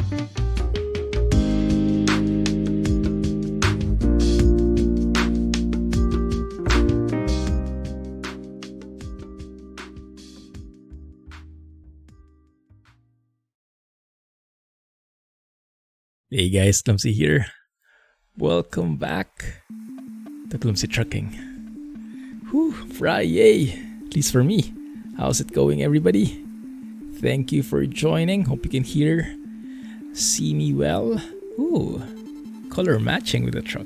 Hey guys, Clumsy here. Welcome back to Clumsy Trucking. Whew, Friday, at least for me. How's it going, everybody? Thank you for joining. Hope you can see me well. Ooh, color matching with the truck.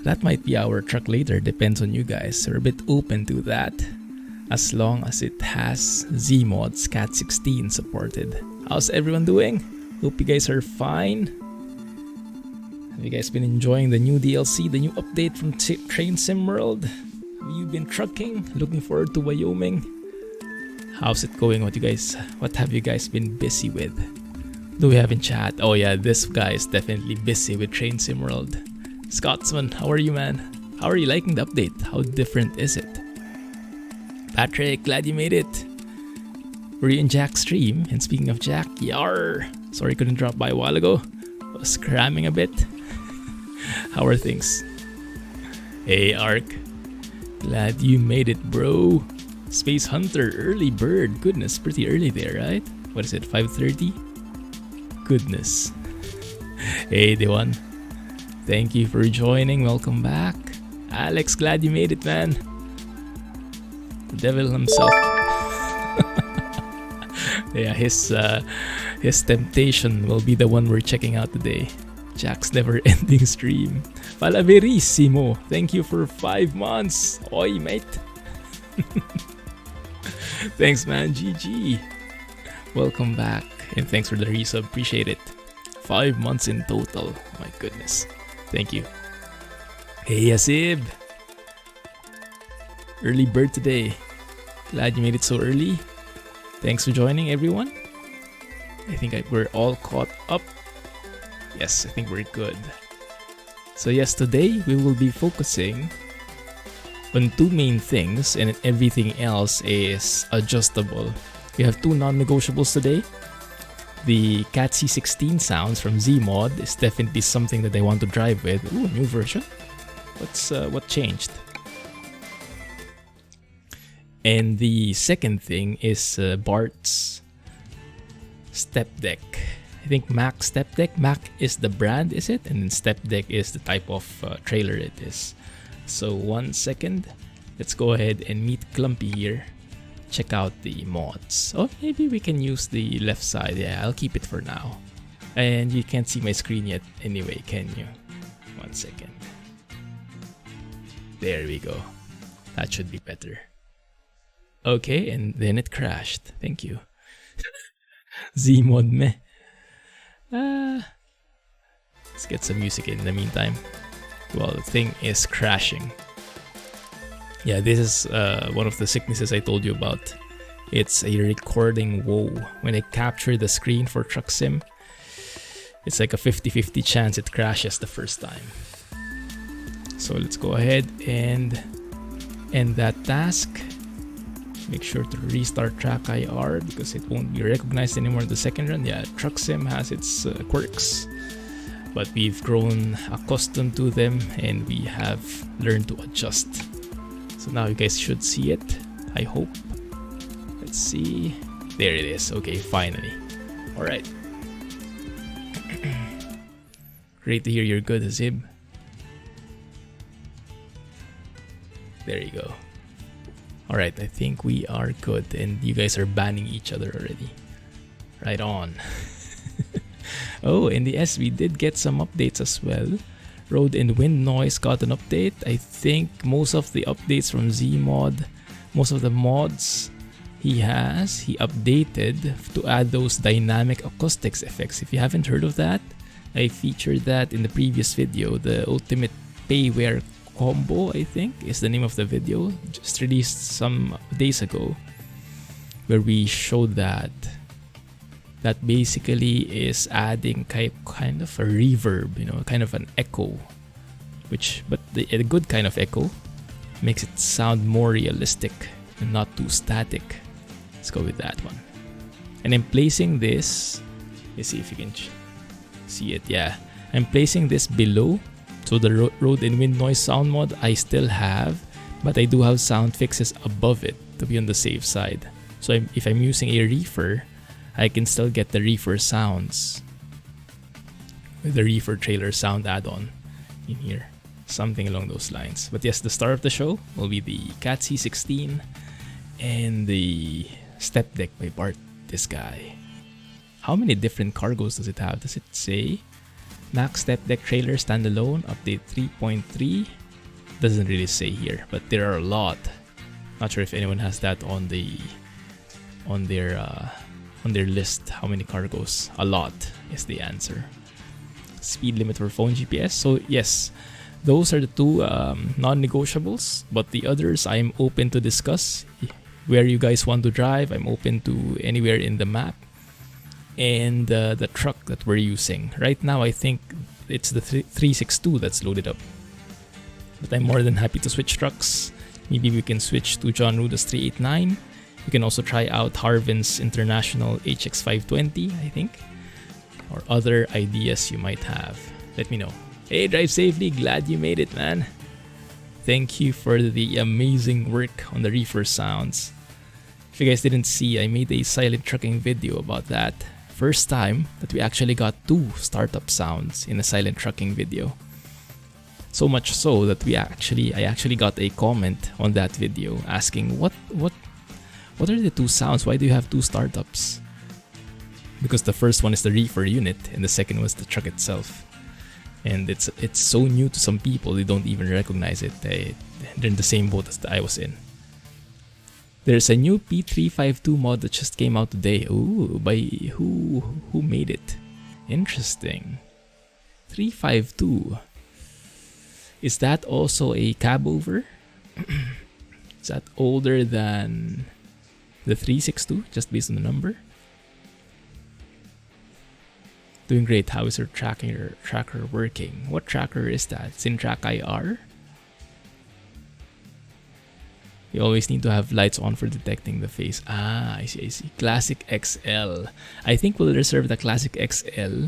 That might be our truck later, depends on you guys. We're a bit open to that, as long as it has Zeemod C16 supported. How's everyone doing? Hope you guys are fine. Have you guys been enjoying the new DLC, the new update from Train Sim World? Have you been trucking? Looking forward to Wyoming? How's it going? What have you guys been busy with? Do we have in chat? Oh yeah, this guy is definitely busy with Train Sim World. Scotsman, how are you, man? How are you liking the update? How different is it? Patrick, glad you made it. Were you in Jack's stream? And speaking of Jack, yar! Sorry couldn't drop by a while ago. I was cramming a bit. How are things? Hey Ark. Glad you made it, bro. Space Hunter, early bird. Goodness, pretty early there, right? What is it, 5:30? Goodness. Hey Dewan. Thank you for joining. Welcome back. Alex, glad you made it, man. The devil himself. Yeah, his temptation will be the one we're checking out today. Jack's never-ending stream. Palaverissimo. Thank you for 5 months. Oi, mate. Thanks, man. GG. Welcome back. And thanks for the resub. Appreciate it. 5 months in total. My goodness. Thank you. Hey, Asib. Early bird today. Glad you made it so early. Thanks for joining, everyone. I think we're all caught up. Yes, I think we're good. So yes, today we will be focusing on 2 main things, and everything else is adjustable. We have 2 non-negotiables today. The Cat C16 sounds from Zeemod is definitely something that I want to drive with. Ooh, new version. What changed? And the second thing is Bart's Stepdeck. I think Mac Stepdeck. Mac is the brand, is it? And then Stepdeck is the type of trailer it is. So 1 second. Let's go ahead and meet Clumpy here. Check out the mods. Oh, maybe we can use the left side. Yeah, I'll keep it for now. And you can't see my screen yet anyway, can you? 1 second. There we go. That should be better. Okay, and then it crashed. Thank you. Zeemod meh. Let's get some music in the meantime. Well, the thing is crashing. Yeah, this is one of the sicknesses I told you about. It's a recording woe. When I capture the screen for Truck Sim, it's like a 50-50 chance it crashes the first time. So let's go ahead and end that task. Make sure to restart Track IR because it won't be recognized anymore in the second run. Yeah, Truck Sim has its quirks, but we've grown accustomed to them and we have learned to adjust. So now you guys should see it, I hope. Let's see. There it is. Okay, finally. Alright. Great to hear you're good, Hazib. There you go. Alright, I think we are good and you guys are banning each other already. Right on. Oh, in the S we did get some updates as well. Road and wind noise got an update. I think most of the updates from Zeemod, most of the mods he updated to add those dynamic acoustics effects. If you haven't heard of that, I featured that in the previous video. The ultimate payware combo, I think, is the name of the video, just released some days ago, where we showed that basically is adding kind of a reverb, you know, kind of an echo, but a good kind of echo makes it sound more realistic and not too static. Let's go with that one. And I'm placing this Let's see if you can see it. Yeah, I'm placing this below. So the road and wind noise sound mod I still have, but I do have sound fixes above it to be on the safe side. So if I'm using a reefer, I can still get the reefer sounds with the reefer trailer sound add-on in here. Something along those lines. But yes, the star of the show will be the Cat C16 and the Stepdeck by B4rt, this guy. How many different cargoes does it have? Does it say? Max Stepdeck trailer standalone, update 3.3. Doesn't really say here, but there are a lot. Not sure if anyone has that on their list. How many cargoes? A lot is the answer. Speed limit for phone GPS. So yes, those are the two non-negotiables, but the others I'm open to discuss. Where you guys want to drive, I'm open to anywhere in the map. And the truck that we're using. Right now, I think it's the 362 that's loaded up. But I'm more than happy to switch trucks. Maybe we can switch to Jon Ruda's 389. You can also try out Harvin's International HX520, I think. Or other ideas you might have. Let me know. Hey, drive safely. Glad you made it, man. Thank you for the amazing work on the reefer sounds. If you guys didn't see, I made a silent trucking video about that. First time that we actually got 2 startup sounds in a silent trucking video. So much so that I actually got a comment on that video asking what are the 2 sounds? Why do you have 2 startups? Because the first one is the reefer unit and the second was the truck itself. And it's so new to some people, they don't even recognize it. They're in the same boat as I was in. There's a new P352 mod that just came out today. Ooh, by who made it? Interesting. 352. Is that also a cab over? Is that older than the 362, just based on the number? Doing great. How is your tracker working? What tracker is that? Syntrack IR? You always need to have lights on for detecting the face. Ah, I see. Classic XL. I think we'll reserve the Classic XL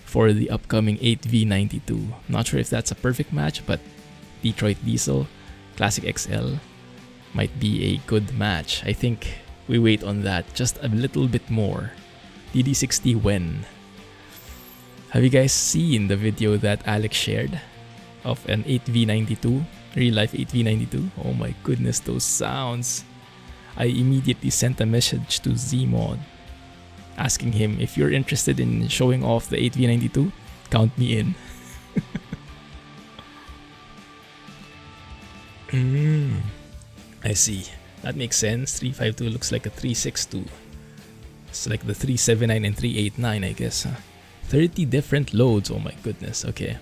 for the upcoming 8V92. Not sure if that's a perfect match, but Detroit Diesel, Classic XL might be a good match. I think we wait on that just a little bit more. DD60 when? Have you guys seen the video that Alex shared of an 8V92? Real life 8V92? Oh my goodness, those sounds. I immediately sent a message to Zeemod asking him, if you're interested in showing off the 8V92, count me in. I see. That makes sense. 352 looks like a 362. It's like the 379 and 389, I guess. 30 different loads. Oh my goodness. Okay.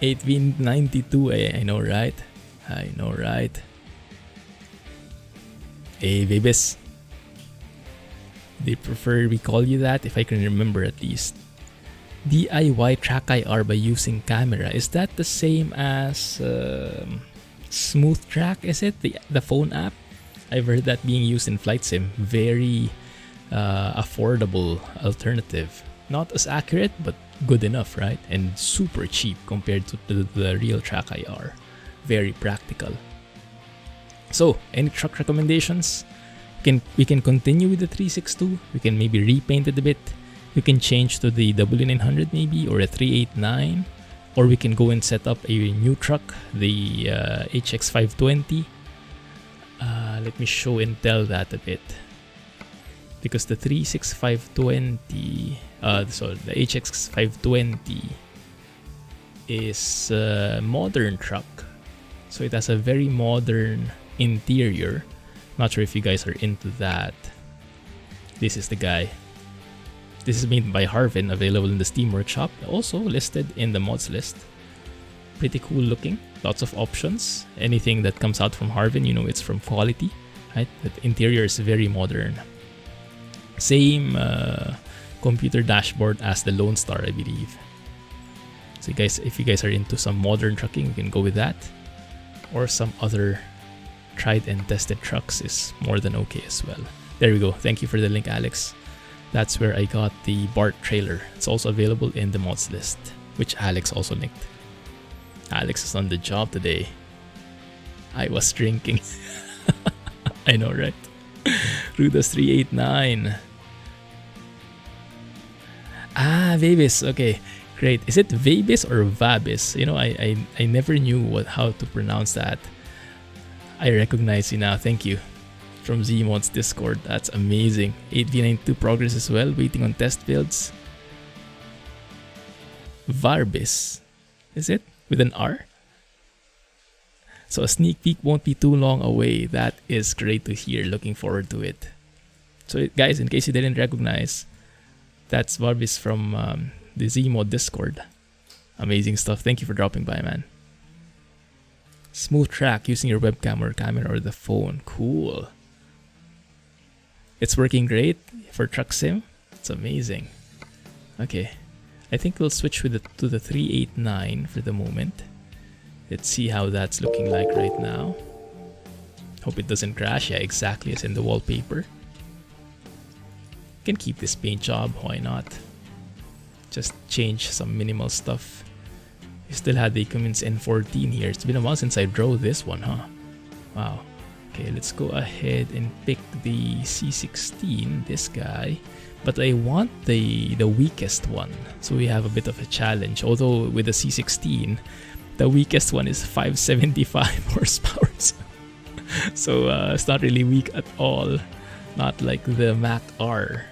8V92. I know, right? I know, right? Hey, babies. They prefer we call you that, if I can remember at least. DIY track IR by using camera. Is that the same as Smooth Track? Is it the phone app? I've heard that being used in Flight Sim. Very affordable alternative. Not as accurate, but good enough, right? And super cheap compared to the real track IR. Very practical. So, any truck recommendations? We can continue with the 362. We can maybe repaint it a bit. We can change to the W900 maybe, or a 389. Or we can go and set up a new truck, the HX520. Let me show and tell that a bit. Because the 36520, so the HX520 is a modern truck. So it has a very modern interior. Not sure if you guys are into that. This is the guy. This is made by Harvin, available in the Steam Workshop. Also listed in the mods list. Pretty cool looking. Lots of options. Anything that comes out from Harvin, you know it's from quality. Right? The interior is very modern. Same computer dashboard as the Lone Star, I believe. So guys, if you guys are into some modern trucking, you can go with that. Or some other tried and tested trucks is more than okay as well. There we go. Thank you for the link, Alex. That's where I got the B4rt trailer. It's also available in the mods list, which Alex also linked. Alex is on the job today. I was drinking. I know, right? Ruda's 389. Ah, Vabis. Okay, great. Is it Vabis or Vabis? You know, I never knew how to pronounce that. I recognize you now. Thank you. From Zeemod's Discord. That's amazing. 8v92 progress as well. Waiting on test builds. Varbis. Is it? With an R? So a sneak peek won't be too long away. That is great to hear. Looking forward to it. So guys, in case you didn't recognize, that's Varbis from the Zeemod Discord. Amazing stuff. Thank you for dropping by, man. Smooth track using your webcam or camera or the phone. Cool. It's working great for truck sim. It's amazing. Okay, I think we'll switch to the 389 for the moment. Let's see how that's looking like right now. Hope it doesn't crash. Yeah, exactly as in the wallpaper. Can keep this paint job. Why not? Just change some minimal stuff. We still had the Cummins N14 here. It's been a while since I drove this one, huh? Wow. Okay, let's go ahead and pick the C16, this guy. But I want the weakest one, so we have a bit of a challenge. Although with the C16, the weakest one is 575 horsepower. So it's not really weak at all. Not like the Mac R,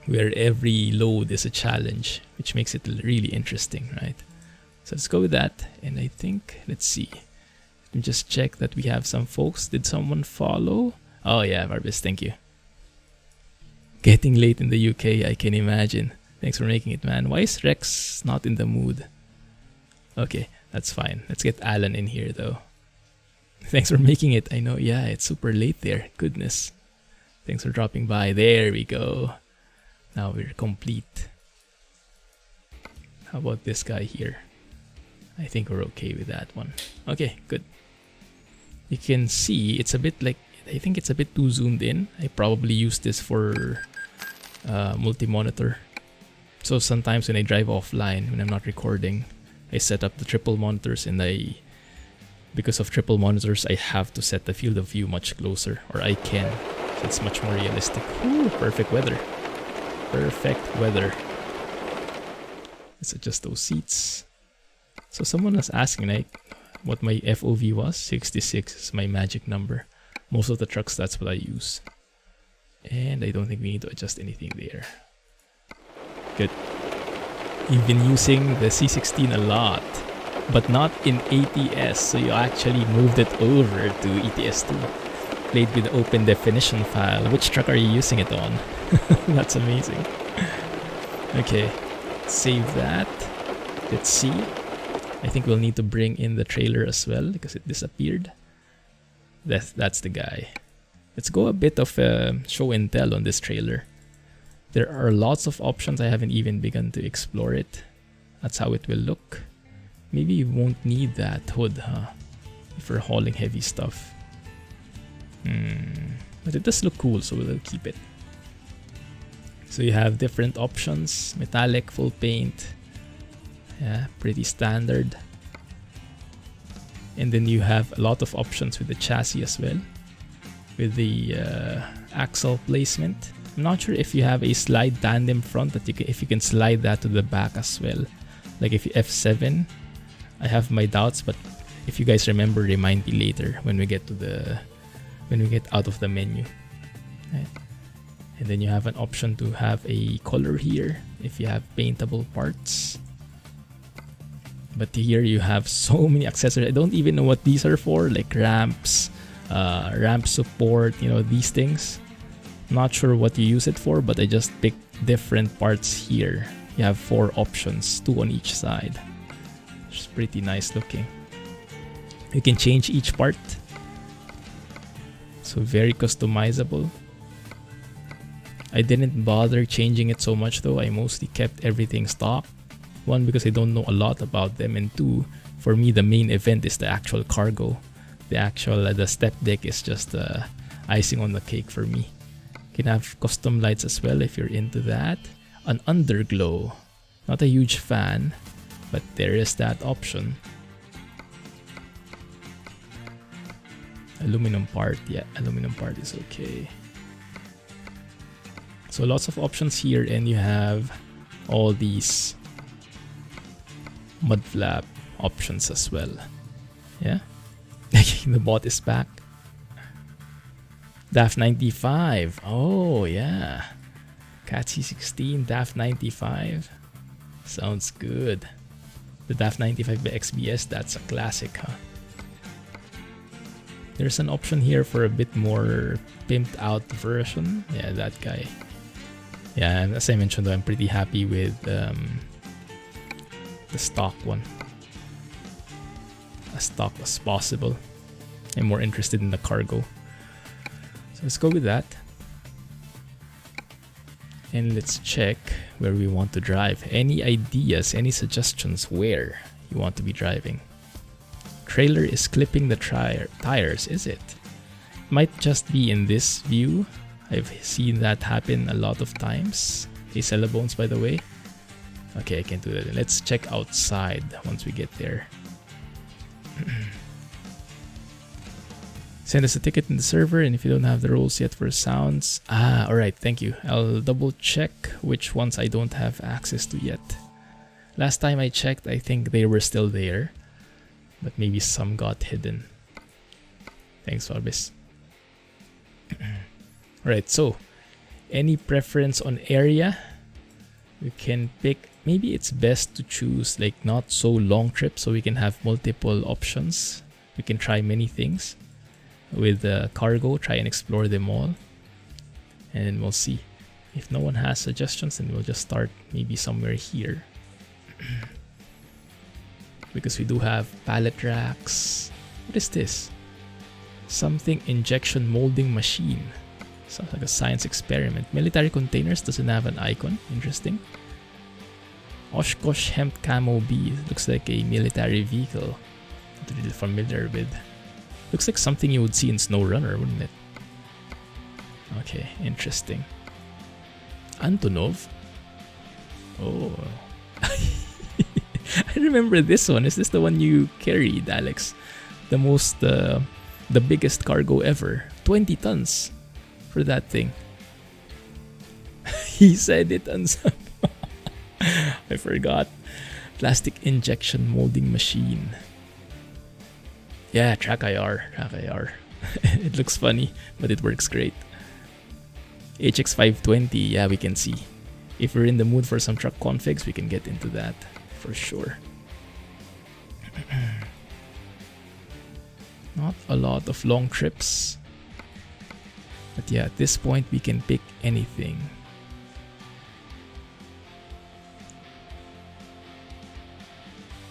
where every load is a challenge, which makes it really interesting, right? So let's go with that. And I think, let's see. Let me just check that we have some folks. Did someone follow? Oh yeah, Varbis, thank you. Getting late in the UK, I can imagine. Thanks for making it, man. Why is Rex not in the mood? Okay, that's fine. Let's get Alan in here, though. Thanks for making it. I know, yeah, it's super late there. Goodness. Thanks for dropping by. There we go. Now we're complete. How about this guy here? I think we're okay with that one. Okay, good. You can see it's a bit like, I think it's a bit too zoomed in. I probably use this for multi-monitor. So sometimes when I drive offline, when I'm not recording, I set up the triple monitors, and because of triple monitors, I have to set the field of view much closer, or I can. So it's much more realistic. Ooh, perfect weather. Perfect weather. Let's adjust those seats. So someone was asking like what my FOV was. 66 is my magic number. Most of the trucks, that's what I use. And I don't think we need to adjust anything there. Good. You've been using the C16 a lot, but not in ATS, so you actually moved it over to ETS2. Played with the open definition file. Which truck are you using it on? That's amazing. Okay, save that. Let's see. I think we'll need to bring in the trailer as well because it disappeared. That's the guy. Let's go a bit of show and tell on this trailer. There are lots of options. I haven't even begun to explore it. That's how it will look. Maybe you won't need that hood, huh? If we're hauling heavy stuff. But it does look cool, so we'll keep it. So you have different options. Metallic, full paint. Yeah, pretty standard. And then you have a lot of options with the chassis as well. With the axle placement. I'm not sure if you have a slide tandem front that if you can slide that to the back as well. Like if you F7, I have my doubts, but if you guys remember, remind me later when we get out of the menu. Right. And then you have an option to have a color here if you have paintable parts. But here you have so many accessories. I don't even know what these are for, like ramps, ramp support, you know, these things. Not sure what you use it for, but I just picked different parts here. You have 4 options, 2 on each side. It's pretty nice looking. You can change each part. So very customizable. I didn't bother changing it so much though. I mostly kept everything stock. 1, because I don't know a lot about them, and 2, for me the main event is the actual cargo. The Stepdeck is just icing on the cake for me. You can have custom lights as well if you're into that. An underglow. Not a huge fan, but there is that option. Aluminum part, yeah, aluminum part is okay. So lots of options here, and you have all these mud flap options as well. Yeah, the bot is back. DAF 95. Oh yeah, Cat C16 DAF 95. Sounds good. The DAF 95 by XBS, that's a classic, huh? There's an option here for a bit more pimped out version. Yeah, that guy. Yeah, and as I mentioned, I'm pretty happy with the stock one. As stock as possible. I'm more interested in the cargo. So let's go with that. And let's check where we want to drive. Any ideas, any suggestions where you want to be driving? Trailer is clipping the tires, is it? Might just be in this view. I've seen that happen a lot of times. Hey, Cellabones, by the way. Okay, I can't do that. Let's check outside once we get there. Send us a ticket in the server, and if you don't have the roles yet for sounds... Ah, alright, thank you. I'll double check which ones I don't have access to yet. Last time I checked, I think they were still there. But maybe some got hidden. Thanks, Orbis. Alright, so any preference on area? We can pick, maybe it's best to choose like not so long trips so we can have multiple options. We can try many things. With cargo, try and explore them all. And then we'll see. If no one has suggestions, then we'll just start maybe somewhere here. Because we do have pallet racks. What is this? Something injection molding machine. Sounds like a science experiment. Military containers doesn't have an icon. Interesting. Oshkosh hemp camo B. Looks like a military vehicle. Not really familiar with. Looks like something you would see in SnowRunner, wouldn't it? Okay, interesting. Antonov. Oh. I remember this one. Is this the one you carried, Alex? The most, the biggest cargo ever. 20 tons for that thing. He said it on some... I forgot. Plastic injection molding machine. Yeah, track IR. It looks funny, but it works great. HX520, yeah, we can see. If we're in the mood for some truck configs, we can get into that for sure. Not a lot of long trips. But yeah, at this point, we can pick anything.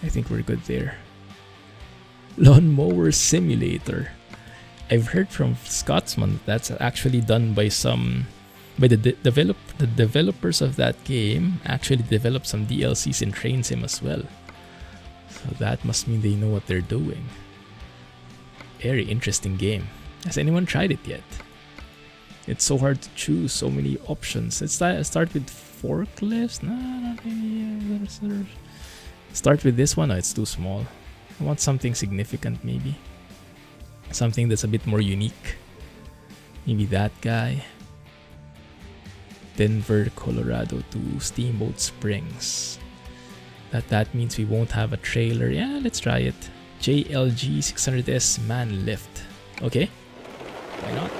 I think we're good there. Lawnmower Simulator. I've heard from Scotsman that's actually done by the developers of that game actually developed some DLCs in Train Sim as well. So that must mean they know what they're doing. Very interesting game. Has anyone tried it yet? It's so hard to choose, so many options. Let's start with forklifts. No, not really. Start with this one. No, it's too small. I want something significant, maybe. Something that's a bit more unique. Maybe that guy. Denver, Colorado to Steamboat Springs. That means we won't have a trailer. Yeah, let's try it. JLG 600S man lift. Okay. Why not?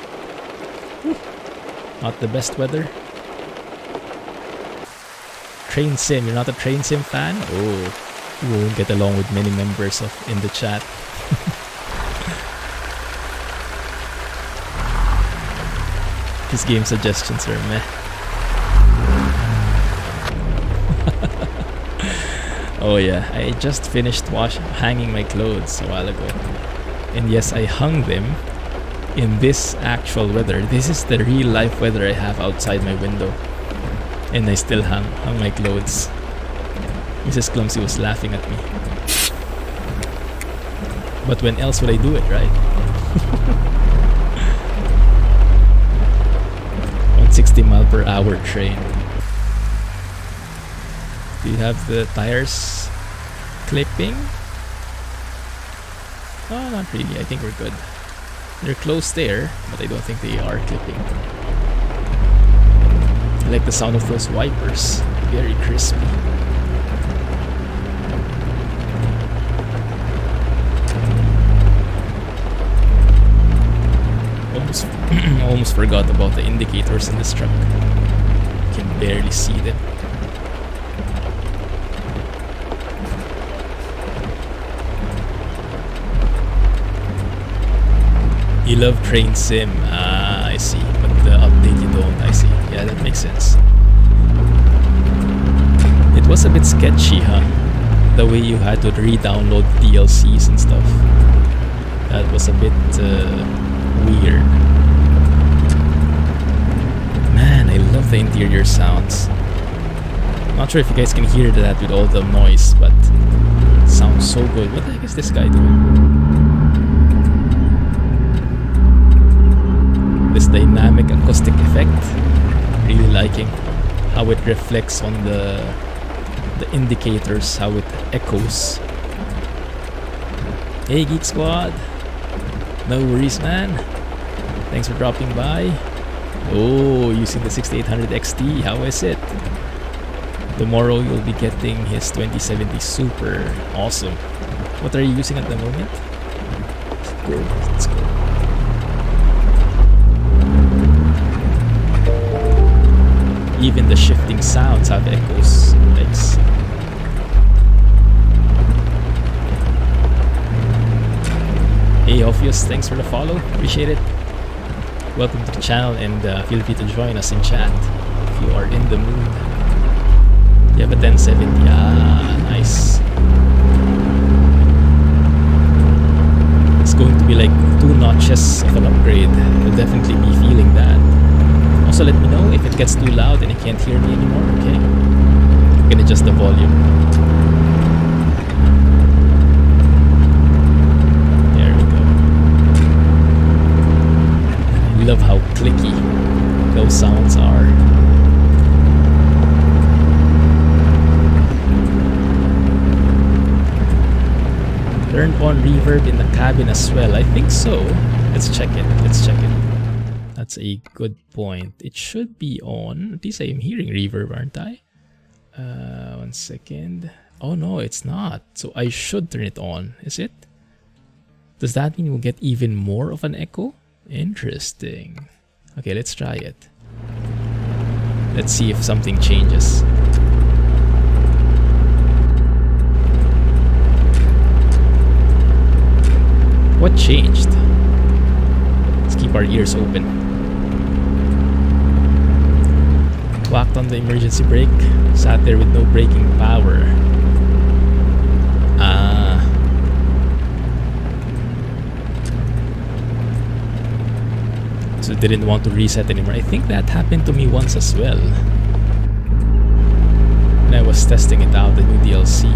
Whew. Not the best weather. Train sim. You're not a train sim fan? Oh. You won't get along with many members in the chat. His game suggestions are meh. Oh yeah, I just finished hanging my clothes a while ago. And yes, I hung them in this actual weather. This is the real life weather I have outside my window. And I still hung my clothes. Mrs. Clumsy was laughing at me. But when else would I do it, right? 60 mph train. Do you have the tires clipping? Oh, not really. I think we're good. They're close there, but I don't think they are clipping. I like the sound of those wipers. Very crispy. Almost forgot about the indicators in this truck. You can barely see them. You love train sim. Ah, I see. But the update you don't. I see. Yeah, that makes sense. It was a bit sketchy, huh? The way you had to re-download DLCs and stuff. That was a bit weird. Man, I love the interior sounds. Not sure if you guys can hear that with all the noise, but it sounds so good. What the heck is this guy doing? This dynamic acoustic effect. Really liking how it reflects on the indicators, how it echoes. Hey Geek Squad! No worries, man. Thanks for dropping by. Oh, using the 6800 XT, how is it? Tomorrow you'll be getting his 2070 Super. Awesome. What are you using at the moment? Let's go. Even the shifting sounds have echoes. Thanks. Hey Ophius, thanks for the follow. Appreciate it. Welcome to the channel, and feel free to join us in chat if you are in the mood. You have a 1070. Ah, nice. It's going to be like 2 notches of an upgrade. You'll definitely be feeling that. Also, let me know if it gets too loud and you can't hear me anymore, okay? You can adjust the volume. There we go. I love how clicky those sounds are. Turned on reverb in the cabin as well. I think so. Let's check it. Let's check it. That's a good point. It should be on. At least I'm hearing reverb, aren't I? 1 second. Oh no, it's not. So I should turn it on. Is it? Does that mean we'll get even more of an echo? Interesting. Okay, let's try it. Let's see if something changes. What changed? Let's keep our ears open. Whacked on the emergency brake. Sat there with no braking power. Ah. So didn't want to reset anymore. I think that happened to me once as well. When I was testing it out, the new DLC.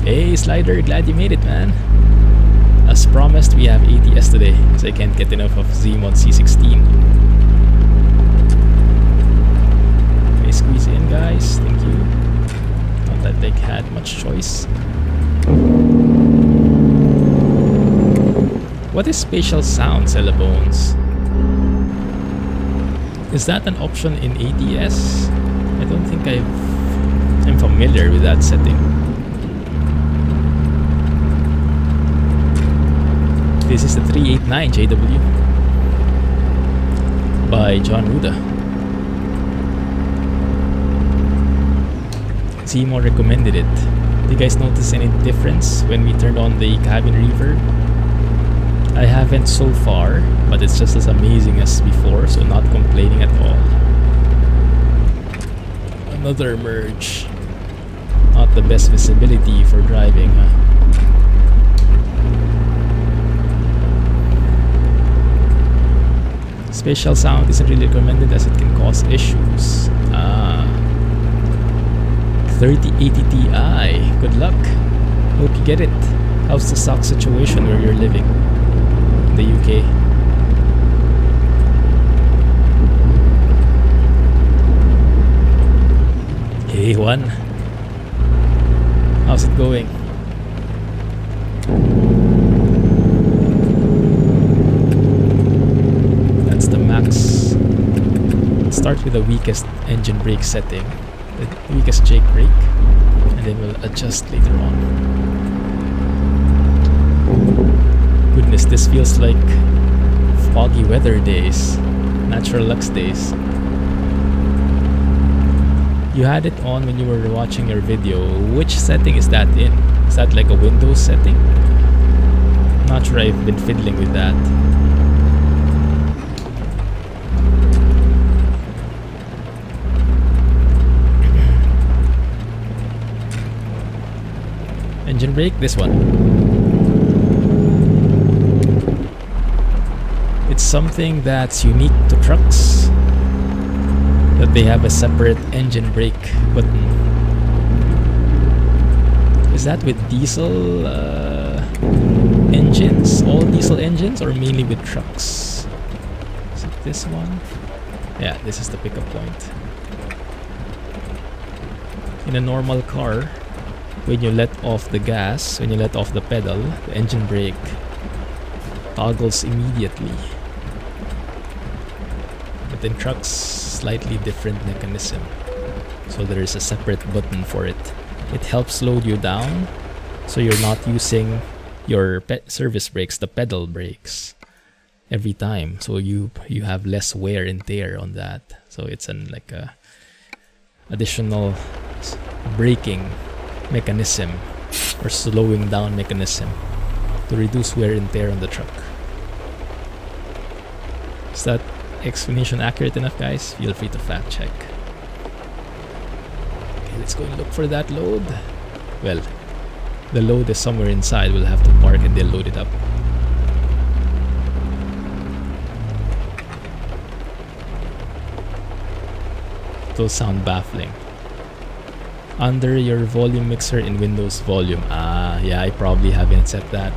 Hey Slider, glad you made it, man. As promised, we have ATS today, so I can't get enough of Zeemod C16. Okay, squeeze in, guys. Thank you. Not that they had much choice. What is spatial sound, Cellabones? Is that an option in ATS? I don't think I'm familiar with that setting. This is the 389 JW by Jon Ruda. Zeemod recommended it. Do you guys notice any difference when we turned on the cabin reverb? I haven't so far, but it's just as amazing as before, so not complaining at all. Another merge. Not the best visibility for driving, huh? Spatial sound isn't really recommended as it can cause issues. Ah. 3080 Ti. Good luck. Hope you get it. How's the stock situation where you're living? In the UK. one. How's it going? That's the max. Start with the weakest engine brake setting, the weakest Jake brake, and then we'll adjust later on. Goodness, this feels like foggy weather days, natural lux days. You had it on when you were watching your video. Which setting is that in? Is that like a Windows setting? Not sure, I've been fiddling with that. Engine brake, this one. It's something that's unique to trucks, that they have a separate engine brake button. Is that with diesel engines, all diesel engines, or mainly with trucks? Is it this one? Yeah, this is the pickup point. In a normal car, when you let off the gas, when you let off the pedal, the engine brake toggles immediately. But in trucks, slightly different mechanism. So there is a separate button for it. It helps slow you down, so you're not using your service brakes, the pedal brakes, every time. So you have less wear and tear on that. So it's like a additional braking mechanism or slowing down mechanism to reduce wear and tear on the truck. Is that explanation accurate enough, guys? Feel free to fact check. Okay, let's go and look for that load. Well, the load is somewhere inside. We'll have to park and they'll load it up. Those sound baffling. Under your volume mixer in Windows Volume. Yeah, I probably haven't set that.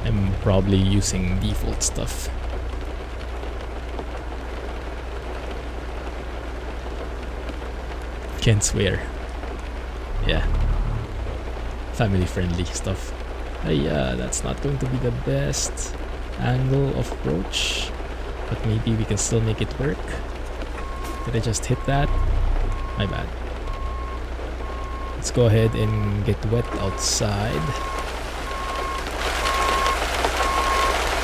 I'm probably using default stuff. Can't swear. Yeah. Family friendly stuff. Yeah, that's not going to be the best angle of approach, but maybe we can still make it work. Did I just hit that? My bad. Let's go ahead and get wet outside.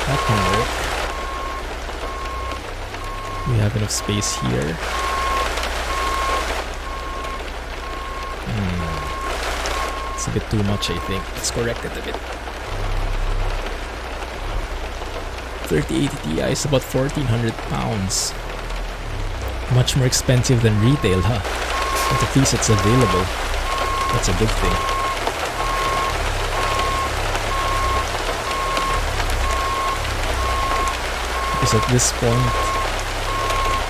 That can work. We have enough space here. It's a bit too much, I think. Let's correct it a bit. 3080 Ti is about 1,400 pounds. Much more expensive than retail, huh? But at least it's available. That's a good thing. Because at this point,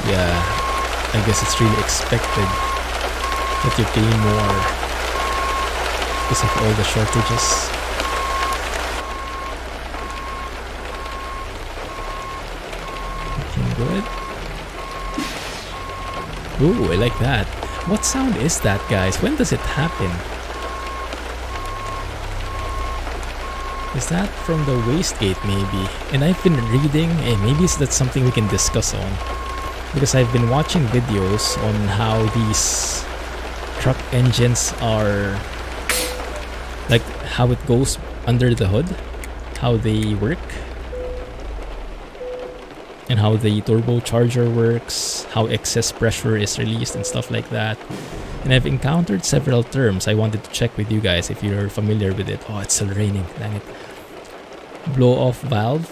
yeah, I guess it's really expected that you pay more because of all the shortages. Looking good. Ooh, I like that. What sound is that, guys? When does it happen? Is that from the wastegate, maybe? And I've been reading, and maybe that's something we can discuss on. Because I've been watching videos on how these truck engines are, like how it goes under the hood, how they work, and how the turbocharger works, how excess pressure is released and stuff like that. And I've encountered several terms. I wanted to check with you guys if you're familiar with it. Oh, it's still raining, dang it. Blow-off valve,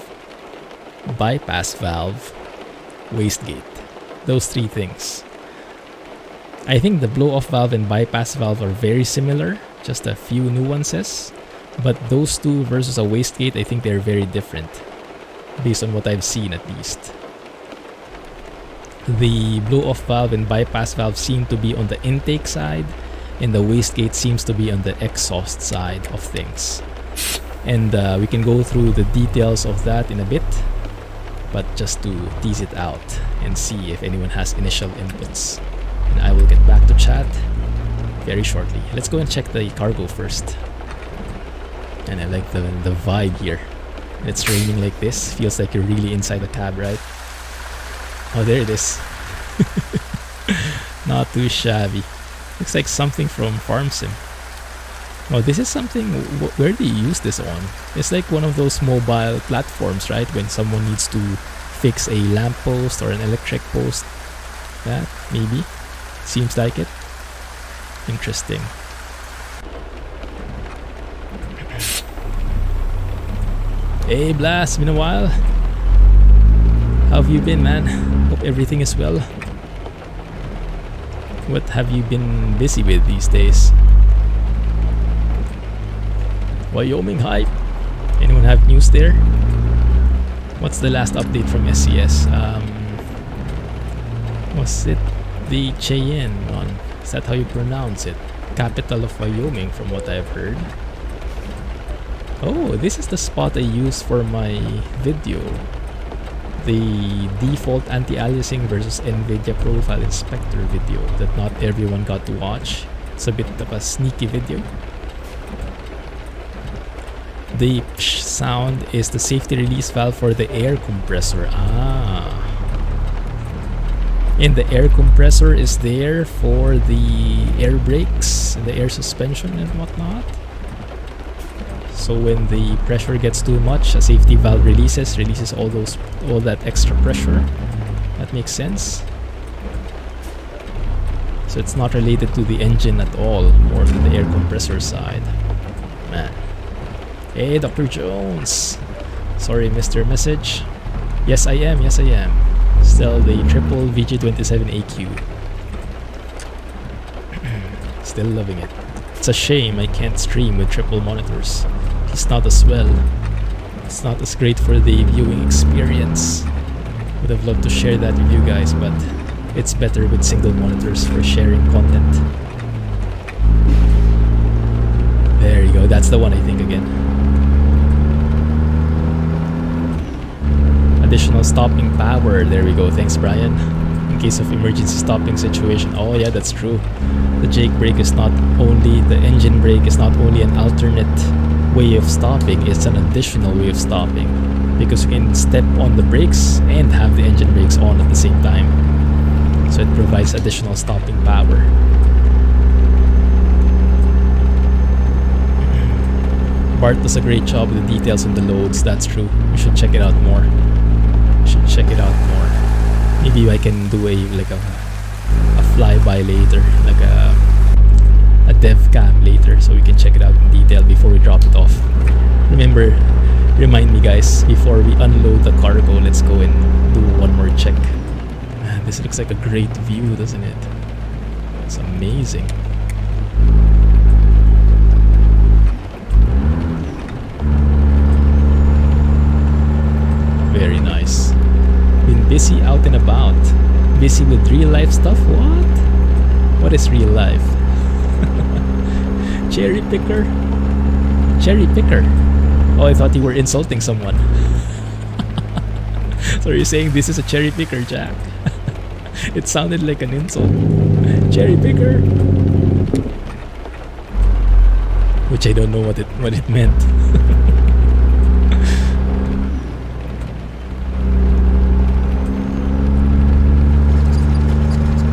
bypass valve, wastegate. Those three things. I think the blow-off valve and bypass valve are very similar, just a few nuances. But those two versus a wastegate, I think they're very different, based on what I've seen at least. The blow-off valve and bypass valve seem to be on the intake side, and the wastegate seems to be on the exhaust side of things. And we can go through the details of that in a bit, but just to tease it out and see if anyone has initial inputs. And I will get back to chat very shortly. Let's go and check the cargo first. And I like the vibe here. It's raining like this. Feels like you're really inside the cab, right? Oh, there it is. Not too shabby. Looks like something from Farm Sim. Oh, this is something. Where do you use this on? It's like one of those mobile platforms, right? When someone needs to fix a lamppost or an electric post. That, maybe. Seems like it. Interesting. Hey Blast, been a while. How have you been, man? Hope everything is well. What have you been busy with these days? Wyoming hype. Anyone have news there? What's the last update from SCS? Was it the Cheyenne one? Is that how you pronounce it? Capital of Wyoming, from what I've heard. Oh, this is the spot I use for my video. The default anti-aliasing versus Nvidia profile inspector video that not everyone got to watch. It's a bit of a sneaky video. The psh sound is the safety release valve for the air compressor. And the air compressor is there for the air brakes, the air suspension and whatnot. So when the pressure gets too much, a safety valve releases all that extra pressure. That makes sense. So it's not related to the engine at all, more to the air compressor side. Man. Hey, Dr. Jones. Sorry, Mr. Message. Yes, I am. Yes, I am. Still the triple VG27AQ. Still loving it. It's a shame I can't stream with triple monitors. It's not as well. It's not as great for the viewing experience. Would have loved to share that with you guys, but it's better with single monitors for sharing content. There you go. That's the one, I think, again. Additional stopping power. There we go. Thanks, Brian. In case of emergency stopping situation. Oh yeah, that's true. The Jake brake is not only, the engine brake is not only an alternate way of stopping, it's an additional way of stopping. Because you can step on the brakes and have the engine brakes on at the same time. So it provides additional stopping power. Bart does a great job with the details on the loads, that's true. You should check it out more. Check it out more. Maybe I can do a flyby later, like a dev cam later, so we can check it out in detail before we drop it off. Remind me, guys, before we unload the cargo. Let's go and do one more check. Man, this looks like a great view, doesn't it? It's amazing. Very nice. Been busy out and about. Busy with real life stuff? What? What is real life? Cherry picker? Cherry picker? Oh, I thought you were insulting someone. So you're saying this is a cherry picker, Jack? It sounded like an insult. Cherry picker? Which I don't know what it meant.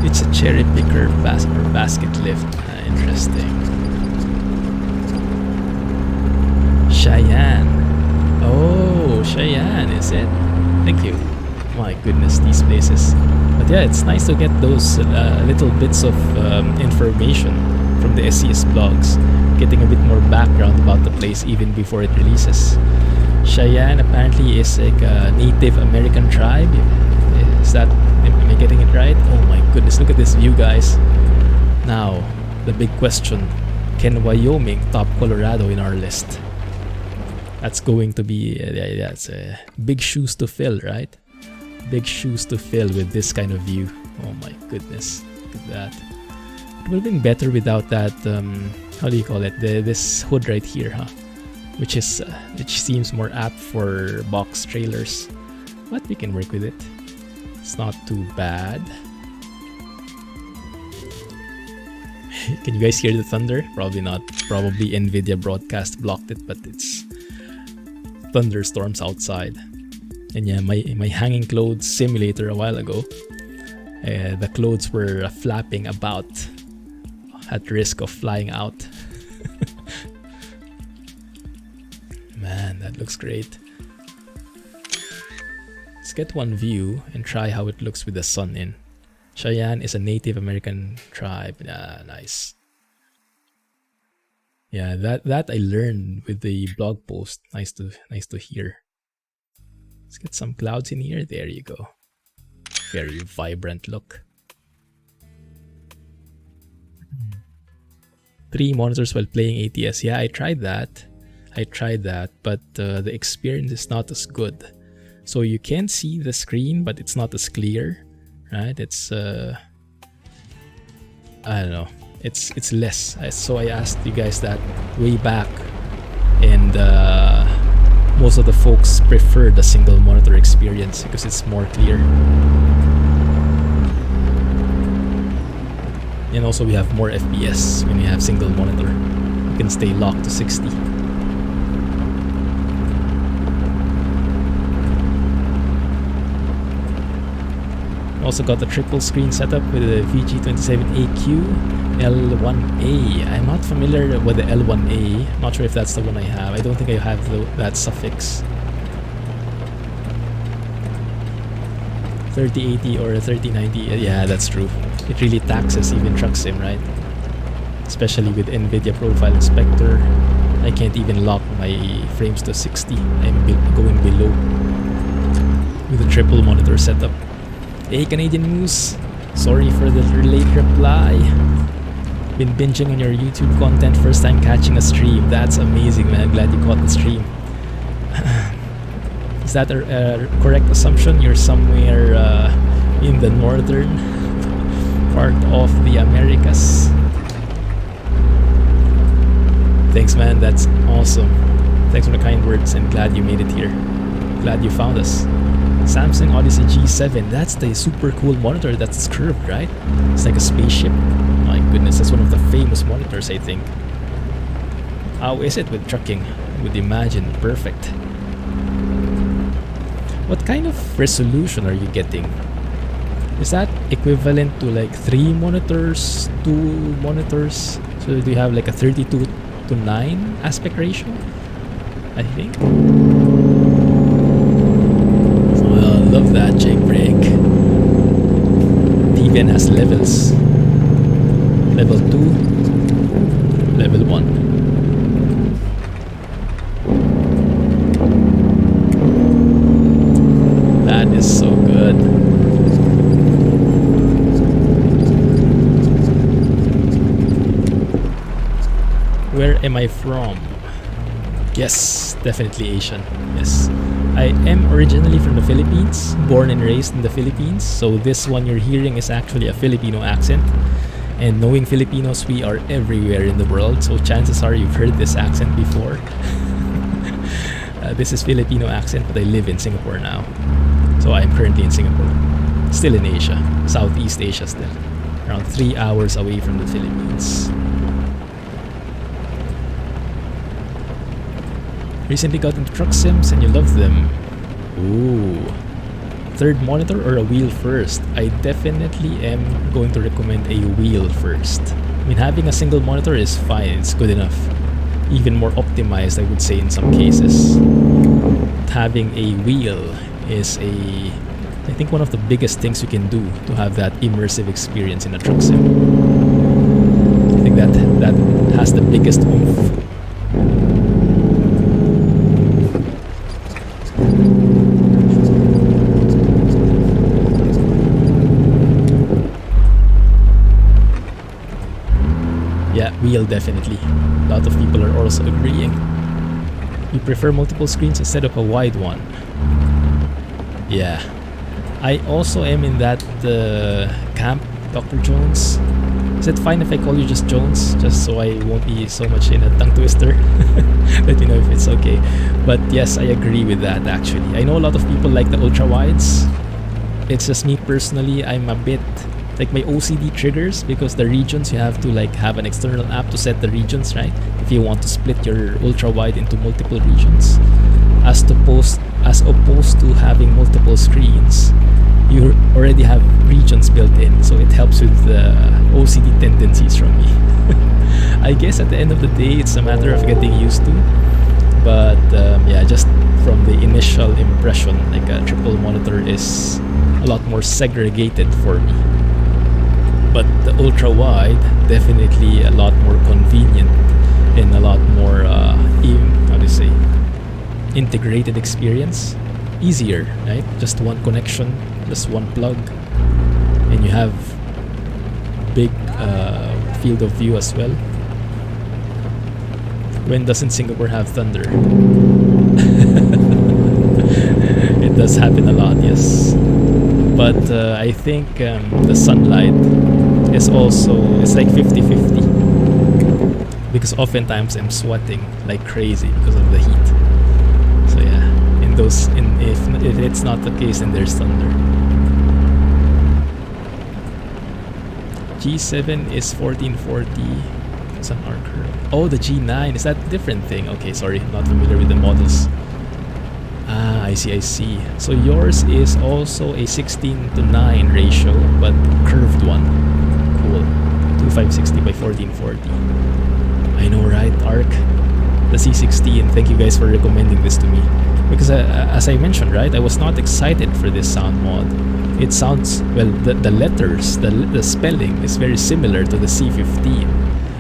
It's a cherry picker basket lift. Interesting. Cheyenne. Oh, Cheyenne, is it? Thank you. My goodness, these places. But yeah, it's nice to get those little bits of information from the SCS blogs, getting a bit more background about the place even before it releases. Cheyenne apparently is like a Native American tribe. Is that, am I getting it right? Oh my goodness, look at this view, guys. Now, the big question, can Wyoming top Colorado in our list? That's going to be, that's big shoes to fill, right? Big shoes to fill with this kind of view. Oh my goodness, look at that. It would have been better without that, how do you call it? This hood right here, huh? Which seems more apt for box trailers. But we can work with it. It's not too bad. Can you guys hear the thunder? Probably not. Probably Nvidia broadcast blocked it, but it's thunderstorms outside. And yeah, my hanging clothes simulator a while ago, the clothes were flapping about at risk of flying out. Man, that looks great. Let's get one view and try how it looks with the sun in. Cheyenne is a Native American tribe. Ah, nice. Yeah, that I learned with the blog post. Nice to hear. Let's get some clouds in here. There you go. Very vibrant look. 3 monitors while playing ATS. Yeah, I tried that, but the experience is not as good. So you can see the screen, but it's not as clear, right? It's I don't know. It's less. So I asked you guys that way back, and most of the folks prefer the single monitor experience because it's more clear. And also we have more FPS when you have single monitor. You can stay locked to 60. Also got the triple screen setup with the VG27AQ L1A. I'm not familiar with the L1A. Not sure if that's the one I have. I don't think I have that suffix. 3080 or 3090. Yeah, that's true. It really taxes even truck sim, right? Especially with Nvidia Profile Inspector. I can't even lock my frames to 60. I'm going below with a triple monitor setup. Hey Canadian Moose, sorry for the late reply. Been binging on your YouTube content, first time catching a stream. That's amazing, man. Glad you caught the stream. Is that a correct assumption? You're somewhere in the northern part of the Americas. Thanks, man. That's awesome. Thanks for the kind words and glad you made it here. Glad you found us. Samsung Odyssey G7. That's the super cool monitor that's curved, right? It's like a spaceship. My goodness, that's one of the famous monitors, I think. How is it with trucking? With Imagine, perfect. What kind of resolution are you getting? Is that equivalent to like 3 monitors, 2 monitors? So do you have like a 32:9 aspect ratio? I think. Well, love that jailbreak. It even has levels. Level 2, level 1. That is so good. Where am I from? Yes, definitely Asian. Yes. I am originally from the Philippines, born and raised in the Philippines. So this one you're hearing is actually a Filipino accent. And knowing Filipinos, we are everywhere in the world. So chances are you've heard this accent before. This is Filipino accent, but I live in Singapore now. So I'm currently in Singapore. Still in Asia. Southeast Asia still. Around 3 hours away from the Philippines. Recently got into truck sims and you love them. Ooh. Third monitor or a wheel first? I definitely am going to recommend a wheel first. I mean, having a single monitor is fine. It's good enough. Even more optimized, I would say, in some cases. But having a wheel is I think one of the biggest things you can do to have that immersive experience in a truck sim. I think that has the biggest oomph. Yeah, wheel definitely. A lot of people are also agreeing. You prefer multiple screens instead of a wide one. Yeah. I also am in that camp, Dr. Jones. Is it fine if I call you just Jones? Just so I won't be so much in a tongue twister. Let me know if it's okay. But yes, I agree with that actually. I know a lot of people like the ultra wides. It's just me personally, I'm a bit like my OCD triggers, because the regions, you have to like have an external app to set the regions, right? If you want to split your ultra wide into multiple regions, as opposed to having multiple screens, you already have regions built in, so it helps with the OCD tendencies from me. I guess at the end of the day, it's a matter of getting used to. But yeah, just from the initial impression, like a triple monitor is a lot more segregated for me. But the ultra wide, definitely a lot more convenient and a lot more how do you say, integrated experience. Easier, right? Just one connection, just one plug, and you have big field of view as well. When doesn't Singapore have thunder? It does happen a lot, yes. But I think the sunlight is also, it's like 50-50, because oftentimes I'm sweating like crazy because of the heat. So yeah, if it's not the case, then there's thunder. G7 is 1440. It's an arc curve. Oh, the G9, is that a different thing? Okay, sorry, not familiar with the models. Ah, I see. So yours is also a 16:9 ratio, but curved one. Cool. 2560 by 1440. I know, right? Arc. The C16. Thank you guys for recommending this to me. Because as I mentioned, right, I was not excited for this sound mod. It sounds, well, the letters, the spelling is very similar to the C15.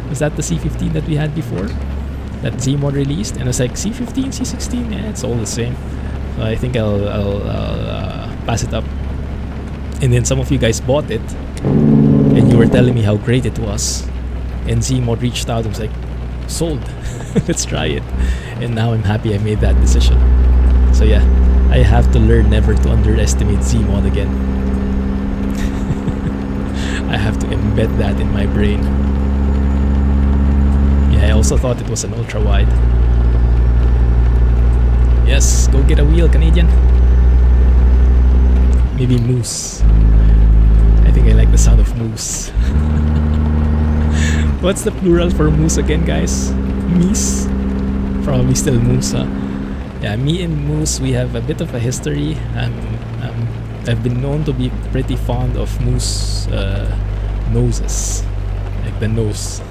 Was that the C15 that we had before? That Zeemod released? And I was like, C15, C16, yeah, it's all the same. So I think I'll pass it up. And then some of you guys bought it, and you were telling me how great it was. And Zeemod reached out and was like, sold. Let's try it. And now I'm happy I made that decision. So yeah, I have to learn never to underestimate Zeemod again. I have to embed that in my brain. Yeah, I also thought it was an ultra wide. Yes, go get a wheel, Canadian. Maybe moose. I think I like the sound of moose. What's the plural for moose again, guys? Meese? Probably still moose, huh? Yeah, me and moose, we have a bit of a history. I've been known to be pretty fond of moose noses. Like the nose.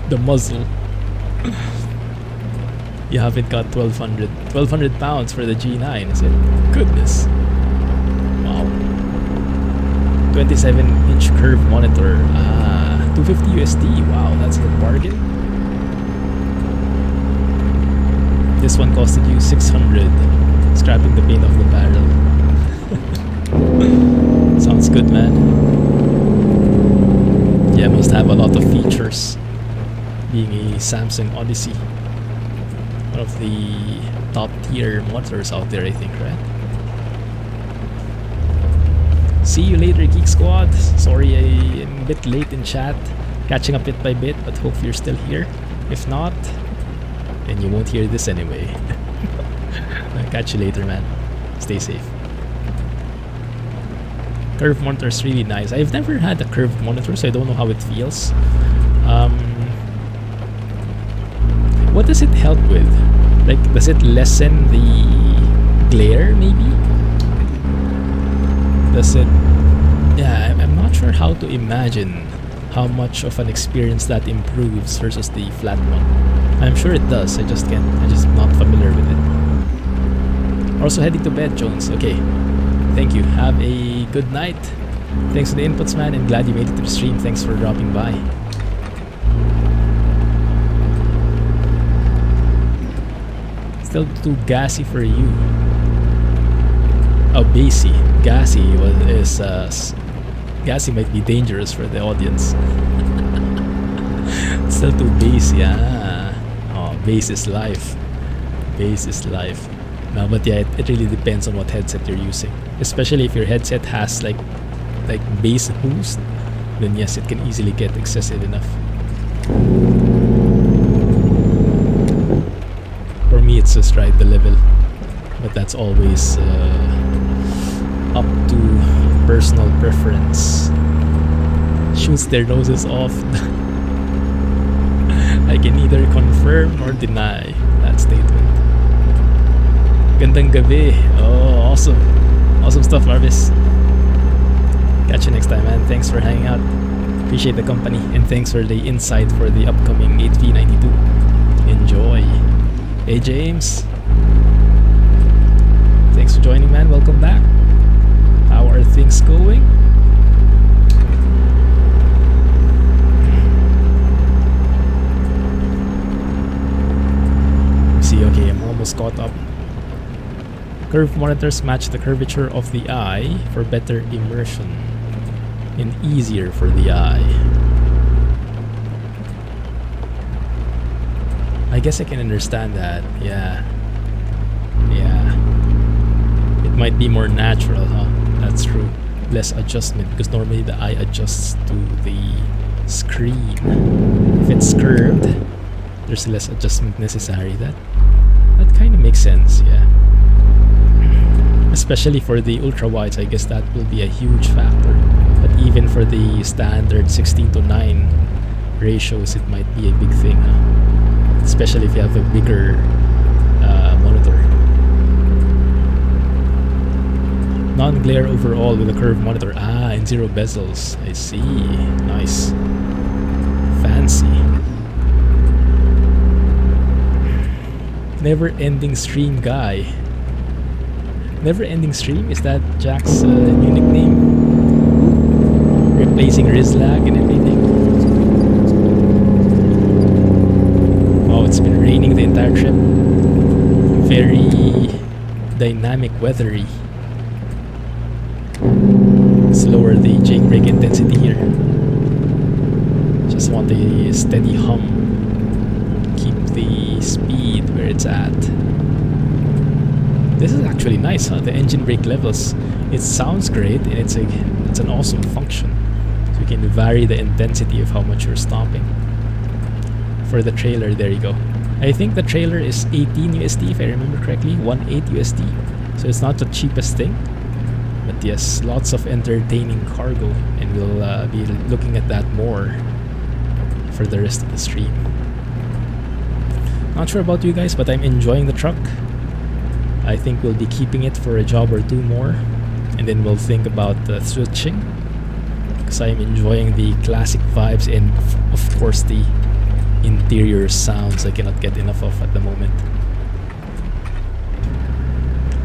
The muzzle. You haven't got 1200 pounds for the G9, is it? Goodness. Wow. 27-inch curve monitor. Ah, 250 USD. Wow, that's a bargain. This one costed you 600, scrapping the paint off the barrel. Sounds good, man. Yeah, must have a lot of features. Being a Samsung Odyssey, one of the top tier monitors out there, I think, right? See you later, Geek Squad. Sorry I'm a bit late in chat, catching up bit by bit, but hope you're still here. If not, then you won't hear this anyway. I'll catch you later, man. Stay safe. Curved monitor is really nice. I've never had a curved monitor, so I don't know how it feels. What does it help with? Like, does it lessen the glare, maybe? Does it... Yeah, I'm not sure how to imagine how much of an experience that improves versus the flat one. I'm sure it does, I'm just not familiar with it. Also heading to bed, Jones. Okay, thank you. Have a good night. Thanks for the inputs, man, and glad you made it to the stream. Thanks for dropping by. Still too gassy for you. Oh, bassy. Gassy gassy might be dangerous for the audience. Still too bassy, ah. Oh, bass is life. Bass is life. No, but yeah, it really depends on what headset you're using. Especially if your headset has like bass boost, then yes, it can easily get excessive enough. For me, it's just right the level, but that's always up to personal preference. shoots their noses off. I can neither confirm nor deny that statement. Gandang gabi. Oh, awesome. Awesome stuff, Marvis. Catch you next time, man. Thanks for hanging out. Appreciate the company, and thanks for the insight for the upcoming 8v92. Enjoy. Hey, James. Thanks for joining, man. Welcome back. How are things going? See, okay, I'm almost caught up. Curve monitors match the curvature of the eye for better immersion and easier for the eye. I guess I can understand that. Yeah. It might be more natural, huh? That's true. Less adjustment, because normally the eye adjusts to the screen. If it's curved, there's less adjustment necessary. That kind of makes sense, yeah. Especially for the ultra wides, I guess that will be a huge factor. But even for the standard 16:9 ratios, it might be a big thing, huh? Especially if you have a bigger monitor. Non-glare overall with a curved monitor. Ah, and 0 bezels. I see. Nice. Fancy. Never-ending stream guy. Never-ending stream? Is that Jack's new nickname? Replacing Rizlag and everything. Oh, it's been raining the entire trip. Very dynamic weathery. Let's lower the jailbreak intensity here. Just want a steady hum. Keep the speed where it's at. This is actually nice, huh? The engine brake levels. It sounds great, and it's an awesome function. So you can vary the intensity of how much you're stomping. For the trailer, there you go. I think the trailer is 18 USD if I remember correctly, 18 USD. So it's not the cheapest thing. But yes, lots of entertaining cargo, and we'll be looking at that more for the rest of the stream. Not sure about you guys, but I'm enjoying the truck. I think we'll be keeping it for a job or two more, and then we'll think about switching, because I'm enjoying the classic vibes and of course the interior sounds I cannot get enough of at the moment.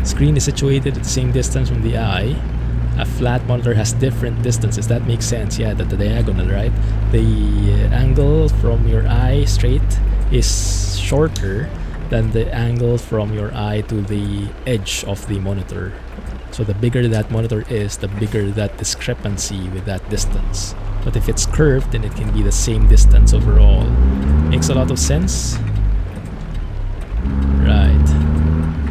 Screen is situated at the same distance from the eye. A flat monitor has different distances. That makes sense, yeah, the diagonal, right? The angle from your eye straight is shorter than the angle from your eye to the edge of the monitor. So the bigger that monitor is, the bigger that discrepancy with that distance. But if it's curved, then it can be the same distance overall. Makes a lot of sense. Right.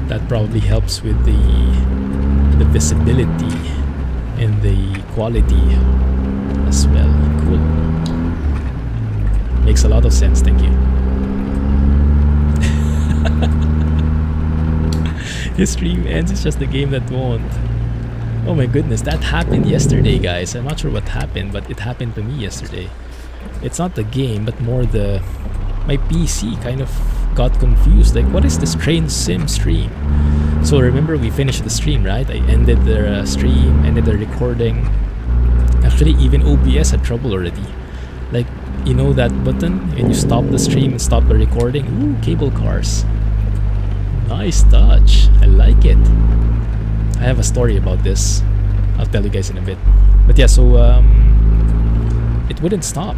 That probably helps with the visibility and the quality as well. Cool. Makes a lot of sense, thank you. His stream ends, it's just the game that won't. Oh my goodness, that happened yesterday, guys. I'm not sure what happened, but it happened to me yesterday. It's not the game, but more my PC kind of got confused. Like, what is this train sim stream? So remember, we finished the stream, right? I ended the stream, ended the recording. Actually, even OBS had trouble already. Like, you know that button and you stop the stream and stop the recording? Ooh, cable cars. Nice touch. I like it. I have a story about this. I'll tell you guys in a bit. But yeah, so it wouldn't stop,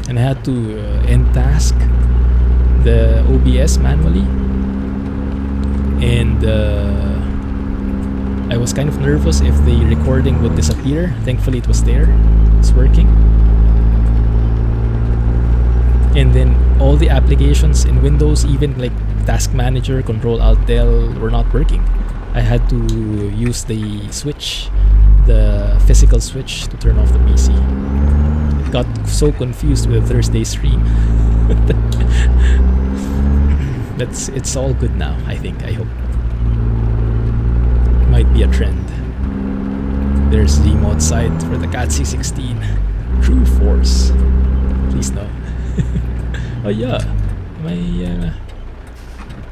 and I had to end task the OBS manually, and I was kind of nervous if the recording would disappear. Thankfully, it was there. It's working. And then all the applications in Windows, even like Task Manager, Control Alt Del, were not working. I had to use the switch, the physical switch, to turn off the PC. It got so confused with the Thursday stream. But it's all good now, I think, I hope. Might be a trend. There's Zeemod site for the Cat C16. True force. Please no. Oh yeah. My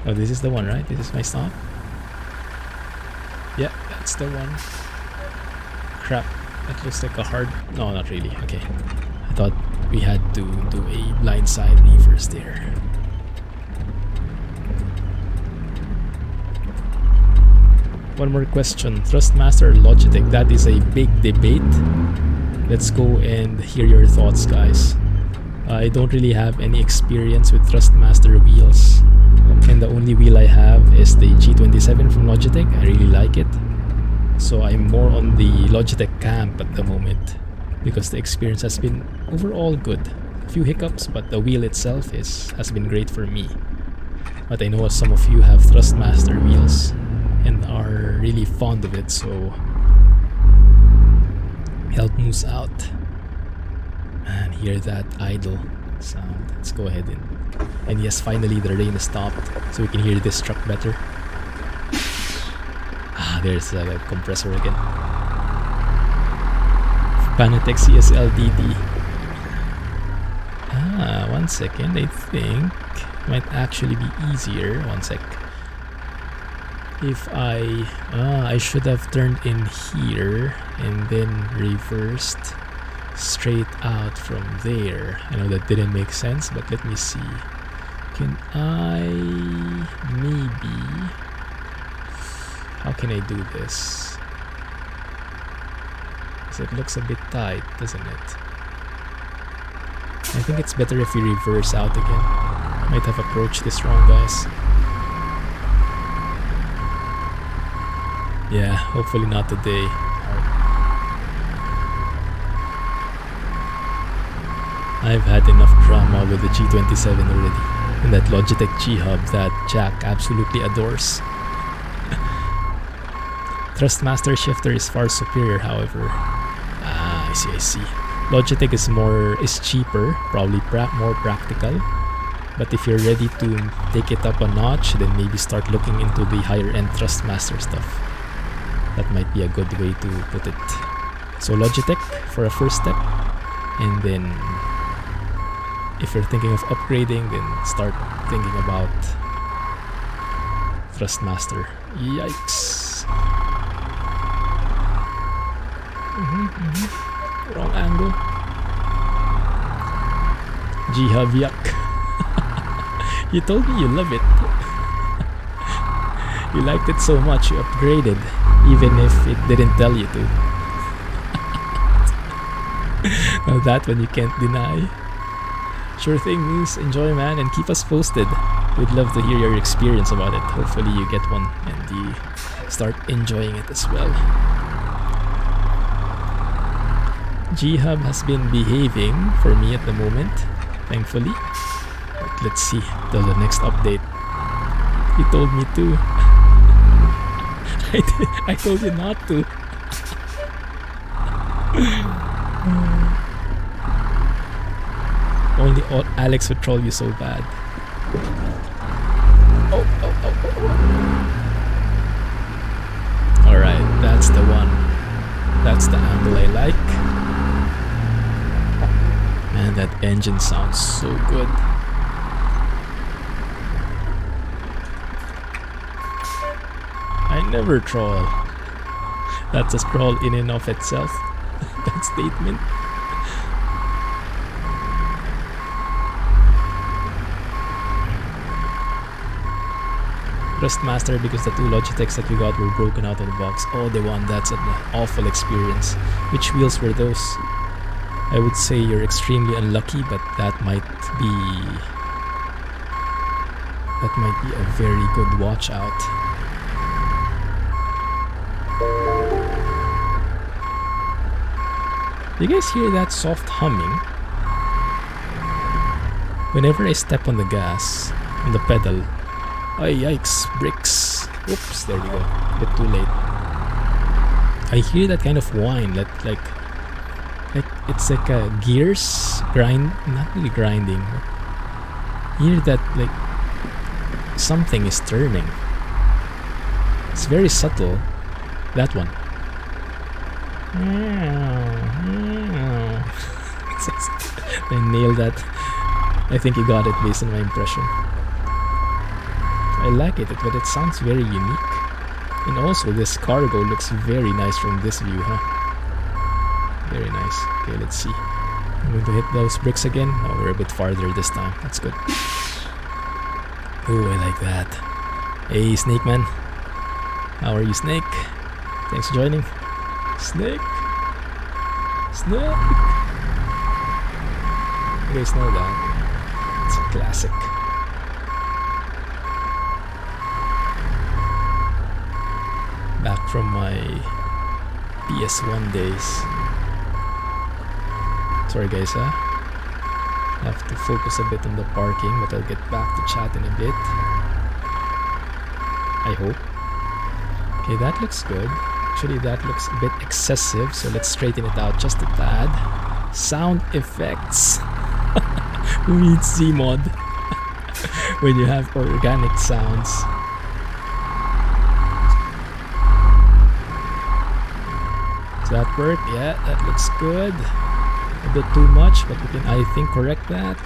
oh, this is the one, right? This is my stop. Yeah, that's the one. Crap. That looks like a hard... No, not really. Okay. I thought we had to do a blindside reverse there. One more question. Thrustmaster or Logitech? That is a big debate. Let's go and hear your thoughts, guys. I don't really have any experience with Thrustmaster wheels. And the only wheel I have is the G27 from Logitech. I really like it. So I'm more on the Logitech camp at the moment, because the experience has been overall good. A few hiccups, but the wheel itself has been great for me. But I know some of you have Thrustmaster wheels and are really fond of it, so help moose out. Man, hear that idle sound. Let's go ahead and yes, finally the rain has stopped, so we can hear this truck better. Ah, there's a compressor again. Panatec CSLDD. Ah, 1 second. I think might actually be easier. 1 sec. If I should have turned in here and then reversed straight out from there. I know that didn't make sense, but let me see. Can I maybe... How can I do this? Because it looks a bit tight, doesn't it? I think it's better if we reverse out again. Might have approached this wrong, guys. Yeah, hopefully not today. I've had enough drama with the G27 already. And that Logitech G-Hub that Jack absolutely adores. Thrustmaster shifter is far superior, however. Ah, I see. Logitech is cheaper, probably more practical. But if you're ready to take it up a notch, then maybe start looking into the higher end Thrustmaster stuff. That might be a good way to put it. So Logitech for a first step, and then if you're thinking of upgrading, then start thinking about Thrustmaster. Yikes. Wrong angle. G-Hub, yuck. You told me you love it. You liked it so much you upgraded, even if it didn't tell you to. Now that one you can't deny. Sure thing, Moose. Enjoy, man, and keep us posted. We'd love to hear your experience about it. Hopefully you get one and you start enjoying it as well. G-Hub has been behaving for me at the moment, thankfully. But let's see till the next update. You told me to. I told you not to. Only Alex would troll you so bad. Oh. Alright, that's the one. That's the angle I like. Man, that engine sounds so good. I never troll. That's a troll in and of itself. That statement. Thrustmaster because the 2 Logitechs that we got were broken out of the box. Oh, the one, that's an awful experience. Which wheels were those? I would say you're extremely unlucky, but that might be a very good watch out. You guys hear that soft humming? Whenever I step on the gas, on the pedal, oh yikes, bricks. Oops, there we go. A bit too late. I hear that kind of whine, like it's like a gears grind, not really grinding. You hear that like something is turning. It's very subtle. That one. I nailed that. I think you got it based on my impression. I like it, but it sounds very unique. And also this cargo looks very nice from this view, huh? Very nice. Okay, let's see. I'm going to hit those bricks again. No, we're a bit farther this time. That's good. Oh, I like that. Hey, Snake Man. How are you, Snake? Thanks for joining. Snake! Snake! You guys know that. It's a classic. Back from my PS1 days. Sorry guys, I have to focus a bit on the parking, but I'll get back to chat in a bit. I hope. Okay, that looks good. Actually, that looks a bit excessive, so let's straighten it out just a tad. Sound effects. Who needs Zeemod when you have organic sounds? Does that work? Yeah, that looks good. A bit too much, but we can, I think, correct that.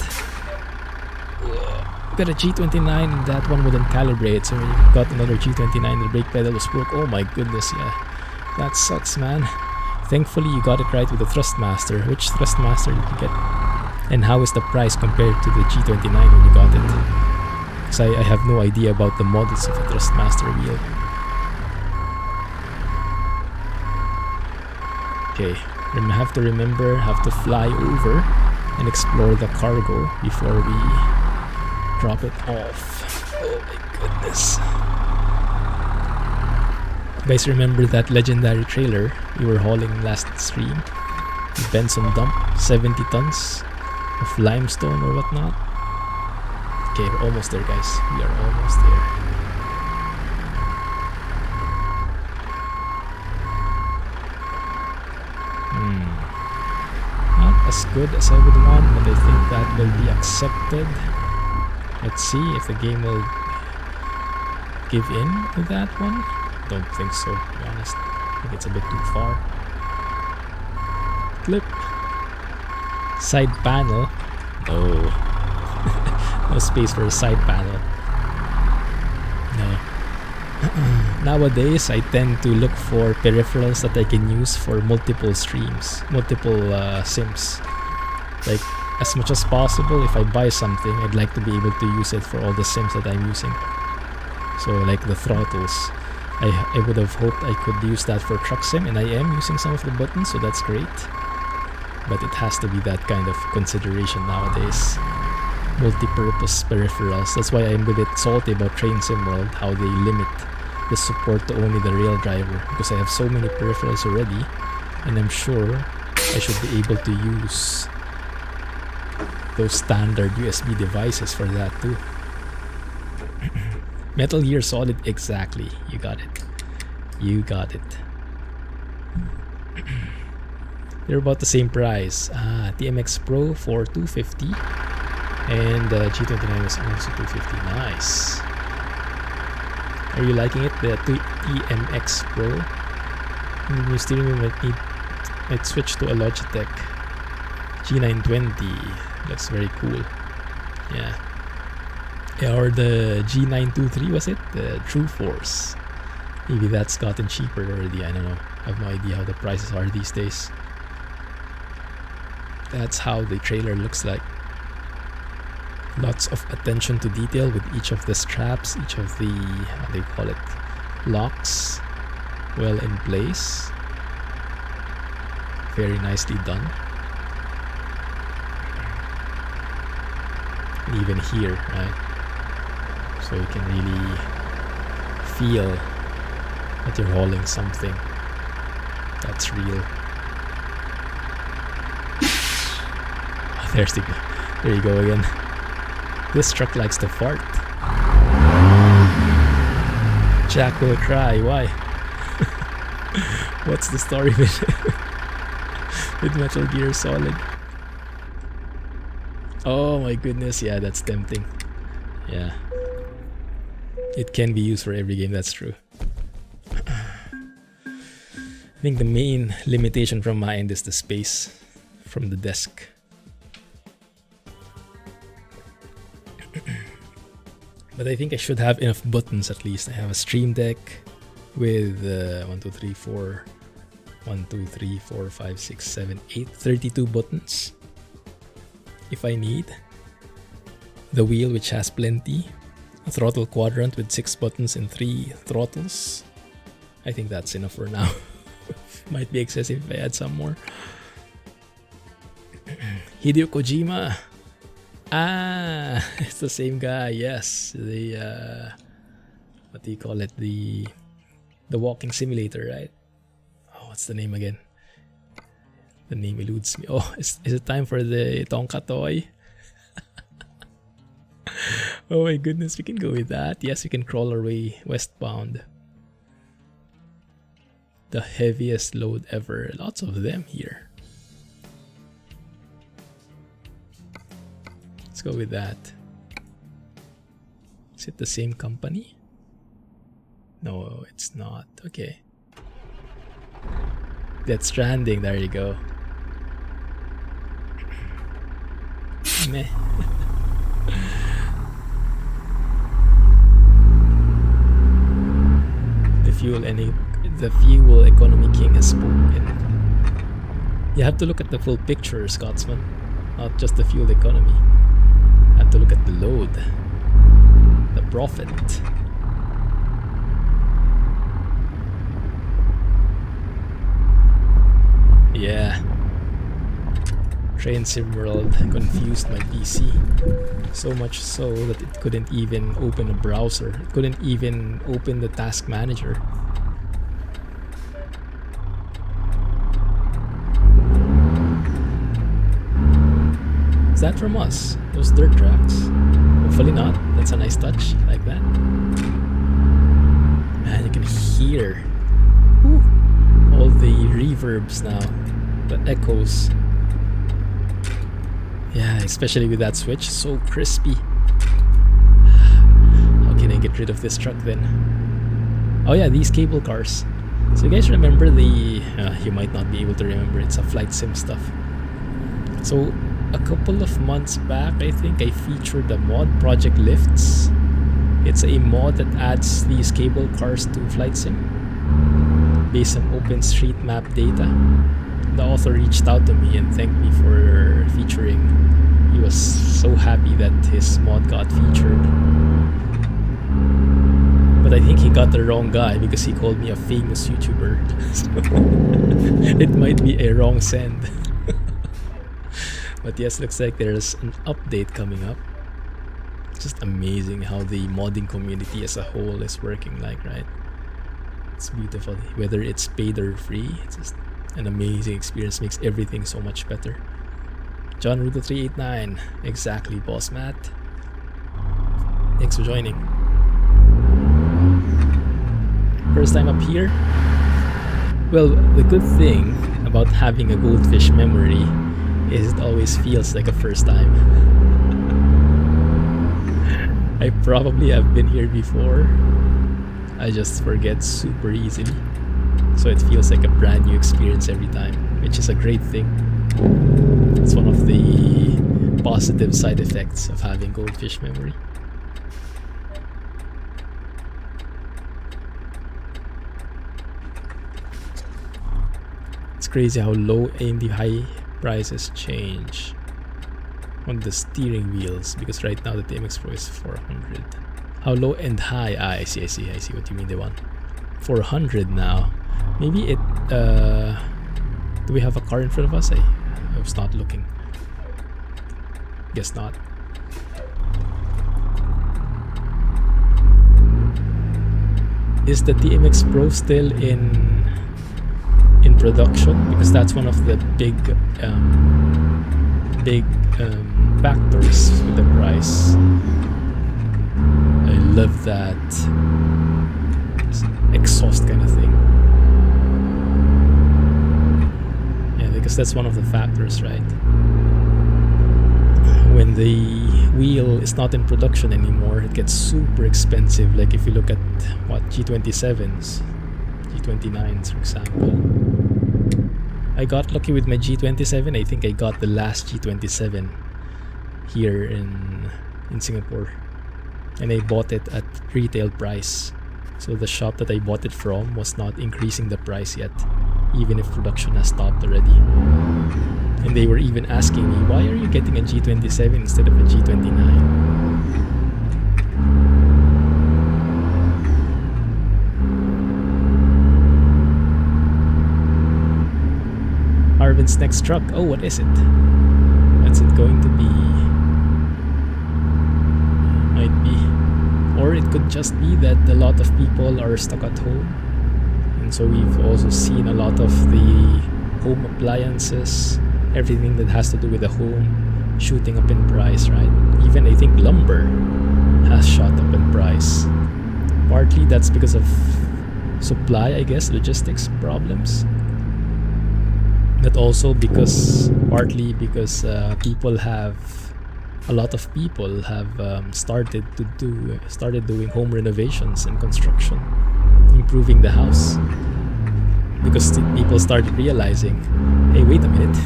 Got a G29 and that one wouldn't calibrate, so when you got another G29, the brake pedal was broke. Oh my goodness, yeah. That sucks, man. Thankfully, you got it right with the Thrustmaster. Which Thrustmaster did you get? And how is the price compared to the G29 when you got it? Because I have no idea about the models of a Thrustmaster wheel. Okay, we have to remember, have to fly over and explore the cargo before we drop it off. Oh my goodness. You guys remember that legendary trailer we were hauling last stream? The Benson dump, 70 tons of limestone or whatnot. Okay, we're almost there, guys. We are almost there. Not as good as I would want, but I think that will be accepted. Let's see if the game will give in to that one. Don't think so, to be honest. I think it's a bit too far. Clip. Side panel. No. No space for a side panel. No. Nowadays, I tend to look for peripherals that I can use for multiple streams, multiple sims. Like, as much as possible, if I buy something, I'd like to be able to use it for all the sims that I'm using. So, like the throttles. I would have hoped I could use that for truck sim, and I am using some of the buttons, so that's great. But it has to be that kind of consideration nowadays. Multi-purpose peripherals. That's why I'm a bit salty about Train Sim World, how they limit the support to only the rail driver, because I have so many peripherals already, and I'm sure I should be able to use those standard USB devices for that too. Metal Gear Solid, exactly. You got it. You got it. They're about the same price. TMX Pro for $250, and G29 is also $250. Nice. Are you liking it? The TMX Pro. The new steering wheel might switch to a Logitech G920. Looks very cool. Yeah. Or the G923, was it? The True Force. Maybe that's gotten cheaper already. I don't know. I have no idea how the prices are these days. That's how the trailer looks like. Lots of attention to detail with each of the straps, each of the, how they call it, locks, well in place. Very nicely done. And even here, right? So you can really feel that you're hauling something that's real. Oh, there you go again. This truck likes to fart. Jack will cry. Why? What's the story with Metal Gear Solid? Oh my goodness, yeah, that's tempting. Yeah. It can be used for every game, that's true. I think the main limitation from my end is the space from the desk. But I think I should have enough buttons at least. I have a stream deck with 32 buttons if I need. The wheel, which has plenty. A throttle quadrant with 6 buttons and 3 throttles. I think that's enough for now. Might be excessive if I add some more. Hideo Kojima. Ah, it's the same guy. Yes, the what do you call it? The walking simulator, right? Oh, what's the name again? The name eludes me. Oh, is it time for the Tonka toy? Oh my goodness, we can go with that. Yes, we can crawl our way westbound. The heaviest load ever. Lots of them here. Let's go with that. Is it the same company? No, it's not. Okay. Death Stranding, there you go. Meh. The fuel economy king has spoken. You have to look at the full picture, Scotsman, not just the fuel economy. You have to look at the load, the profit. Yeah. Train Sim World confused my PC. So much so that it couldn't even open a browser. It couldn't even open the task manager. Is that from us? Those dirt tracks? Hopefully not. That's a nice touch. Like that. Man, you can hear all the reverbs now. The echoes. Yeah, especially with that switch, so crispy. How can I get rid of this truck then? Oh yeah, these cable cars. So you guys remember the... you might not be able to remember, it's a flight sim stuff. So a couple of months back, I think I featured the mod Project Lifts. It's a mod that adds these cable cars to flight sim based on OpenStreetMap data. The author reached out to me and thanked me for featuring. He was so happy that his mod got featured. But I think he got the wrong guy because he called me a famous YouTuber. So it might be a wrong send. But yes, looks like there's an update coming up. It's just amazing how the modding community as a whole is working like, right? It's beautiful. Whether it's paid or free, it's just an amazing experience, makes everything so much better. Jon Ruda 389, exactly, Boss Matt. Thanks for joining. First time up here? Well, the good thing about having a goldfish memory is it always feels like a first time. I probably have been here before. I just forget super easily. So it feels like a brand new experience every time, which is a great thing. It's one of the positive side effects of having goldfish memory. It's crazy how low AMD high prices change on the steering wheels, because right now the TMX Pro is 400. How low and high? I see what you mean, the one. 400 now. Maybe it, do we have a car in front of us? I was not looking. Guess not. Is the TMX Pro still in production? Because that's one of the big factors with the price. I love that exhaust kind of thing. Yeah, because that's one of the factors, right? When the wheel is not in production anymore, it gets super expensive. Like if you look at what G27s, G29s for example. I got lucky with my G27. I think I got the last G27 here in Singapore. and I bought it at retail price. So the shop that I bought it from was not increasing the price yet, even if production has stopped already. And they were even asking me, why are you getting a G27 instead of a G29? Arvin's next truck. Oh, what is it? What's it going to be? Might be. Or it could just be that a lot of people are stuck at home. And so we've also seen a lot of the home appliances, everything that has to do with the home, shooting up in price, right? Even I think lumber has shot up in price. Partly that's because of supply, I guess, logistics problems. But also partly because a lot of people have started doing home renovations and construction, improving the house. Because people started realizing, hey, wait a minute,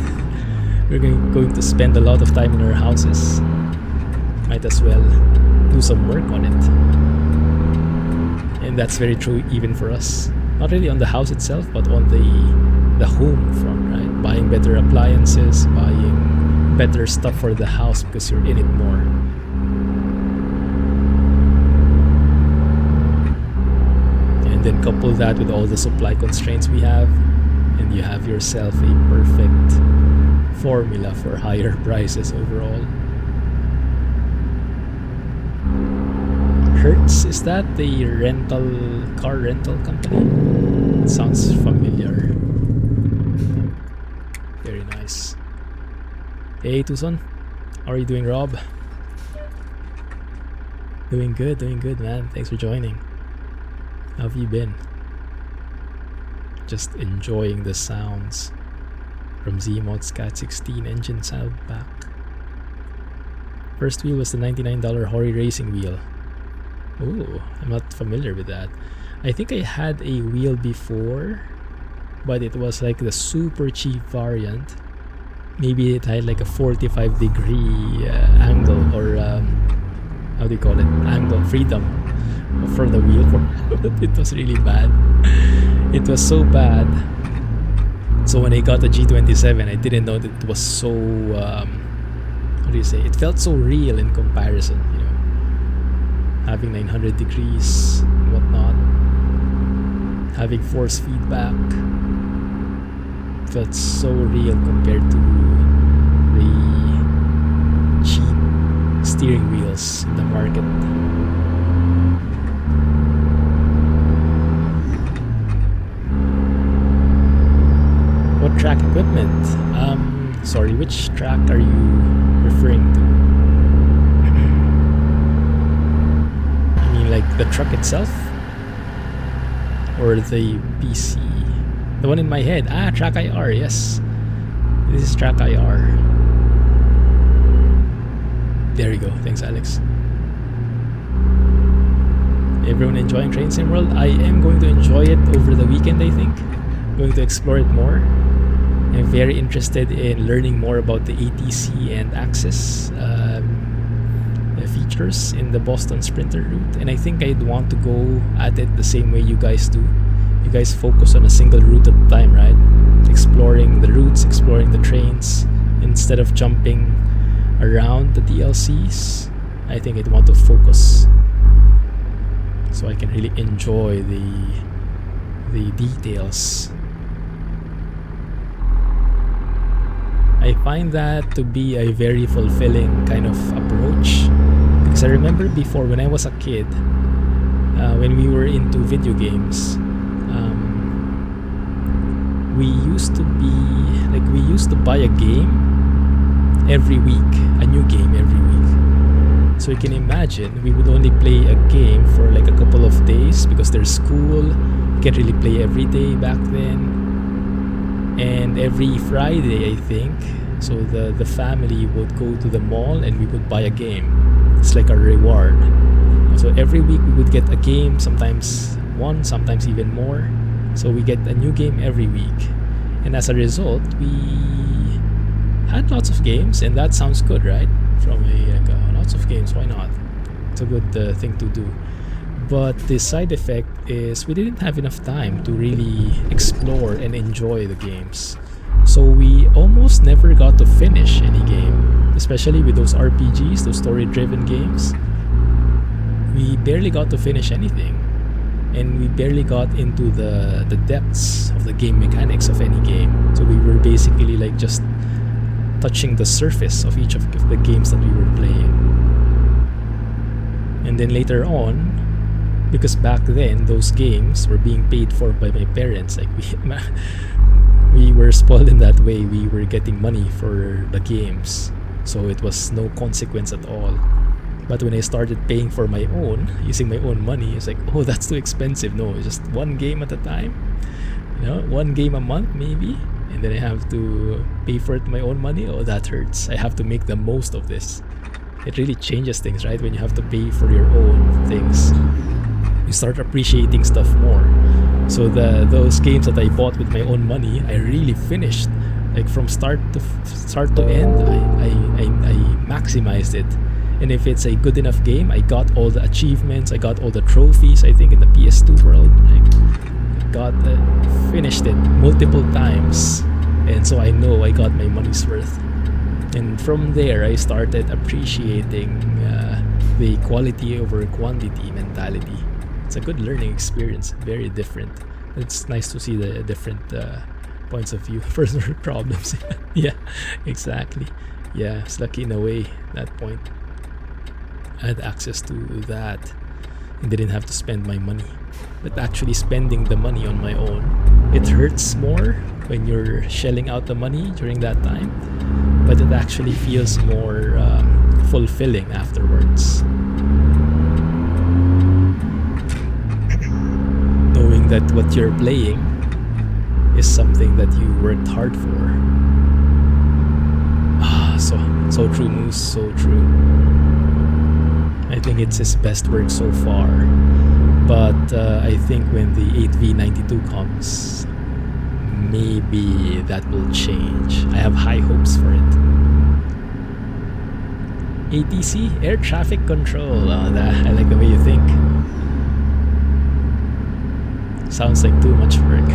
we're going to spend a lot of time in our houses. Might as well do some work on it. And that's very true even for us. Not really on the house itself, but on the home front, right? Buying better appliances, buying better stuff for the house because you're in it more. And then couple that with all the supply constraints we have, and you have yourself a perfect formula for higher prices overall. Hertz, is that the car rental company? It sounds familiar. Very nice. Hey Tucson, how are you doing, Rob? Doing good, man. Thanks for joining. How have you been? Just enjoying the sounds from Zeemod C16 engine sound back. First wheel was the $99 Hori racing wheel. Oh, I'm not familiar with that. I think I had a wheel before, but it was like the super cheap variant. Maybe it had like a 45-degree angle, or how do you call it? Angle, freedom for the wheel. It was really bad. It was so bad. So when I got the G27, I didn't know that it was so, how do you say? It felt so real in comparison, you know. Having 900 degrees and whatnot, having force feedback, felt so real compared to the cheap steering wheels in the market. What track equipment? Sorry, which track are you referring to? Like the truck itself, or the PC? The one in my head. Track IR, yes. This is Track IR. There you go. Thanks, Alex. Everyone enjoying Train Sim World? I am going to enjoy it over the weekend, I think. I'm going to explore it more. I'm very interested in learning more about the ATC and Axis features in the Boston Sprinter route, and I think I'd want to go at it the same way you guys do. You guys focus on a single route at a time, right? Exploring the routes, exploring the trains, instead of jumping around the DLCs. I think I'd want to focus so I can really enjoy the details. I find that to be a very fulfilling kind of approach. Because I remember before, when I was a kid, when we were into video games, we used to buy a game every week, a new game every week. So you can imagine, we would only play a game for like a couple of days because there's school. You can't really play every day back then. And every Friday, I think, so the family would go to the mall and we would buy a game. It's like a reward. So every week we would get a game, sometimes one, sometimes even more. So we get a new game every week. And as a result, we had lots of games, and that sounds good, right? From lots of games, why not? It's a good thing to do. But the side effect is we didn't have enough time to really explore and enjoy the games. So we almost never got to finish any game, especially with those RPGs, those story-driven games. We barely got to finish anything, and we barely got into the depths of the game mechanics of any game. So we were basically like just touching the surface of each of the games that we were playing. And then later on, because back then those games were being paid for by my parents, like we were spoiled in that way. We were getting money for the games, so it was no consequence at all. But when I started paying for my own, using my own money, it's like, oh, that's too expensive. No, just one game at a time, one game a month maybe, and then I have to pay for it with my own money. Oh, that hurts. I have to make the most of this. It really changes things, right? When you have to pay for your own things, you start appreciating stuff more. So those games that I bought with my own money, I really finished. Like from start to end, I maximized it. And if it's a good enough game, I got all the achievements, I got all the trophies. I think in the PS2 world, I finished it multiple times, and so I know I got my money's worth. And from there, I started appreciating the quality over quantity mentality. It's a good learning experience, very different. It's nice to see the different points of view, first world problems. Yeah, exactly. Yeah, it's lucky in a way, that point. I had access to that and didn't have to spend my money. But actually spending the money on my own, it hurts more when you're shelling out the money during that time, but it actually feels more fulfilling afterwards. Knowing that what you're playing is something that you worked hard for. So true, Moose, so true. I think it's his best work so far, but I think when the 8v92 comes, maybe that will change. I have high hopes for it. ATC, air traffic control. I like the way you think. Sounds like too much work.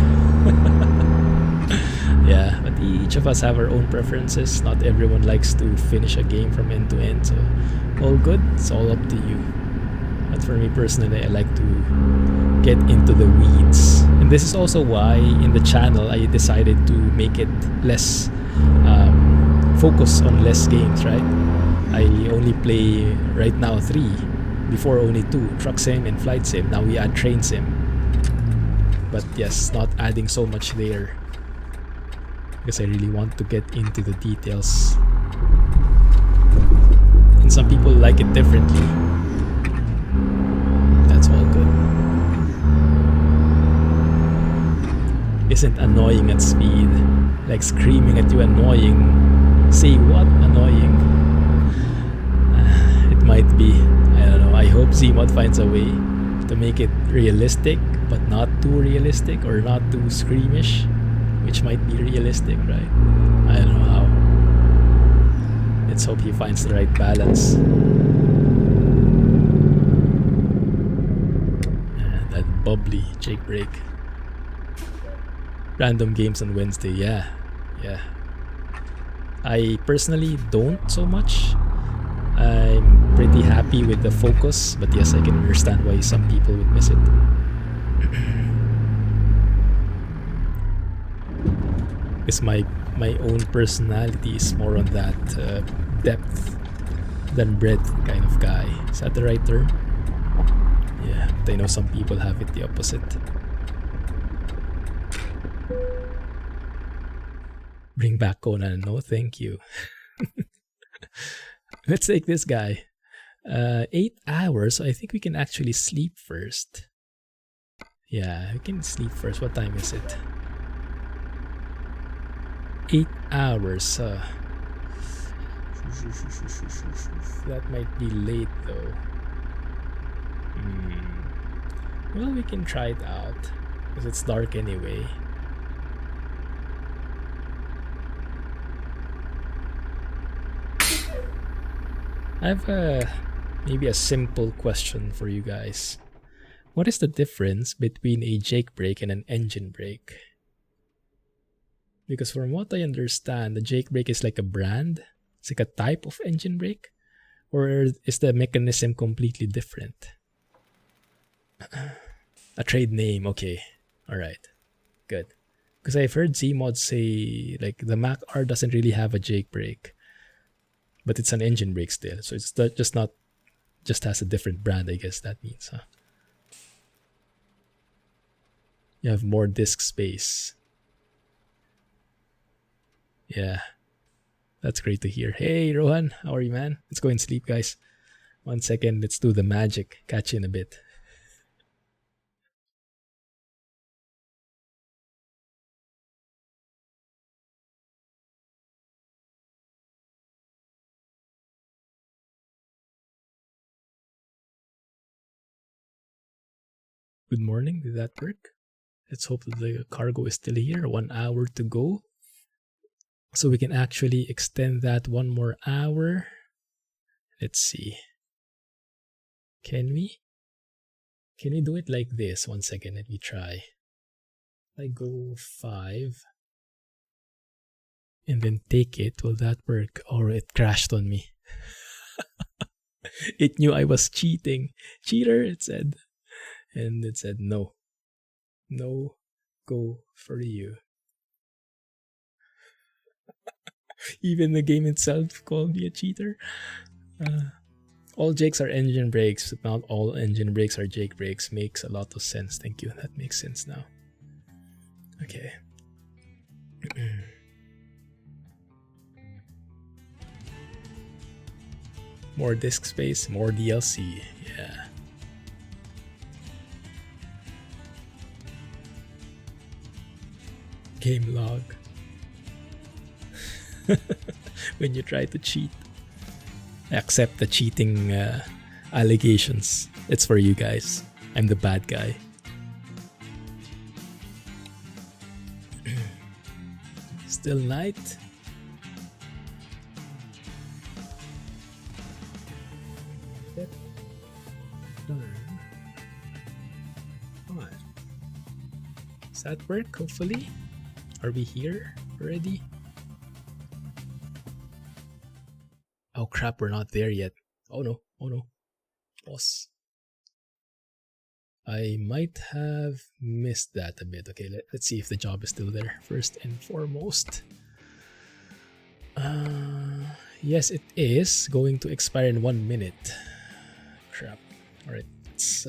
Yeah, but each of us have our own preferences. Not everyone likes to finish a game from end to end, so all good, it's all up to you. But for me personally, I like to get into the weeds. And this is also why in the channel I decided to make it less focus on less games, right? I only play right now 3, before only 2, truck sim and flight sim. Now we add train sim. But yes, not adding so much there, because I really want to get into the details. And some people like it differently. That's all good. Isn't annoying at speed. Like screaming at you annoying. Say what? Annoying. It might be. I don't know. I hope Zeemod finds a way to make it realistic, but not too realistic or not too screamish, which might be realistic, right? I don't know how. Let's hope he finds the right balance. That bubbly Jake break. Random games on Wednesday, yeah. I personally don't so much. I'm pretty happy with the focus, but yes, I can understand why some people would miss it. Because my own personality is more on that depth than breadth kind of guy. Is that the right term? Yeah, but I know some people have it the opposite. Bring back Conan. No, thank you. Let's take this guy. 8 hours. So I think we can actually sleep first. Yeah, we can sleep first. What time is it? 8 hours. That might be late though. Well, we can try it out because it's dark anyway. I have Maybe a simple question for you guys. What is the difference between a jake brake and an engine brake? Because from what I understand, the jake brake is like a brand. It's like a type of engine brake. Or is the mechanism completely different? A trade name, okay. Alright, good. Because I've heard Zeemod say like the Mac R doesn't really have a jake brake. But it's an engine brake still. So it's just has a different brand, I guess that means, huh? You have more disk space. Yeah. That's great to hear. Hey, Rohan. How are you, man? Let's go and sleep, guys. 1 second. Let's do the magic. Catch you in a bit. Good morning. Did that work? Let's hope that the cargo is still here. 1 hour to go. So we can actually extend that 1 more hour. Let's see. Can we? Can we do it like this? 1 second. Let me try. I go 5. And then take it. Will that work? Or it crashed on me. It knew I was cheating. Cheater, it said. And it said no. No go for you. Even the game itself called me a cheater. All jakes are engine brakes, but not all engine brakes are jake brakes. Makes a lot of sense. Thank you. That makes sense now. Okay. More disk space, more DLC. Yeah. Game log. When you try to cheat. Accept the cheating allegations. It's for you guys. I'm the bad guy. Still night. Does that work? Hopefully. Are we here already? Oh crap, we're not there yet. Oh no, oh no. Boss. I might have missed that a bit. Okay, let's see if the job is still there first and foremost. Yes, it is going to expire in 1 minute. Crap. Alright, let's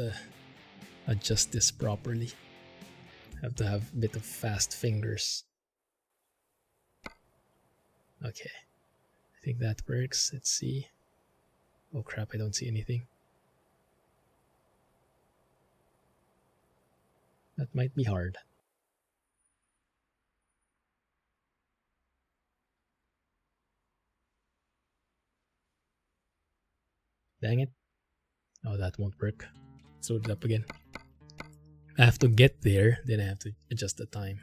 adjust this properly. Have to have a bit of fast fingers. Okay. I think that works. Let's see. Oh crap, I don't see anything. That might be hard. Dang it. Oh, that won't work. Let's load it up again. I have to get there, then I have to adjust the time.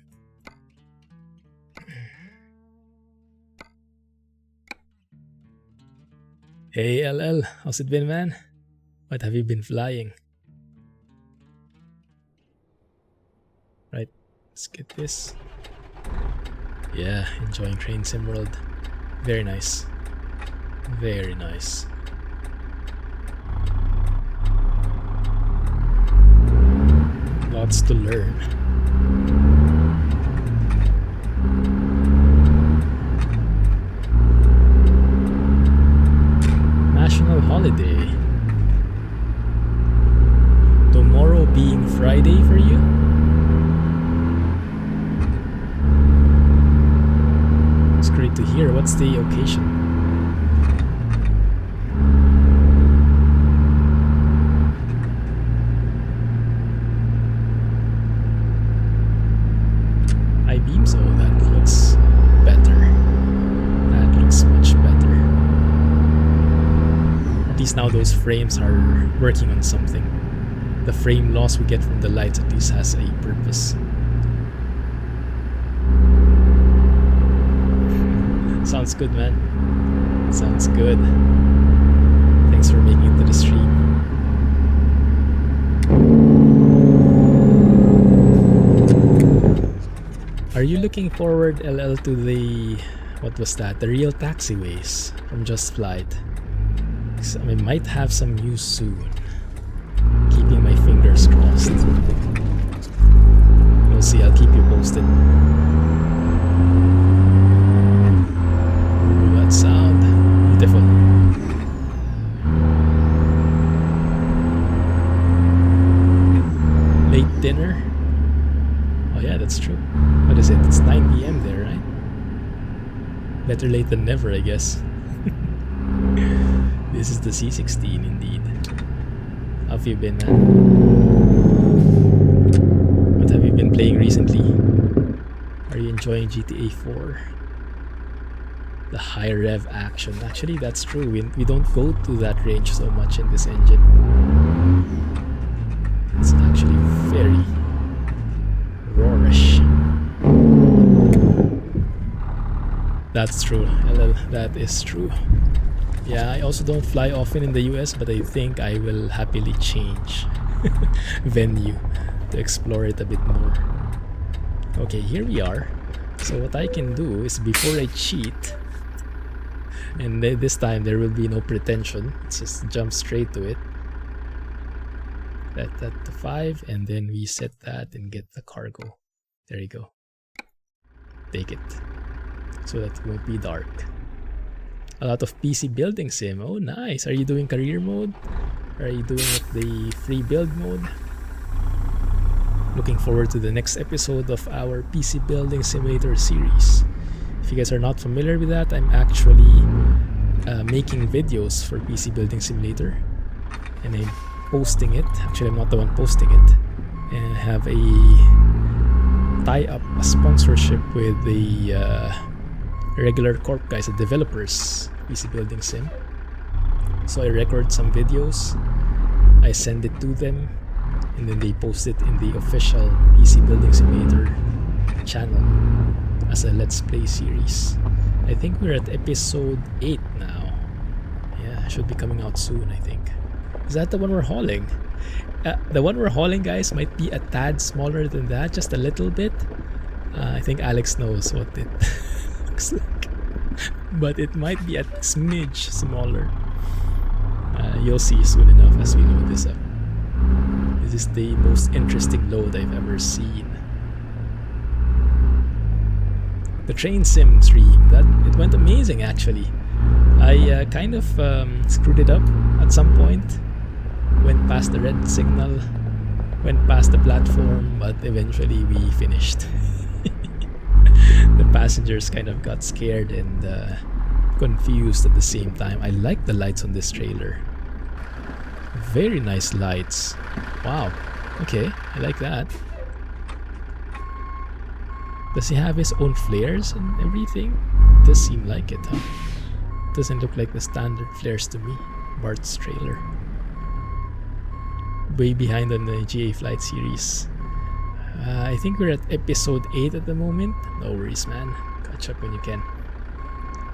Hey LL, how's it been, man? What have you been flying? Right, let's get this. Yeah, enjoying Train Sim World. Very nice. Very nice. Lots to learn. National holiday. Tomorrow being Friday for you? It's great to hear. What's the occasion? I-beams? Oh, that looks better. That looks much better. At least now those frames are working on something. The frame loss we get from the lights at least has a purpose. Sounds good, man. Sounds good. Thanks for making it to the stream. Are you looking forward, LL, to the, what was that? The real taxiways from Just Flight? I might have some news soon. Keeping my fingers crossed. We'll see, I'll keep you posted. Ooh, that sound. Beautiful. Late dinner? Oh yeah, that's true. What is it? It's 9 PM there, right? Better late than never, I guess. This is the C16 indeed. How have you been, man? What have you been playing recently? Are you enjoying GTA 4? The high rev action. Actually, that's true. We don't go to that range so much in this engine. It's actually very roarish. That's true, LL. That is true. Yeah, I also don't fly often in the US, but I think I will happily change venue to explore it a bit more. Okay, here we are. So what I can do is, before I cheat, and this time there will be no pretension, let's just jump straight to it. Set that to 5, and then we set that and get the cargo. There you go. Take it. So that it won't be dark. A lot of PC building sim. Oh, nice. Are you doing career mode? Or are you doing it the free build mode? Looking forward to the next episode of our PC building simulator series. If you guys are not familiar with that, I'm actually making videos for PC building simulator, and I'm posting it. Actually, I'm not the one posting it. And I have a tie-up, a sponsorship with the regular corp guys, the developers, PC building sim. So I record some videos, I send it to them, and then they post it in the official PC building simulator channel as a let's play series. I think we're at episode 8 now. Yeah, should be coming out soon, I think. Is that the one we're hauling? The one we're hauling, guys, might be a tad smaller than that, just a little bit. I think Alex knows what it looks like, but it might be a smidge smaller. You'll see soon enough as we load this up. This is the most interesting load I've ever seen. The train sim stream, it went amazing actually. I kind of screwed it up at some point. Went past the red signal, went past the platform, but eventually we finished. The passengers kind of got scared and confused at the same time. I like the lights on this trailer. Very nice lights. Wow. Okay, I like that. Does he have his own flares and everything? It does seem like it, huh? Doesn't look like the standard flares to me. B4rt's trailer. Way behind on the GA Flight series. I think we're at episode 8 at the moment. No worries, man. Catch up when you can.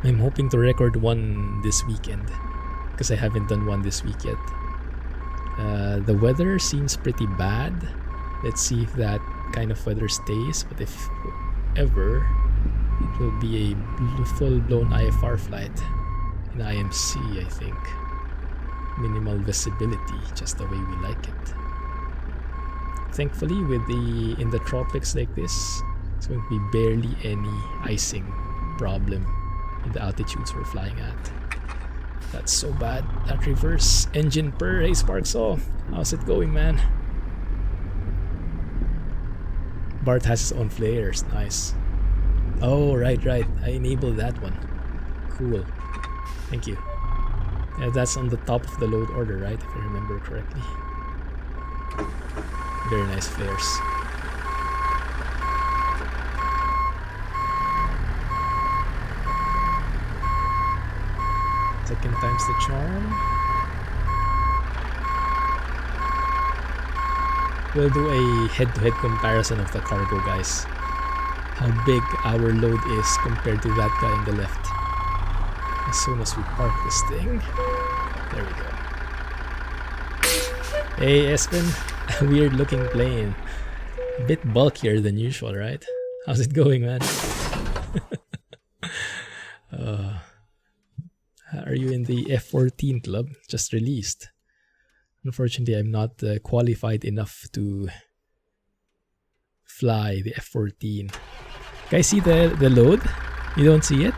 I'm hoping to record one this weekend, because I haven't done one this week yet. The weather seems pretty bad. Let's see if that kind of weather stays. But if ever, it will be a full-blown IFR flight in IMC, I think. Minimal visibility, just the way we like it. Thankfully, in the tropics like this, it's going to be barely any icing problem in the altitudes we're flying at. That's so bad. That reverse engine purr. Hey Sparksaw, how's it going, man? B4rt has his own flares. Nice. Oh, right. I enabled that one. Cool. Thank you. Yeah, that's on the top of the load order, right? If I remember correctly. Very nice flares. Second time's the charm. We'll do a head-to-head comparison of the cargo, guys. How big our load is compared to that guy on the left. As soon as we park this thing. There we go. Hey, Espen. Weird looking plane. A bit bulkier than usual, right? How's it going, man? Are you in the F14 club? Just released. Unfortunately, I'm not qualified enough to fly the F14. Guys, see the load? You don't see it?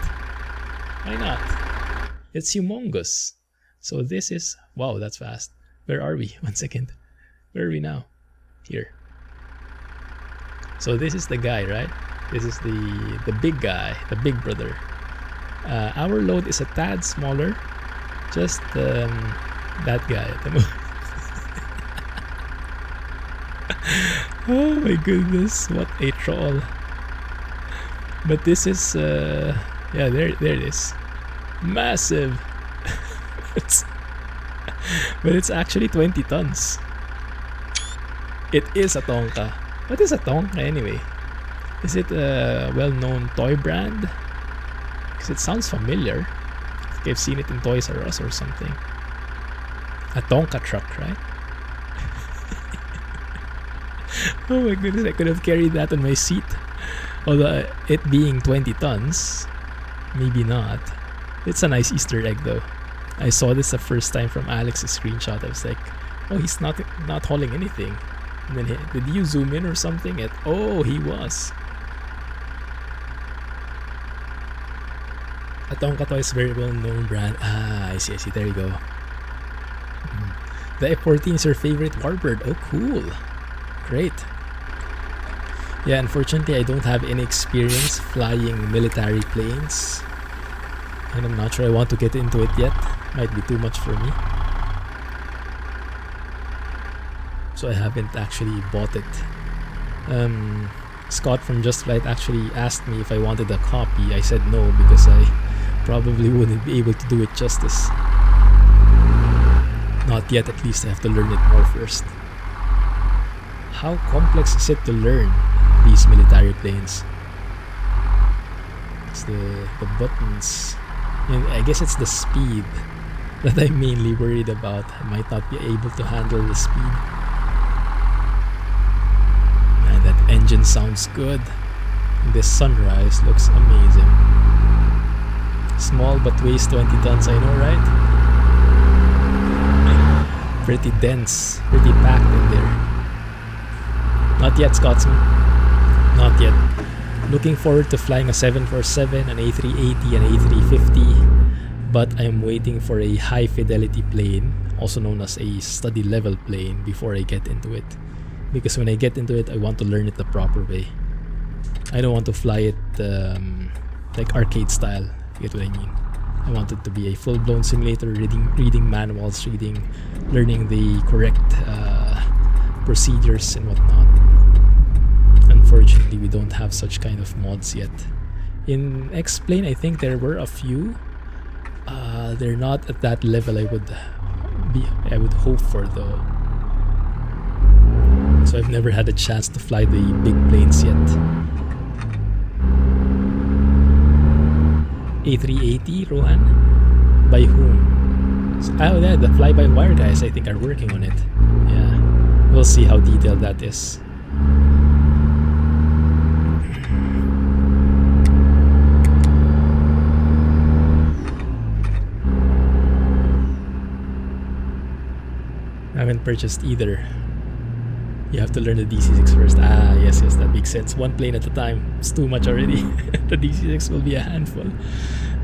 Why not? It's humongous. So this is... Wow, that's fast. Where are we? 1 second. Where are we now? Here. So this is the guy, right? This is the big guy, the big brother. Our load is a tad smaller. Just that guy at the moment. Oh my goodness, what a troll. But this is, yeah, there it is. Massive. But it's actually 20 tons. It is a Tonka. What is a Tonka anyway? Is it a well-known toy brand? Because it sounds familiar. I think I've seen it in Toys R Us or something. A Tonka truck, right? Oh my goodness, I could have carried that on my seat. Although it being 20 tons, maybe not. It's a nice Easter egg though. I saw this the first time from Alex's screenshot. I was like, oh, he's not hauling anything. And then did you zoom in or something? Oh, he was. A Tonka toy is a very well-known brand. Ah, I see. There you go. The F14 is your favorite warbird. Oh, cool. Great. Yeah, unfortunately, I don't have any experience flying military planes. And I'm not sure I want to get into it yet. Might be too much for me. So I haven't actually bought it. Scott from Just Flight actually asked me if I wanted a copy. I said no because I probably wouldn't be able to do it justice. Not yet, at least I have to learn it more first. How complex is it to learn these military planes? It's the buttons. And I guess it's the speed that I'm mainly worried about. I might not be able to handle the speed. Man, that engine sounds good. This sunrise looks amazing. Small but weighs 20 tons, I know, right? Pretty dense, pretty packed in there. Not yet, Scotsman. Not yet. Looking forward to flying a 747, an A380, an A350. But I'm waiting for a high fidelity plane, also known as a study level plane, before I get into it. Because when I get into it, I want to learn it the proper way. I don't want to fly it like arcade style, if you get what I mean. I want it to be a full-blown simulator, reading manuals, learning the correct procedures and whatnot. Unfortunately, we don't have such kind of mods yet. In X-Plane, I think there were a few. They're not at that level I would hope for though. So I've never had a chance to fly the big planes yet. A380, Rohan? By whom? Oh yeah, the fly-by-wire guys I think are working on it. Yeah, we'll see how detailed that is. I haven't purchased either. You have to learn the DC-6 first. Ah, yes, that makes sense. One plane at a time. It's too much already. The DC-6 will be a handful.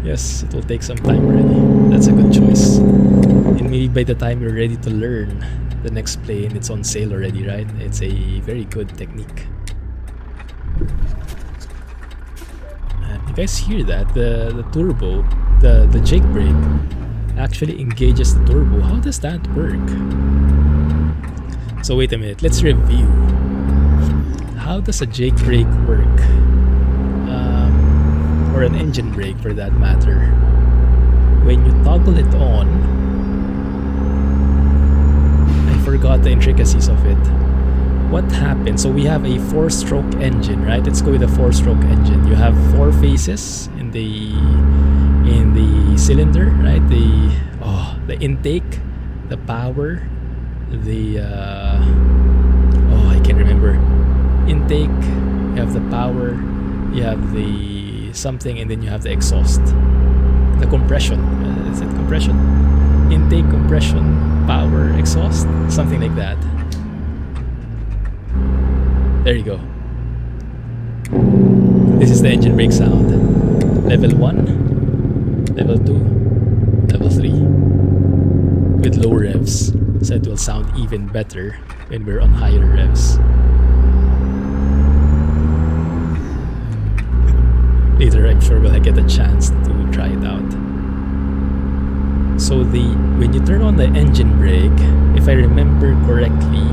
Yes, it will take some time already. That's a good choice. And maybe by the time you're ready to learn the next plane, it's on sale already, right? It's a very good technique. And you guys hear that? The turbo, the jake brake actually engages the turbo. How does that work? So wait a minute, let's review. How does a jake brake work? Or an engine brake for that matter. When you toggle it on, I forgot the intricacies of it. What happens? So we have a 4-stroke engine, right? Let's go with a 4-stroke engine. You have 4 faces in the cylinder, right? The intake, the power, the I can't remember. Intake, you have the power, you have the something, and then you have the exhaust. The compression. Is it compression? Intake, compression, power, exhaust, something like that. There you go. This is the engine brake sound. Level 1, level 2, level 3. With low revs, so it will sound even better when we're on higher revs. Later, I'm sure we'll get a chance to try it out. So when you turn on the engine brake, if I remember correctly,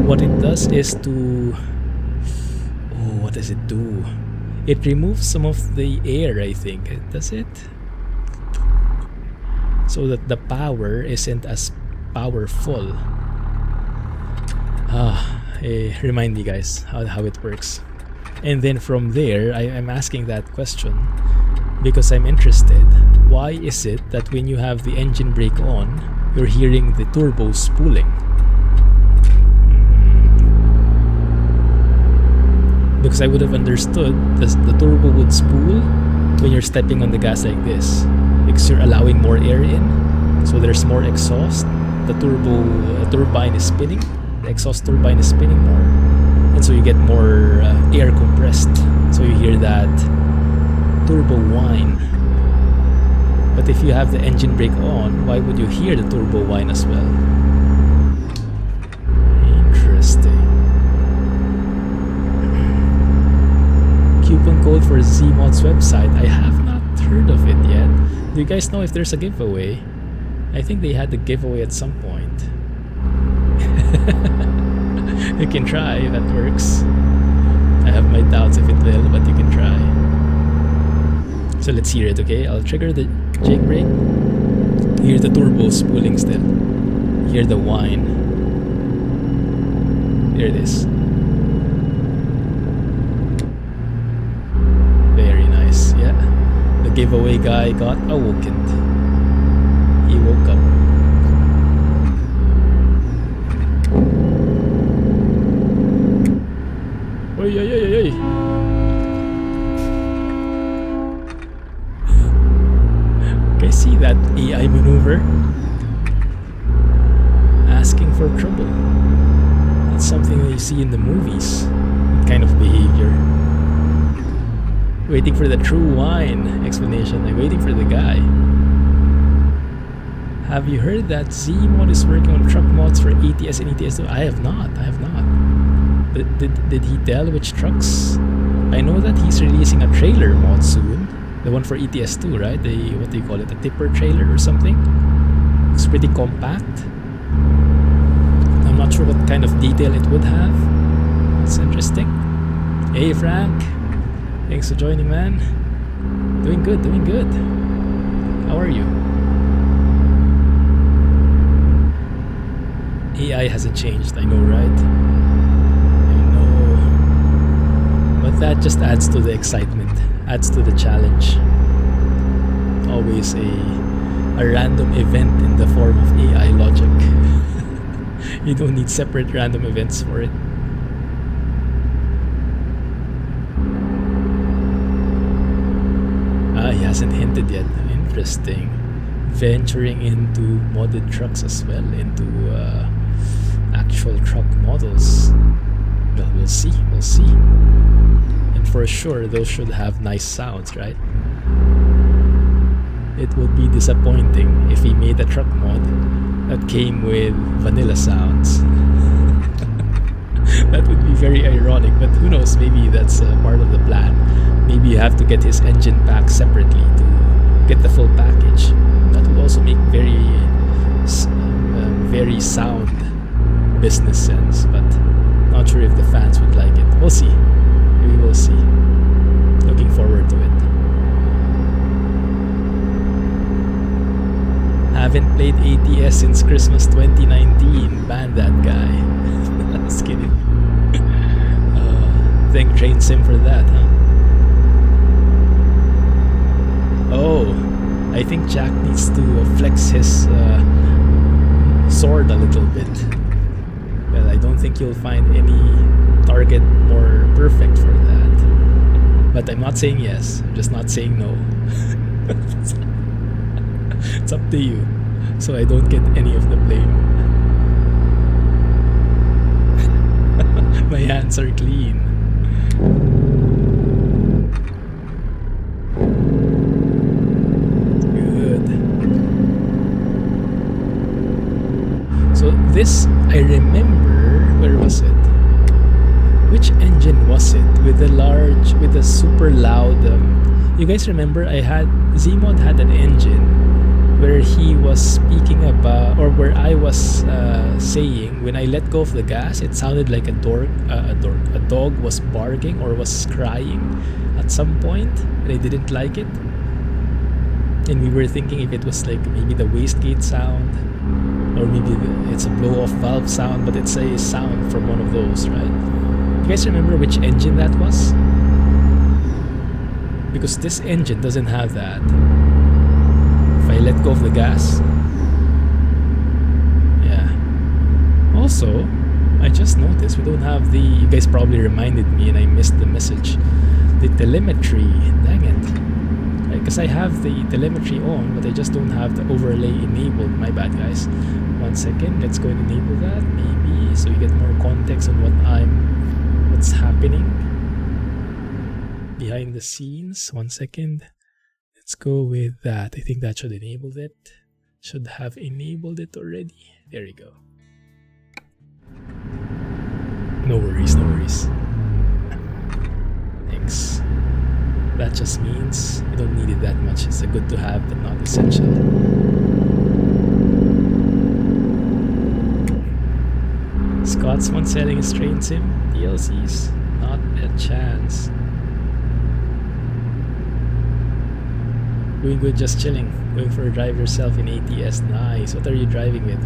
what it does is to... Oh, what does it do? It removes some of the air, I think. Does it? So that the power isn't as powerful. Remind me, guys, how it works. And then from there, I'm asking that question because I'm interested. Why is it that when you have the engine brake on, you're hearing the turbo spooling? Because I would have understood the turbo would spool when you're stepping on the gas like this, because you're allowing more air in, so there's more exhaust. The turbine is spinning, the exhaust turbine is spinning more, and so you get more air compressed, so you hear that turbo whine. But if you have the engine brake on, why would you hear the turbo whine as well? Interesting. Coupon code for Zeemod's website. I have not heard of it yet. Do you guys know if there's a giveaway? I think they had the giveaway at some point. You can try if that works. I have my doubts if it will, but you can try. So let's hear it, okay? I'll trigger the jake brake. Hear the turbo spooling still. Hear the whine. There it is. Very nice, yeah. The giveaway guy got awoken. He woke up. Oy, oy, oy, oy. Okay, see that AI maneuver? Asking for trouble. That's something that you see in the movies. That kind of behavior. Waiting for the true whine explanation. I'm waiting for the guy. Have you heard that Zeemod is working on truck mods for ATS and ETS? I have not. Did he tell which trucks? I know that he's releasing a trailer mod soon. The one for ETS2, right? What do you call it? A tipper trailer or something? It's pretty compact. I'm not sure what kind of detail it would have. It's interesting. Hey Frank, thanks for joining, man. Doing good, doing good. How are you? AI hasn't changed, I know, right? I know. But that just adds to the excitement, adds to the challenge. Always a random event in the form of AI logic. You don't need separate random events for it. He hasn't hinted yet. Interesting. Venturing into modded trucks as well, into actual truck models. Well, we'll see, we'll see. And for sure, those should have nice sounds, right? It would be disappointing if he made a truck mod that came with vanilla sounds. That would be very ironic, but who knows, maybe that's part of the plan. Maybe you have to get his engine pack separately to get the full package. That would also make very sound business sense, but not sure if the fans would like it. We'll see. We will see. Looking forward to it. Haven't played ATS since Christmas 2019. Ban that guy. Just kidding. Thank Train Sim for that, huh? Oh, I think Jack needs to flex his soared a little bit. Well, I don't think you'll find any target more perfect for that. But I'm not saying yes, I'm just not saying no. It's up to you, so I don't get any of the blame. My hands are clean. Good. So this, I remember, where was it? Which engine was it? With the super loud, you guys remember Zeemod had an engine where he was speaking about, or where I was saying, when I let go of the gas, it sounded like a dog was barking or was crying at some point, and I didn't like it. And we were thinking if it was like maybe the wastegate sound, or maybe it's a blow-off valve sound, but it's a sound from one of those, right? You guys remember which engine that was? Because this engine doesn't have that. If I let go of the gas, yeah. Also, I just noticed we don't have the, you guys probably reminded me and I missed the message, the telemetry. Dang it. Because I have the telemetry on, but I just don't have the overlay enabled. My bad, guys. 1 second, let's go and enable that, maybe, so you get more context on what's happening behind the scenes. 1 second. Let's go with that. I think that should enable it. Should have enabled it already. There you go. No worries, no worries. Thanks. That just means you don't need it that much. It's a good to have, but not essential. Scott's one selling his train sim DLCs. Not a chance. Doing good, just chilling. Going for a drive yourself in ATS. Nice. What are you driving with?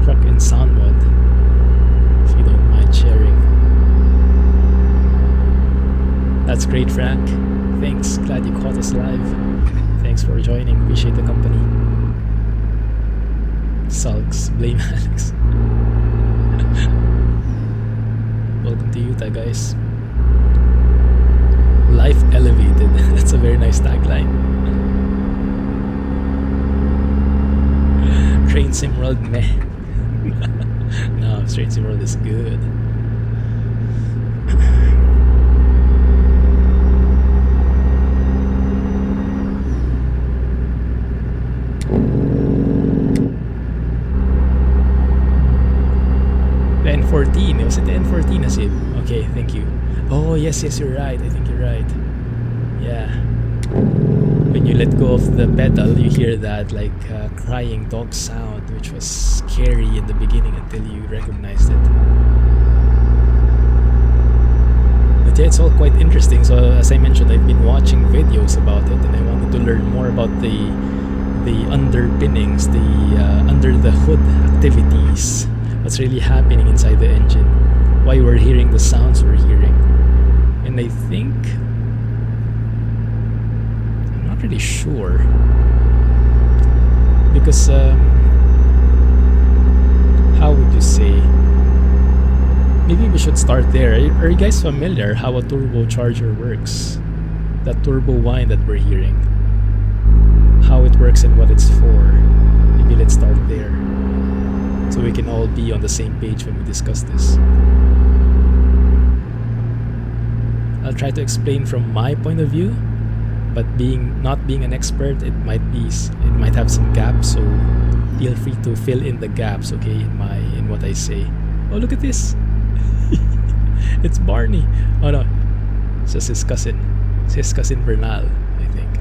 Truck and sound mod. If you don't mind sharing. That's great, Frank. Thanks. Glad you caught us live. Thanks for joining. Appreciate the company. Sulks. Blame Alex. Welcome to Utah, guys. Life elevated. That's a very nice tagline. Train Sim World, meh. No, Train Sim World is good. The N14, was it the N14 Asib? Okay, thank you. Oh, yes, you're right. I think you're right. Yeah. When you let go of the pedal, you hear that like crying dog sound, which was scary in the beginning until you recognized it. But yeah, it's all quite interesting. So as I mentioned, I've been watching videos about it, and I wanted to learn more about the underpinnings, the under the hood activities. What's really happening inside the engine? Why we're hearing the sounds we're hearing? And I think, I'm not really sure, because how would you say, maybe we should start there. Are you guys familiar how a turbocharger works? That turbo whine that we're hearing, how it works and what it's for. Maybe let's start there, so we can all be on the same page when we discuss this. I'll try to explain from my point of view, but not being an expert, it might have some gaps, so feel free to fill in the gaps, okay, in what I say. Oh, look at this. It's Barney. Oh no, it's just his cousin. It's his cousin Bernal, I think.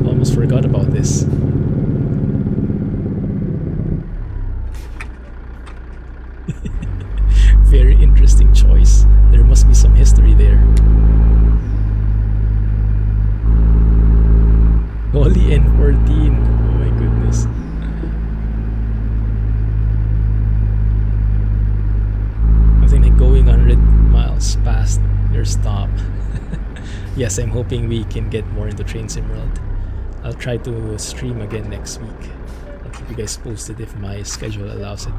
Almost forgot about this. Very interesting choice. There must be some history there. Holy N14. Oh my goodness. Nothing like going 100 miles past your stop. Yes, I'm hoping we can get more into Train Sim World. I'll try to stream again next week. I'll keep keep you guys posted if my schedule allows it.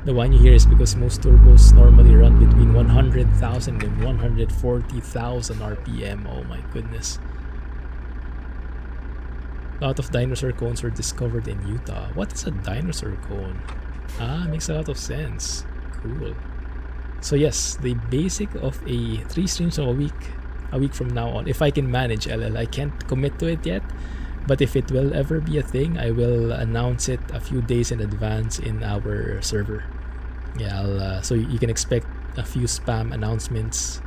The one you hear is because most turbos normally run between 100,000 and 140,000 RPM. Oh my goodness. A lot of dinosaur cones were discovered in Utah. What is a dinosaur cone? Ah, makes a lot of sense. Cool. So yes, the basic of a 3 streams a week from now on, if I can manage LL. I can't commit to it yet, but if it will ever be a thing, I will announce it a few days in advance in our server. Yeah, so you can expect a few spam announcements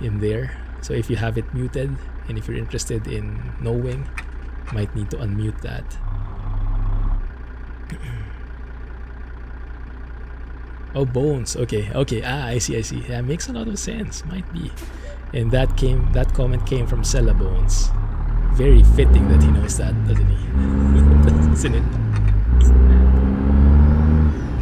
in there. So if you have it muted and if you're interested in knowing, might need to unmute that. Oh, bones. Okay. I see. Yeah, makes a lot of sense. Might be. And that comment came from Sella Bones. Very fitting that he knows that, doesn't he? Isn't it?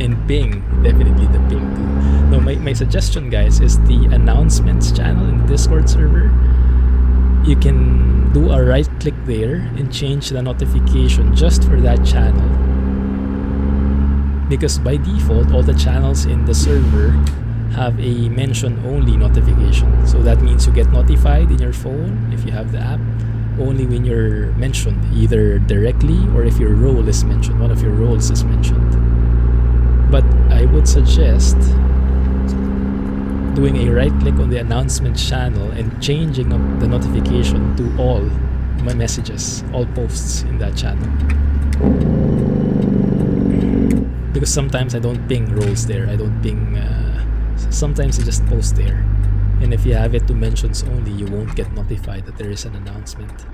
And ping, definitely the ping too. No, my suggestion, guys, is the announcements channel in the Discord server. You can do a right click there and change the notification just for that channel. Because by default, all the channels in the server have a mention only notification. So that means you get notified in your phone if you have the app only when you're mentioned, either directly or if your role is mentioned, one of your roles is mentioned. But I would suggest doing a right click on the announcement channel and changing the notification to all my messages, all posts in that channel. Because sometimes I don't ping roles there, I don't ping, sometimes I just post there. And if you have it to mentions only, you won't get notified that there is an announcement.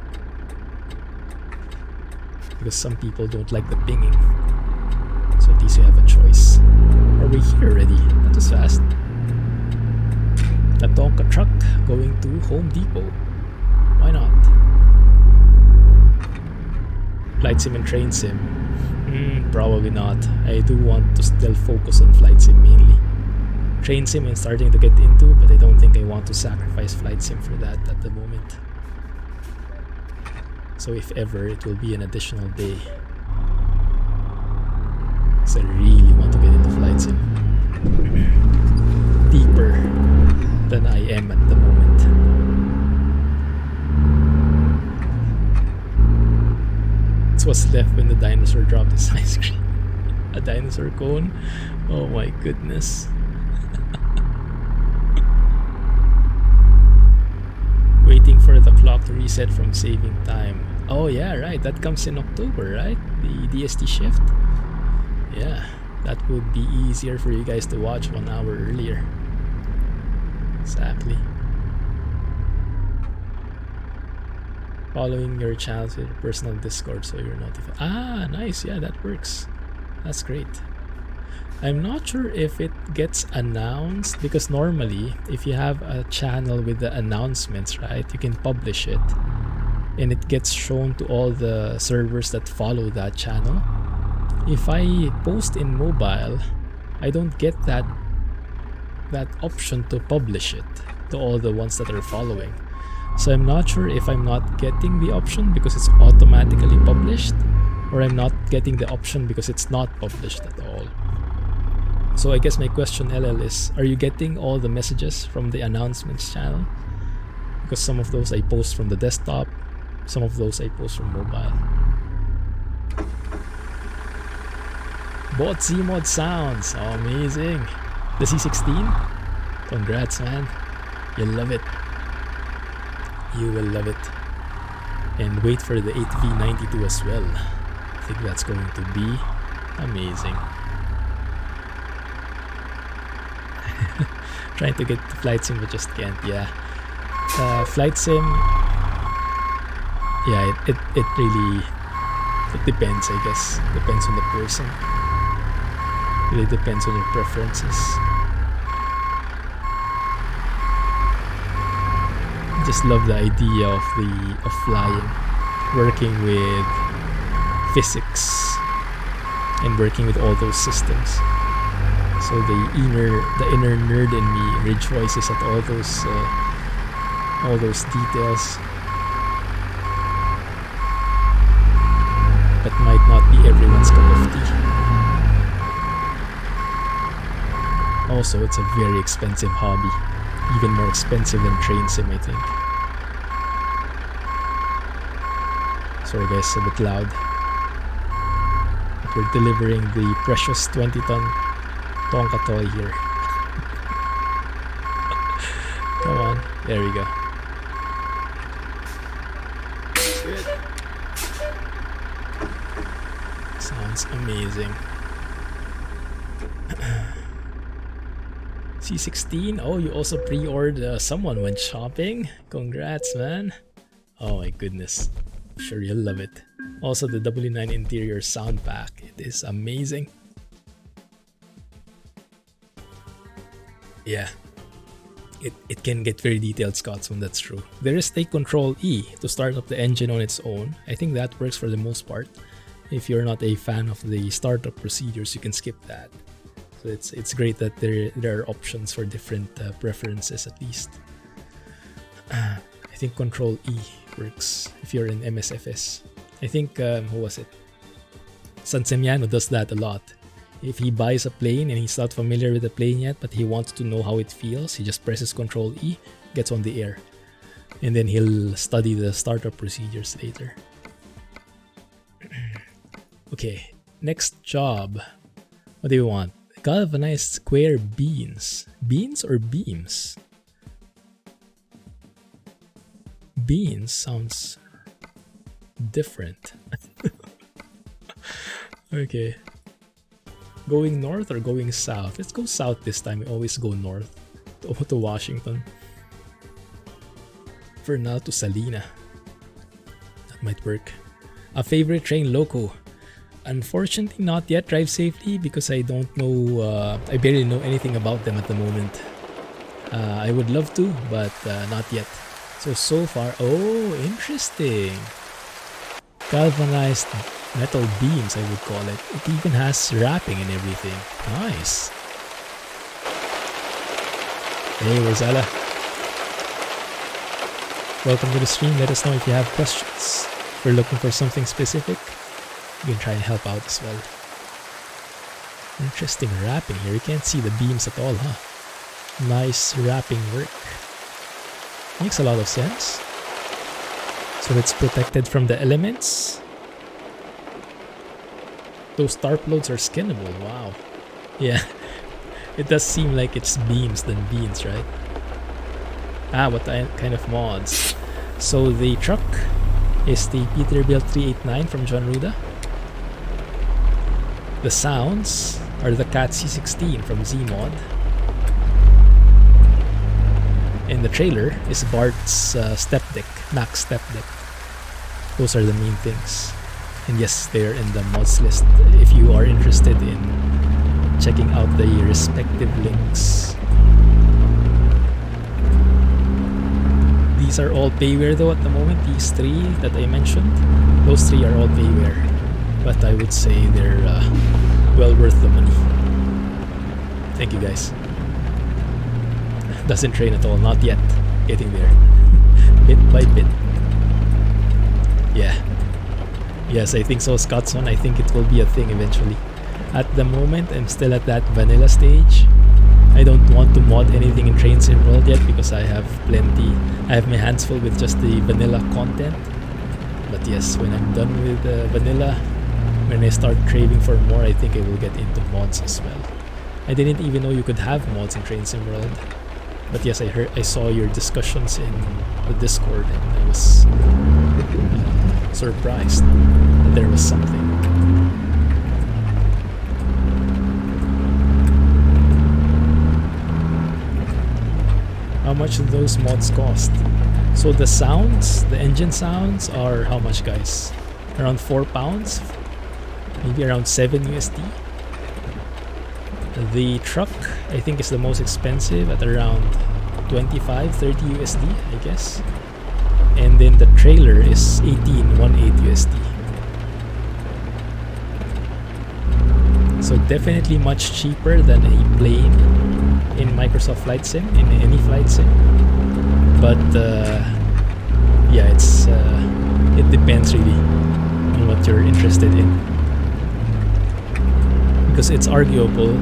Because some people don't like the pinging. So at least you have a choice. Are we here already? That was fast. A Tonka truck going to Home Depot. Why not? Flight sim and train sim. Probably not. I do want to still focus on flight sim mainly. Train sim I'm starting to get into, but I don't think I want to sacrifice flight sim for that at the moment. So if ever, it will be an additional day. Because I really want to get into flight sim. Deeper than I am at the moment. It's what's left when the dinosaur dropped his ice cream. A dinosaur cone? Oh my goodness. Waiting for the clock to reset from saving time. Oh yeah, right. That comes in October, right? The DST shift. Yeah, that would be easier for you guys to watch 1 hour earlier. Exactly. Following your channels with your personal Discord so you're notified. Ah, nice. Yeah, that works. That's great. I'm not sure if it gets announced because normally if you have a channel with the announcements, right, you can publish it and it gets shown to all the servers that follow that channel. If I post in mobile, I don't get that option to publish it to all the ones that are following. So I'm not sure if I'm not getting the option because it's automatically published, or I'm not getting the option because it's not published at all. So I guess my question, LL, is, are you getting all the messages from the announcements channel? Because some of those I post from the desktop, some of those I post from mobile. Bought Zeemod sounds. Oh, amazing. The C16? Congrats, man. You'll love it. You will love it. And wait for the 8V92 as well. I think that's going to be amazing. Trying to get to flight sim but just can't. Yeah, flight sim, yeah, it really, it depends, I guess. Depends on the person. Really depends on your preferences. Just love the idea of flying, working with physics and working with all those systems. So the inner nerd in me rejoices at all those details. but might not be everyone's cup of tea. Also, it's a very expensive hobby. Even more expensive than train sim, I think. Sorry guys, a bit loud. But we're delivering the precious 20-ton Tonka toy here. Come on, there we go. Good. Sounds amazing. C16? Oh, you also pre-ordered someone went shopping? Congrats, man. Oh my goodness. I'm sure you'll love it. Also, the W9 interior sound pack. It is amazing. Yeah. It can get very detailed, Scotsman, that's true. There is a Control E to start up the engine on its own. I think that works for the most part. If you're not a fan of the startup procedures, you can skip that. So it's great that there are options for different preferences at least. I think Control E works if you're in MSFS. I think, who was it? Sansemiano does that a lot. If he buys a plane and he's not familiar with the plane yet, but he wants to know how it feels, he just presses Control E, gets on the air. And then he'll study the startup procedures later. Okay, next job. What do you want? Galvanized square beans. Beans or beams? Beans sounds different. Okay. Going north or going south? Let's go south this time. We always go north to Washington. For now, to Salina. That might work. A favorite train loco? Unfortunately, not yet. Drive safely because I don't know. I barely know anything about them at the moment. I would love to, but not yet. So far. Oh, interesting. Galvanized metal beams, I would call it. It even has wrapping and everything. Nice. Hey, Rosala. Welcome to the stream. Let us know if you have questions. If you're looking for something specific, you can try and help out as well. Interesting wrapping here. You can't see the beams at all, huh? Nice wrapping work. Makes a lot of sense. So it's protected from the elements. Those tarp loads are skinnable. Wow. Yeah. It does seem like it's beams than beans, right? Ah, what kind of mods? So the truck is the Peterbilt 389 from Jon Ruda. The sounds are the Cat C16 from Zeemod. And the trailer is B4rt's Stepdeck, Max Stepdeck. Those are the main things. And yes, they're in the mods list if you are interested in checking out the respective links. These are all payware though at the moment, these three that I mentioned. Those three are all payware. But I would say they're well worth the money. Thank you guys. Doesn't train at all, not yet. Getting there. Bit by bit. Yeah. Yes, I think so, Scotsman. I think it will be a thing eventually. At the moment, I'm still at that vanilla stage. I don't want to mod anything in Train Sim World yet because I have plenty. I have my hands full with just the vanilla content. But yes, when I'm done with vanilla, when I start craving for more, I think I will get into mods as well. I didn't even know you could have mods in Train Sim World. But yes, I saw your discussions in the Discord and I was surprised that there was something. How much do those mods cost? So the sounds, the engine sounds are how much, guys? Around £4? Maybe around 7 USD? The truck, I think, is the most expensive at around 25-30 USD, I guess. And then the trailer is 18 USD. So definitely much cheaper than a plane in Microsoft Flight Sim, in any flight sim. But yeah, it depends really on on what you're interested in. Because it's arguable,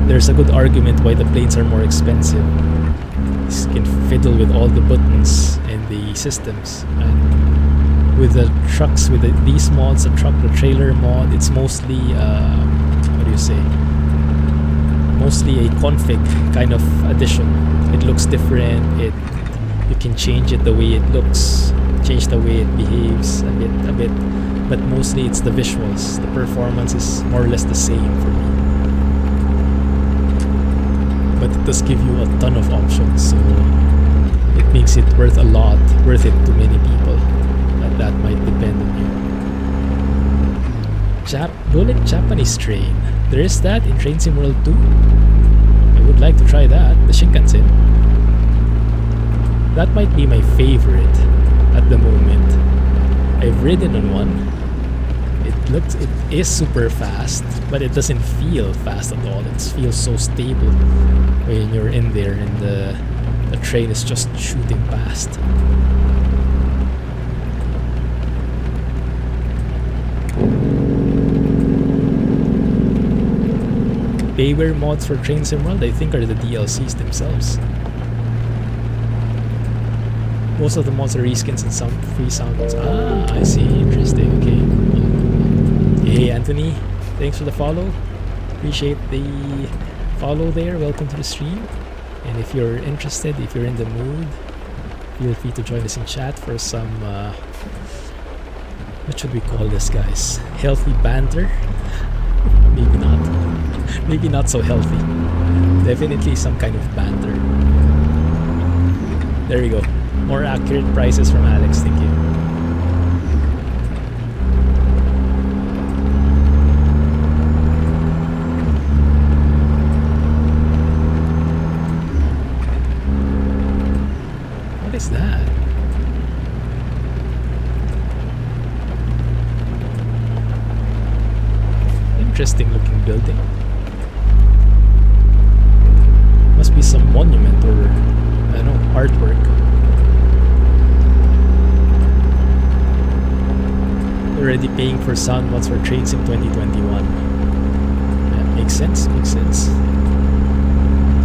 there's a good argument why the planes are more expensive. You can fiddle with all the buttons and the systems. And with the trucks, with these mods, the trailer mod, it's mostly, what do you say? Mostly a config kind of addition. It looks different. You can change it the way it looks, change the way it behaves a bit. But mostly it's the visuals. The performance is more or less the same for me. But it does give you a ton of options, so it makes it worth it to many people. But that might depend on you. Bullet Japanese train. There is that in Train Sim World 2. I would like to try that. The Shinkansen. That might be my favorite at the moment. I've ridden on one. It is super fast, but it doesn't feel fast at all. It feels so stable when you're in there and the train is just shooting past. Payware mods for Train Sim World, I think, are the DLCs themselves. Most of the mods are reskins and some free sound mods. Ah, I see. Interesting. Okay. Hey Anthony, thanks for the follow. Appreciate the follow there. Welcome to the stream. And if you're interested, if you're in the mood, feel free to join us in chat for some what should we call this, guys? Healthy banter? Maybe not. Maybe not so healthy. Definitely some kind of banter. There we go. More accurate prices from Alex. Thank you. What is that? Interesting looking building. Must be some monument or, I don't know, artwork. Already paying for sound mods for Train Sim 2021. Yeah, makes sense.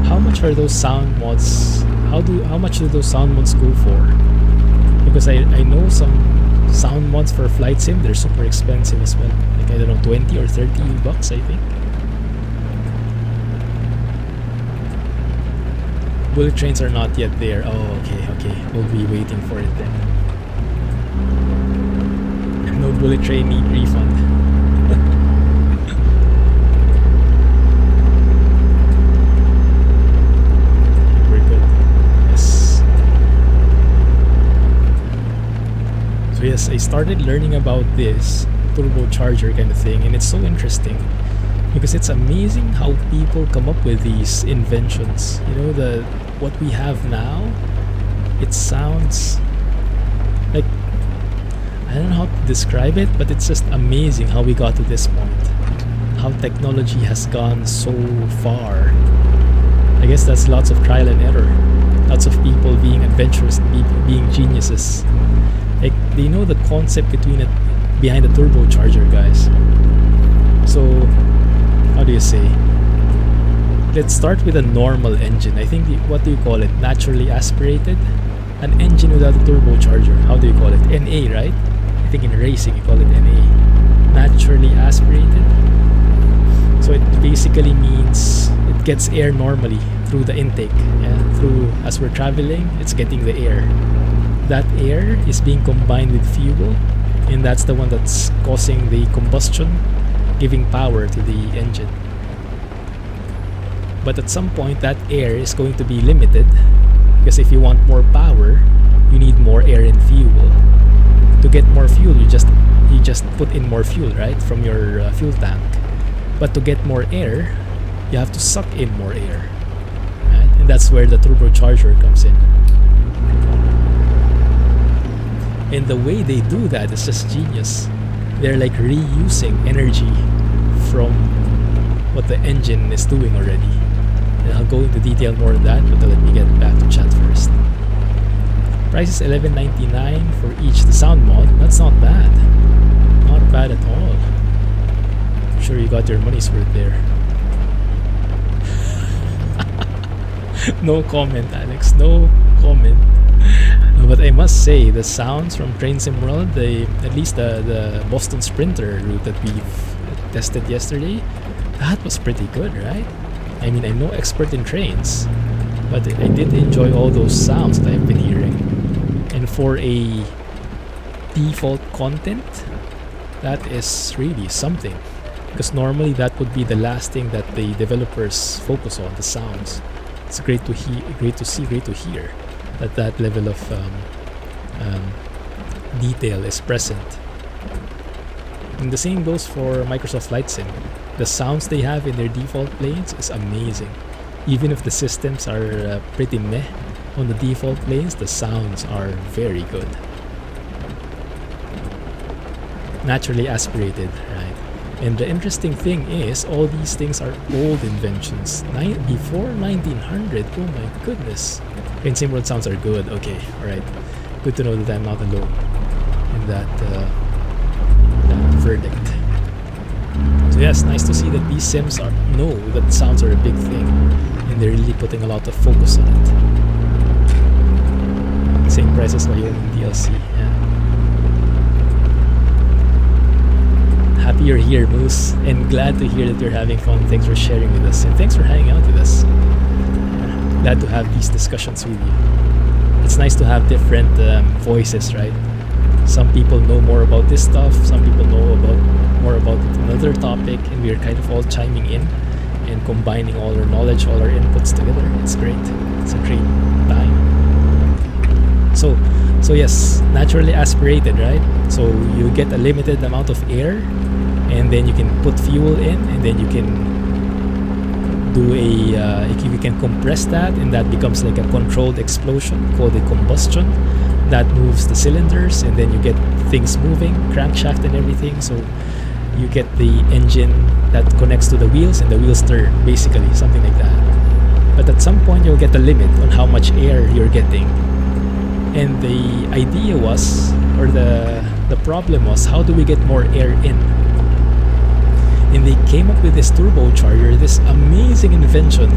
How much are those sound mods? How much do those sound mods go for? Because I know some sound mods for Flight Sim, they're super expensive as well. Like, I don't know, 20 or 30 bucks, I think. Bullet trains are not yet there. Oh, okay. We'll be waiting for it then. No bullet train need refund. We're good. Yes. So yes, I started learning about this turbocharger kind of thing, and it's so interesting because it's amazing how people come up with these inventions. You know, what we have now, it sounds like, I don't know how to describe it, but it's just amazing how we got to this point. How technology has gone so far. I guess that's lots of trial and error. Lots of people being adventurous, being geniuses. Like, they know the concept behind the turbocharger, guys. So, how do you say? Let's start with a normal engine. I think, what do you call it? Naturally aspirated? An engine without a turbocharger. How do you call it? NA, right? I think in racing you call it NA. Naturally aspirated. So it basically means it gets air normally through the intake. Yeah? As we're traveling, it's getting the air. That air is being combined with fuel, and that's the one that's causing the combustion, giving power to the engine. But at some point that air is going to be limited, because if you want more power, you need more air and fuel. To get more fuel, you just put in more fuel, right, from your fuel tank. But to get more air, you have to suck in more air, right? And that's where the turbocharger comes in. And the way they do that is just genius. They're like reusing energy from what the engine is doing already. And I'll go into detail more on that, but let me get back to chat first. Price is $11.99 for each the sound mod. That's not bad. Not bad at all. I'm sure you got your money's worth there. No comment, Alex. No comment. But I must say, the sounds from Train Sim World, at least the Boston Sprinter route that we've tested yesterday, that was pretty good, right? I mean, I'm no expert in trains, but I did enjoy all those sounds that I've been hearing. And for a default content, that is really something. Because normally that would be the last thing that the developers focus on, the sounds. It's great to hear, great to see, great to hear that that level of detail is present. And the same goes for Microsoft Flight Sim. The sounds they have in their default planes is amazing. Even if the systems are pretty meh on the default planes, the sounds are very good. Naturally aspirated, right? And the interesting thing is, all these things are old inventions. Before 1900, oh my goodness. Train Sim World sounds are good, okay, alright. Good to know that I'm not alone in that verdict. So yes, nice to see that these sims know that sounds are a big thing, and they're really putting a lot of focus on it. Same price as Wyoming DLC, yeah. Happy you're here, Moose, and glad to hear that you're having fun. Thanks for sharing with us, and thanks for hanging out with us. Yeah, glad to have these discussions with you. It's nice to have different voices, right? Some people know more about this stuff, some people know more about another topic, and we're kind of all chiming in and combining all our knowledge, all our inputs together. It's great. It's a great time. So yes, naturally aspirated, right? So you get a limited amount of air, and then you can put fuel in, and then you can do you can compress that, and that becomes like a controlled explosion called a combustion that moves the cylinders, and then you get things moving, crankshaft and everything. So you get the engine that connects to the wheels, and the wheels turn, basically, something like that. But at some point you'll get a limit on how much air you're getting. And the idea was, or the problem was, how do we get more air in? And they came up with this turbocharger, this amazing invention.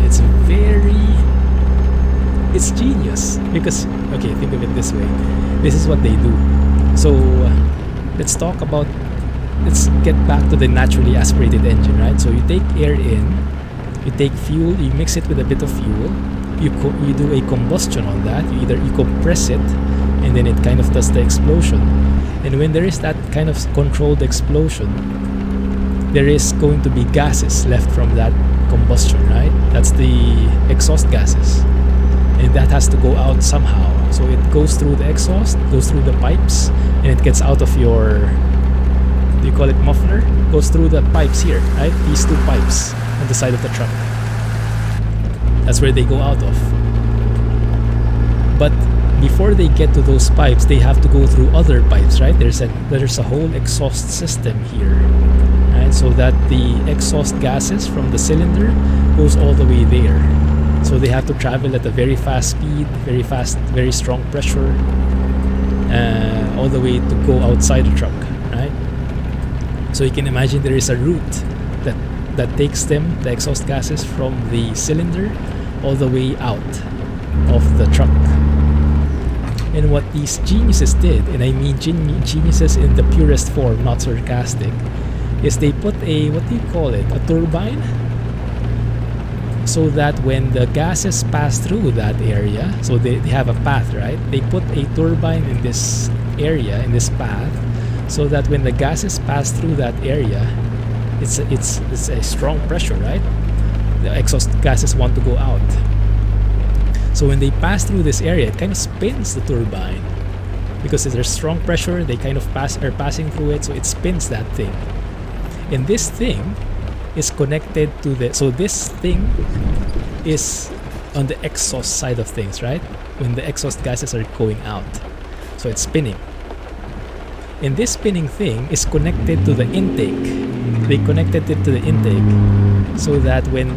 It's genius, because, okay, think of it this way. This is what they do. So let's get back to the naturally aspirated engine, right? So you take air in, you take fuel, you mix it with a bit of fuel, you do a combustion on that. You compress it, and then it kind of does the explosion. And when there is that kind of controlled explosion, there is going to be gases left from that combustion, right? That's the exhaust gases, and that has to go out somehow. So it goes through the exhaust, goes through the pipes, and it gets out of your, do you call it muffler? Goes through the pipes here, right? These two pipes on the side of the truck. That's where they go out of. But before they get to those pipes, they have to go through other pipes, right? There's a whole exhaust system here, right? So that the exhaust gases from the cylinder goes all the way there. So they have to travel at a very fast speed, very strong pressure, all the way to go outside the truck, right? So you can imagine there is a route that takes them, the exhaust gases, from the cylinder all the way out of the truck. And what these geniuses did, and I mean geniuses in the purest form, not sarcastic, is they put a, what do you call it, a turbine, so that when the gases pass through that area, so they have a path, right? They put a turbine in this area, in this path, so that when the gases pass through that area, it's a strong pressure, right? The exhaust gases want to go out. So when they pass through this area, it kind of spins the turbine, because there's strong pressure. They kind of are passing through it, so it spins that thing. And this thing is connected to so this thing is on the exhaust side of things, right? When the exhaust gases are going out, so it's spinning. And this spinning thing is connected to the intake. They connected it to the intake, so that when...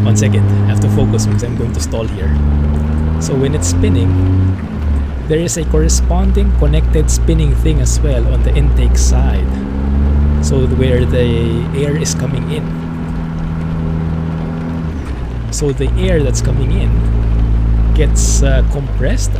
One second, I have to focus because I'm going to stall here. So when it's spinning, there is a corresponding connected spinning thing as well on the intake side. So where the air is coming in. So the air that's coming in gets compressed.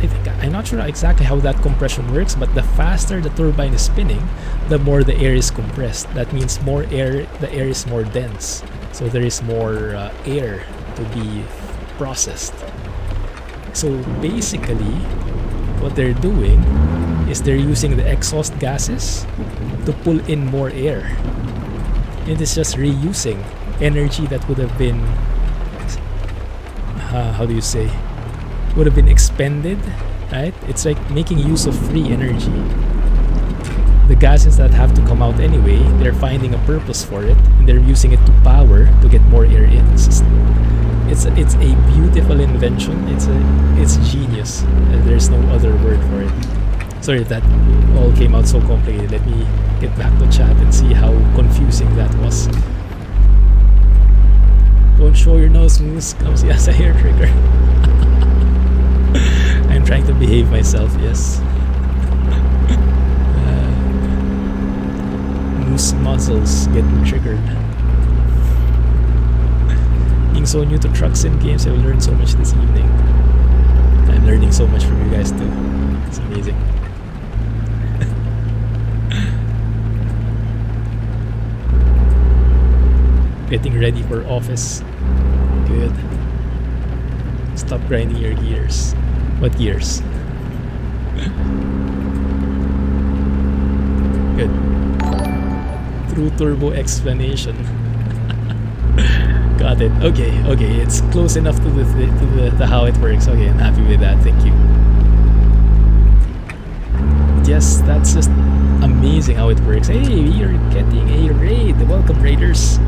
I'm not sure exactly how that compression works, but the faster the turbine is spinning, the more the air is compressed. That means more air, the air is more dense. So there is more air to be processed. So basically, what they're doing is they're using the exhaust gases to pull in more air. And it's just reusing energy that would have been, how do you say, would have been expended, right? It's like making use of free energy. The gases that have to come out anyway, they're finding a purpose for it, and they're using it to power to get more air in. It's a beautiful invention. It's genius. There's no other word for it. Sorry if that all came out so complicated. Let me get back to chat and see how confusing that was. Don't show your nose, Moose. Clumsy as a hair trigger. I'm trying to behave myself, yes. Moose muzzles getting triggered. Being so new to trucks and games, I've learned so much this evening. I'm learning so much from you guys too. It's amazing. Getting ready for office. Good. Stop grinding your gears. What gears? Good. True turbo explanation. Got it. Okay. It's close enough to the how it works. Okay, I'm happy with that. Thank you. Yes, that's just amazing how it works. Hey, you're getting a raid. Welcome, raiders.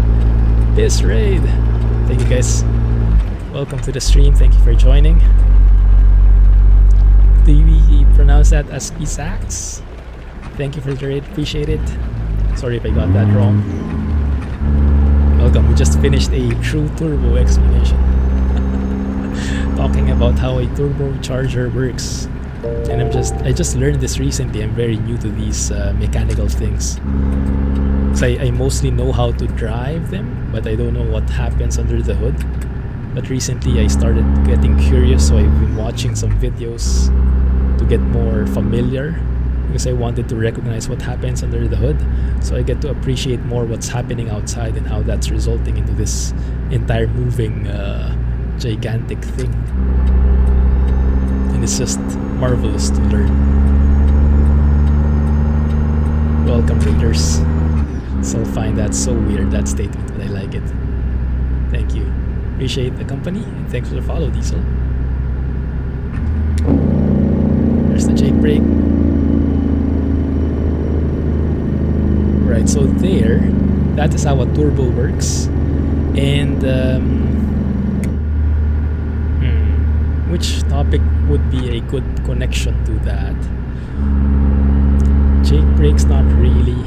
This raid. Thank you, guys. Welcome to the stream. Thank you for joining. Do we pronounce that as Pisax? Thank you for the raid. Appreciate it. Sorry if I got that wrong. Welcome. We just finished a true turbo explanation. Talking about how a turbocharger works. And I just learned this recently. I'm very new to these mechanical things. So I mostly know how to drive them, but I don't know what happens under the hood. But recently I started getting curious, so I've been watching some videos to get more familiar, because I wanted to recognize what happens under the hood, so I get to appreciate more what's happening outside and how that's resulting into this entire moving gigantic thing. And it's just marvelous to learn. Welcome, readers. So find that so weird, that statement, but I like it. Thank you. Appreciate the company, and thanks for the follow, Diesel. There's the Jake break. Right, so that is how a turbo works. And which topic would be a good connection to that? Jake breaks, not really.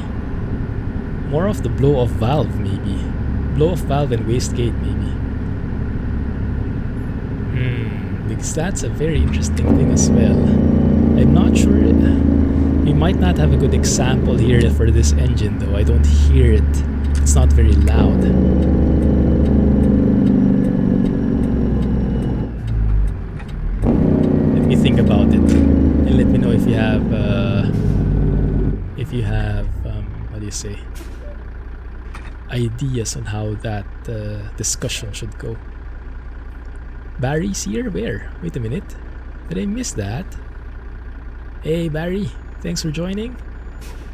More of the blow-off valve, maybe. Blow-off valve and wastegate, maybe. Because that's a very interesting thing as well. I'm not sure. We might not have a good example here for this engine, though. I don't hear it. It's not very loud. Let me think about it, and let me know if you have what do you say, ideas on how that discussion should go. Barry's here? Where? Wait a minute. Did I miss that? Hey Barry, thanks for joining.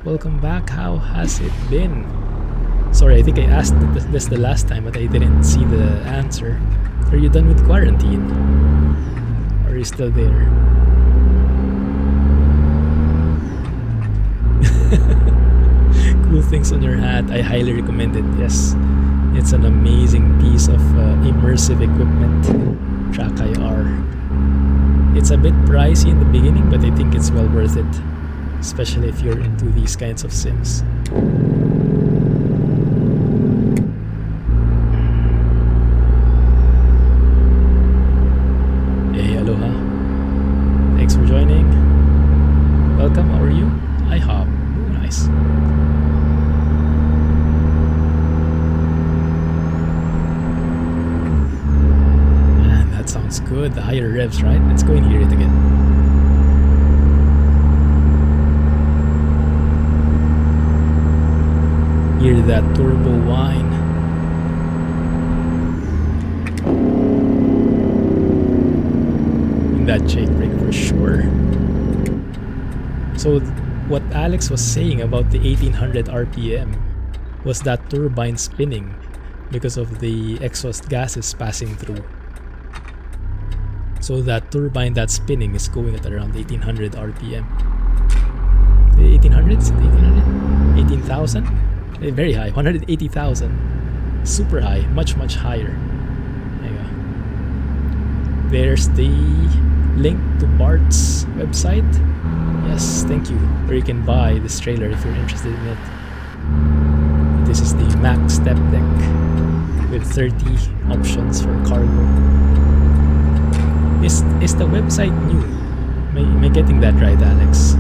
Welcome back. How has it been? Sorry, I think I asked this the last time, but I didn't see the answer. Are you done with quarantine? Or are you still there? Cool things on your hat. I highly recommend it. Yes, it's an amazing piece of immersive equipment. Track IR. It's a bit pricey in the beginning, but I think it's well worth it, especially if you're into these kinds of sims. Hey, aloha. Thanks for joining. welcome. How are you? IHOP. Ooh, nice. Man, that sounds good. The higher revs, right? Let's go and hear it again. Hear that turbo whine. In that jake brake for sure. So what Alex was saying about the 1800 RPM was that turbine spinning because of the exhaust gases passing through. So that turbine that's spinning is going at around 1800 RPM. 1800? Is it 1800? 18,000? Very high, 180,000. Super high, much higher. There you go. There's the link to B4rt's website. Yes, thank you. Where you can buy this trailer if you're interested in it. This is the Max Stepdeck with 30 options for cargo. Is the website new? Am I getting that right, Alex?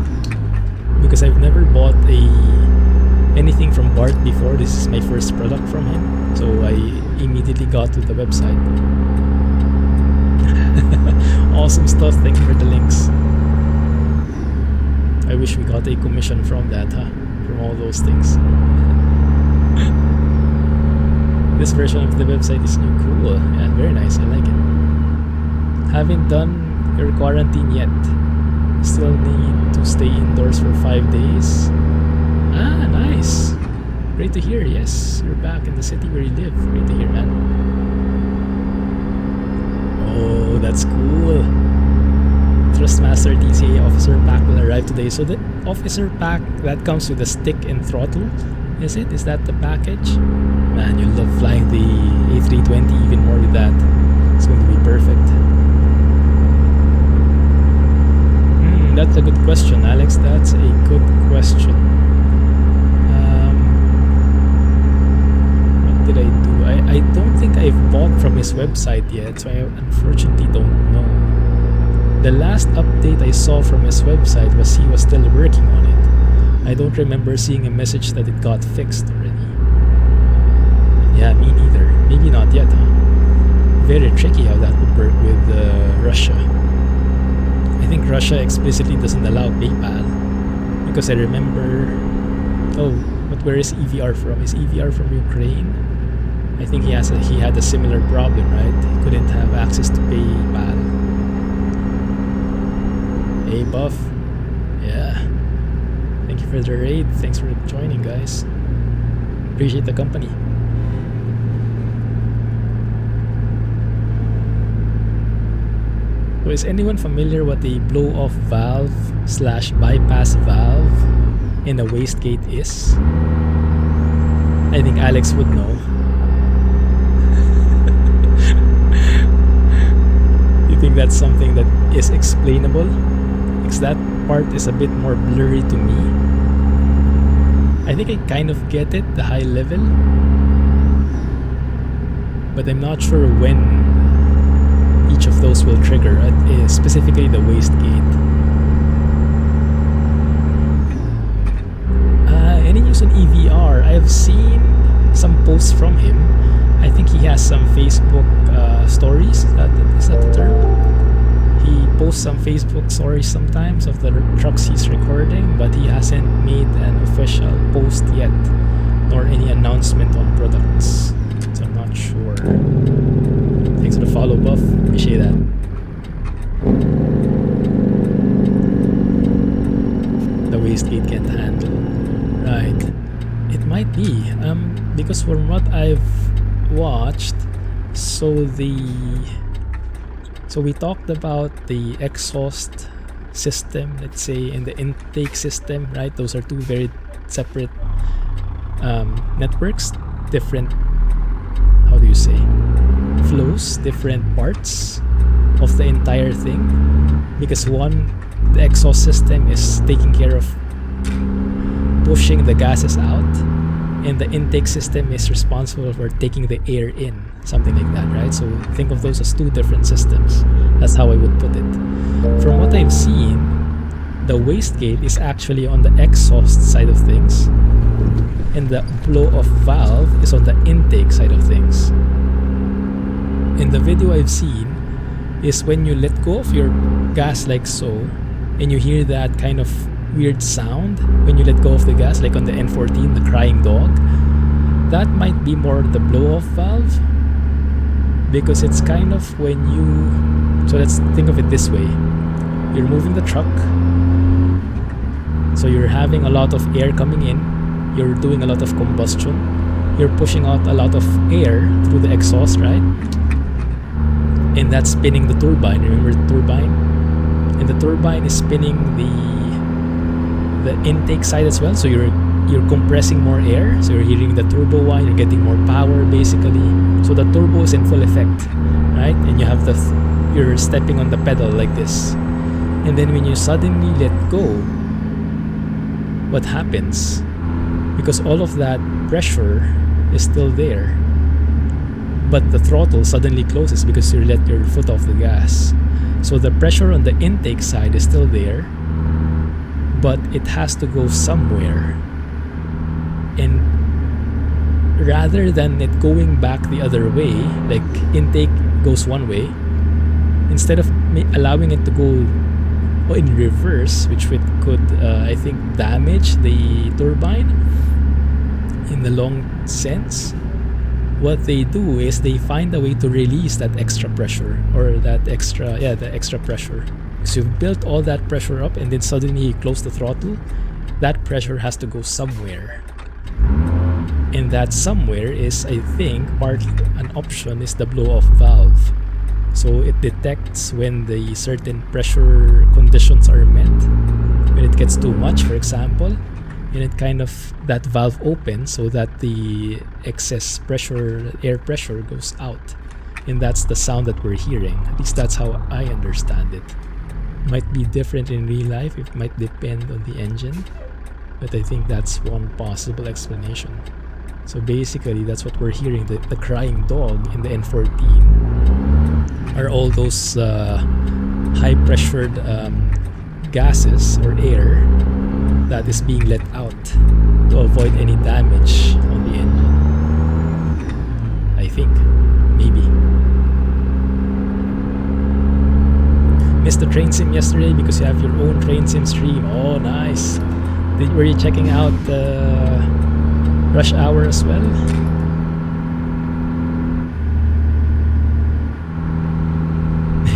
Because I've never bought anything from B4rt before. This is my first product from him, so I immediately got to the website. Awesome stuff. Thank you for the links. I wish we got a commission from that, huh? From all those things. This version of the website is new. Cool. Yeah, very nice. I like it. Haven't done your quarantine yet. Still need to stay indoors for 5 days. Ah, nice. Great to hear. Yes, you're back in the city where you live. Great to hear, man. Oh, that's cool. Thrustmaster TCA officer pack will arrive today. So the officer pack that comes with a stick and throttle, is it? Is that the package? Man, you'll love flying the A320 even more with that. It's going to be perfect. That's a good question, Alex. That's a good question. What did I do? I don't think I've bought from his website yet, so I unfortunately don't know. The last update I saw from his website was he was still working on it. I don't remember seeing a message that it got fixed already. Yeah, me neither. Maybe not yet, huh? Very tricky how that would work with Russia. I think Russia explicitly doesn't allow PayPal, because I remember... Oh, but where is EVR from? Is EVR from Ukraine? I think he had a similar problem, right? He couldn't have access to PayPal. Hey, Buff. Yeah. Thank you for the raid. Thanks for joining, guys. Appreciate the company. So is anyone familiar what a blow-off valve / bypass valve in a wastegate is? I think Alex would know. You think that's something that is explainable? Because that part is a bit more blurry to me. I think I kind of get it, the high level, but I'm not sure when each of those will trigger, specifically the wastegate. Any news on EVR? I have seen some posts from him. I think he has some Facebook stories. Is that the term? He posts some Facebook stories sometimes of the trucks he's recording, but he hasn't made an official post yet, nor any announcement on products. So I'm not sure. Thanks for the follow, Buff. Appreciate that. The wastegate can't handle. Right. It might be. Because from what I've watched, so we talked about the exhaust system, let's say, and the intake system, right? Those are two very separate networks, different, how do you say, flows, different parts of the entire thing. Because one, the exhaust system is taking care of pushing the gases out, and the intake system is responsible for taking the air in, something like that, right? So think of those as two different systems. That's how I would put it. From what I've seen, the wastegate is actually on the exhaust side of things, and the blow-off valve is on the intake side of things. In the video I've seen is when you let go of your gas like so, and you hear that kind of weird sound when you let go of the gas, like on the N14, the crying dog. That might be more the blow-off valve, because it's kind of when you... So let's think of it this way. You're moving the truck, so you're having a lot of air coming in, you're doing a lot of combustion, you're pushing out a lot of air through the exhaust, right? And that's spinning the turbine. Remember the turbine? And the turbine is spinning the intake side as well, so you're compressing more air, so you're hearing the turbo whine, you're getting more power basically. So the turbo is in full effect, right? And you have you're stepping on the pedal like this. And then when you suddenly let go, what happens? Because all of that pressure is still there, but the throttle suddenly closes because you let your foot off the gas. So the pressure on the intake side is still there, but it has to go somewhere. And rather than it going back the other way, like intake goes one way, instead of allowing it to go in reverse, which could I think damage the turbine in the long sense, what they do is they find a way to release that extra pressure, or the extra pressure. So you've built all that pressure up, and then suddenly you close the throttle. That pressure has to go somewhere. And that somewhere is, I think, partly an option is the blow-off valve. So it detects when the certain pressure conditions are met. When it gets too much, for example, and it kind of, that valve opens so that the excess pressure, air pressure goes out. And that's the sound that we're hearing. At least that's how I understand it. Might be different in real life, it might depend on the engine, but I think that's one possible explanation. So basically that's what we're hearing. The crying dog in the N14 are all those high pressured gases or air that is being let out to avoid any damage on the engine. I think, maybe. Missed the train sim yesterday because you have your own train sim stream. Oh, nice. Were you checking out Rush Hour as well?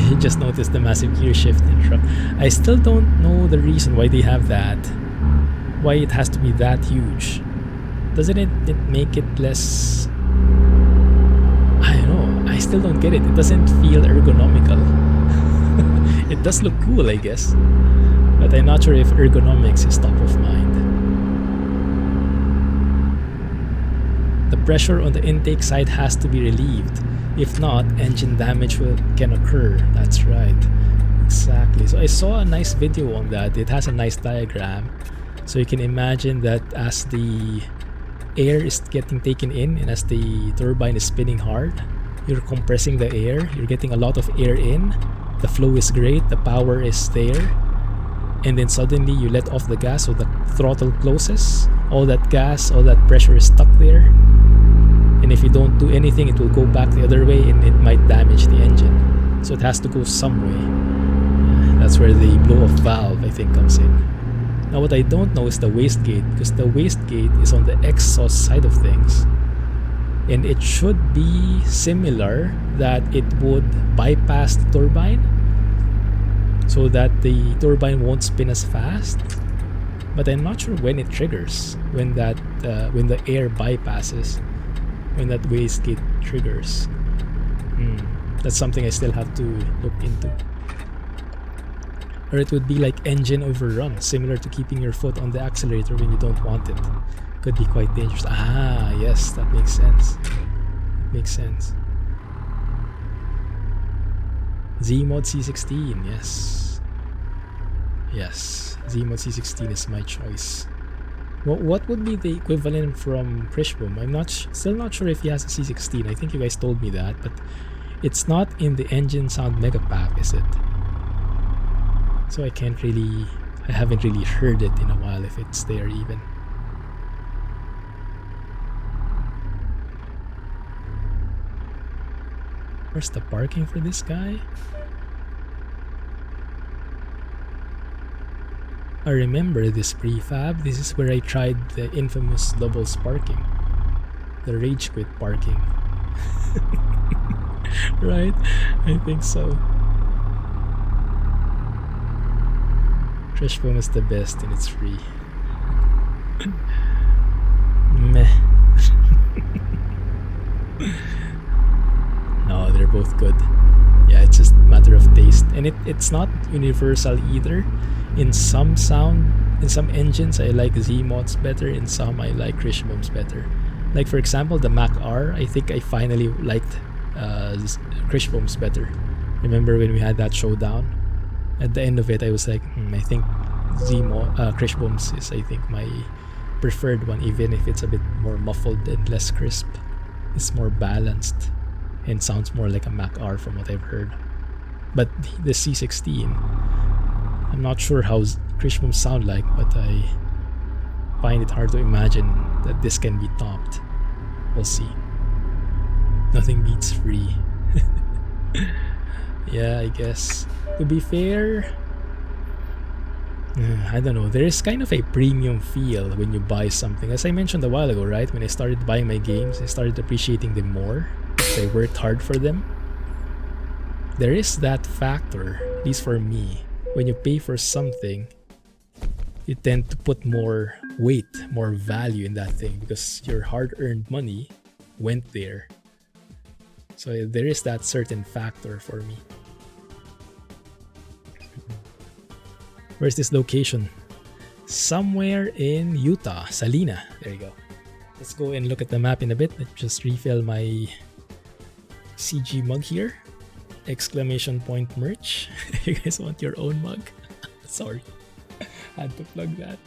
You just noticed the massive Gearshift in truck. I still don't know the reason why they have that. Why it has to be that huge. Doesn't it make it less... I don't know. I still don't get it. It doesn't feel ergonomical. It does look cool, I guess. But I'm not sure if ergonomics is top of mind. The pressure on the intake side has to be relieved. If not, engine damage can occur. That's right. Exactly. So I saw a nice video on that. It has a nice diagram. So you can imagine that as the air is getting taken in and as the turbine is spinning hard, you're compressing the air. You're getting a lot of air in. The flow is great. The power is there. And then suddenly you let off the gas, so the throttle closes. All that gas, all that pressure is stuck there. And if you don't do anything, it will go back the other way and it might damage the engine. So it has to go some way. That's where the blow-off valve, I think, comes in. Now what I don't know is the wastegate, because the wastegate is on the exhaust side of things. And it should be similar, that it would bypass the turbine so that the turbine won't spin as fast. But I'm not sure when it triggers, when the air bypasses, when that wastegate triggers. That's something I still have to look into. Or it would be like engine overrun, similar to keeping your foot on the accelerator when you don't want it. Could be quite dangerous. Ah, yes, that makes sense. Makes sense. Zeemod C16, yes. Yes, Zeemod C16 is my choice. What would be the equivalent from Prishboom? I'm still not sure if he has a C16. I think you guys told me that, but it's not in the engine sound mega pack, is it? So I can't really I haven't really heard it in a while if it's there even. Where's the parking for this guy? I remember this prefab. This is where I tried the infamous double sparking. The rage quit parking. Right? I think so. Trash foam is the best and it's free. Meh. No, they're both good. Yeah, it's just a matter of taste. And it's not universal either. In some engines I like Zeemods better, in some I like Krishboms better. Like for example the Mac R, I think I finally liked Krishboms better. Remember when we had that showdown? At the end of it I was like, I think Krishboms is I think my preferred one, even if it's a bit more muffled and less crisp. It's more balanced and sounds more like a Mac R from what I've heard. But the C16, I'm not sure how Krishboms sound like, but I find it hard to imagine that this can be topped. We'll see. Nothing beats free. Yeah, I guess. To be fair, I don't know. There is kind of a premium feel when you buy something. As I mentioned a while ago, right? When I started buying my games, I started appreciating them more. I worked hard for them. There is that factor, at least for me. When you pay for something, you tend to put more weight, more value in that thing because your hard-earned money went there. So there is that certain factor for me. Where's this location? Somewhere in Utah, Salina. There you go. Let's go and look at the map in a bit. Let's just refill my CG mug here. Exclamation point merch. You guys want your own mug? Sorry, had to plug that.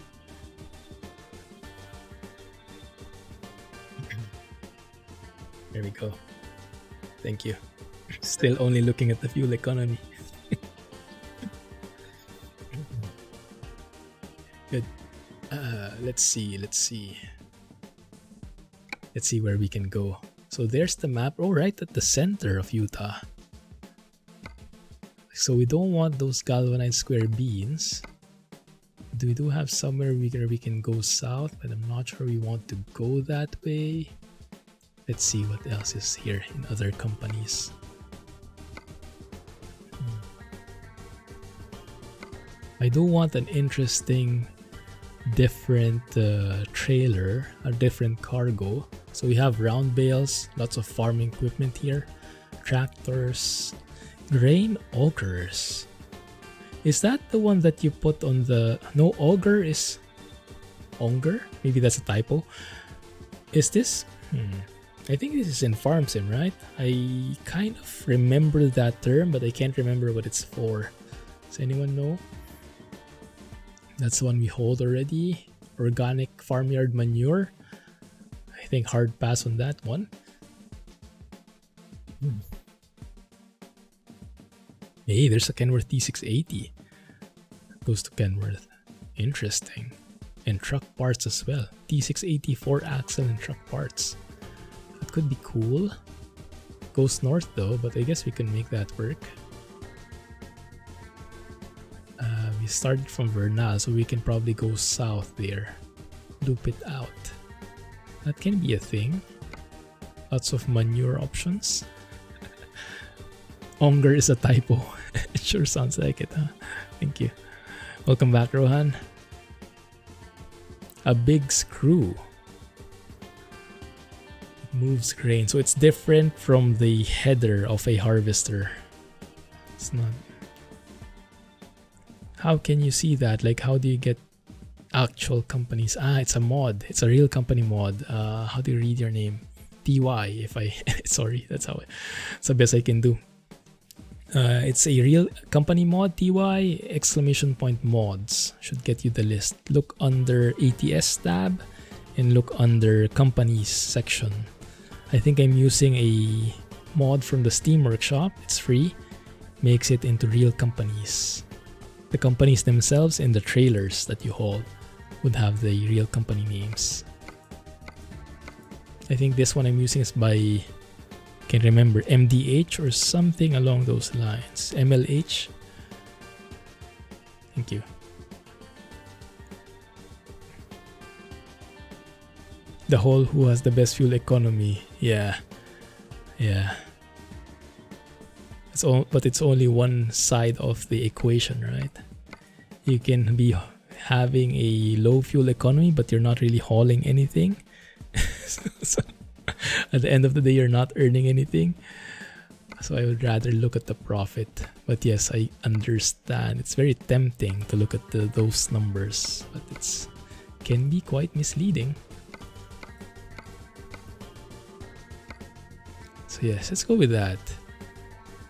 There we go. Thank you. Still only looking at the fuel economy. Good. Let's see where we can go. So there's the map. Oh, right at the center of Utah. So we don't want those galvanized square beans. We do have somewhere where we can go south, but I'm not sure we want to go that way. Let's see what else is here in other companies. I do want an interesting, different trailer, a different cargo. So we have round bales, lots of farming equipment here, tractors, grain augers. Is that the one that you put on the... No, auger is... Onger? Maybe that's a typo. Is this... I think this is in farm sim, right? I kind of remember that term, but I can't remember what it's for. Does anyone know? That's the one we hold already. Organic farmyard manure. I think hard pass on that one. Hey, there's a Kenworth T680. Goes to Kenworth. Interesting. And truck parts as well. T680 4-axle and truck parts. That could be cool. Goes north though, but I guess we can make that work. We started from Vernal, so we can probably go south there. Loop it out. That can be a thing. Lots of manure options. Onger is a typo. It sure sounds like it, huh? Thank you. Welcome back, Rohan. A big screw. Moves grain. So it's different from the header of a harvester. It's not... How can you see that? Like, how do you get actual companies? Ah, it's a mod. It's a real company mod. How do you read your name? TY, if I... Sorry, that's the best I can do. It's a real company mod, TY, exclamation point mods. Should get you the list. Look under ATS tab and look under companies section. I think I'm using a mod from the Steam Workshop. It's free. Makes it into real companies. The companies themselves and the trailers that you haul would have the real company names. I think this one I'm using is by, can't remember, MDH or something along those lines. MLH. Thank you. The whole who has the best fuel economy. Yeah. It's all, but it's only one side of the equation, right? You can be having a low fuel economy, but you're not really hauling anything. So at the end of the day, you're not earning anything. So I would rather look at the profit. But yes, I understand. It's very tempting to look at those numbers, but it can be quite misleading. So yes, let's go with that.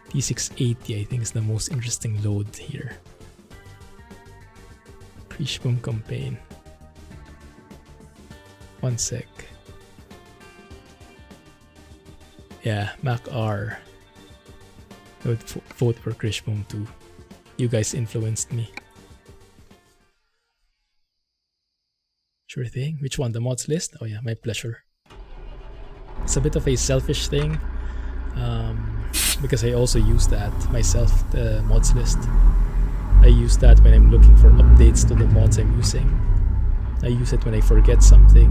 T680 I think is the most interesting load here. Krishboom campaign. 1 sec. Yeah, Mac R. I would vote for Krishboom too. You guys influenced me. Sure thing. Which one? The mods list? Oh yeah, my pleasure. It's a bit of a selfish thing. Because I also use that myself, the mods list. I use that when I'm looking for updates to the mods I'm using. I use it when I forget something.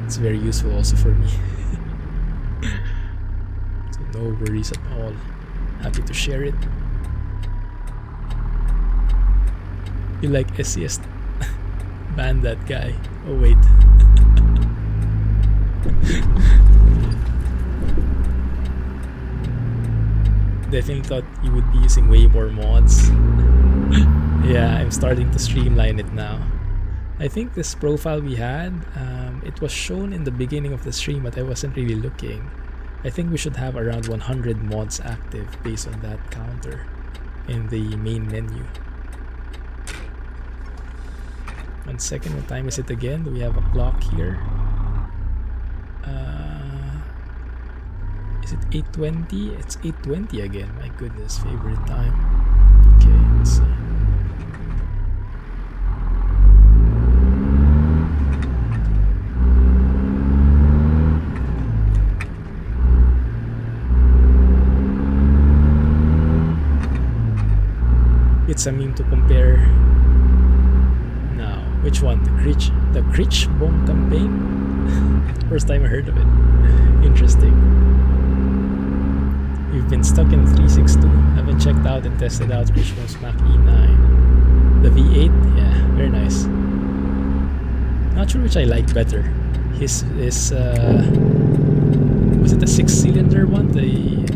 It's very useful also for me. So no worries at all. Happy to share it. You like SCS? Ban that guy. Oh wait. Definitely thought you would be using way more mods. Yeah, I'm starting to streamline it now. I think this profile we had, it was shown in the beginning of the stream, but I wasn't really looking. I think we should have around 100 mods active based on that counter in the main menu. 1 second, what time is it again? Do we have a clock here? Is it 8:20? It's 8:20 again. My goodness, favorite time. Okay, let's see. It's a meme to compare. Now, which one? The Critch Bomb campaign? First time I heard of it. Interesting. We've been stuck in 362. Haven't checked out and tested out Krishboom's Mac E9. The V8, yeah, very nice. Not sure which I like better. His was it the 6-cylinder one?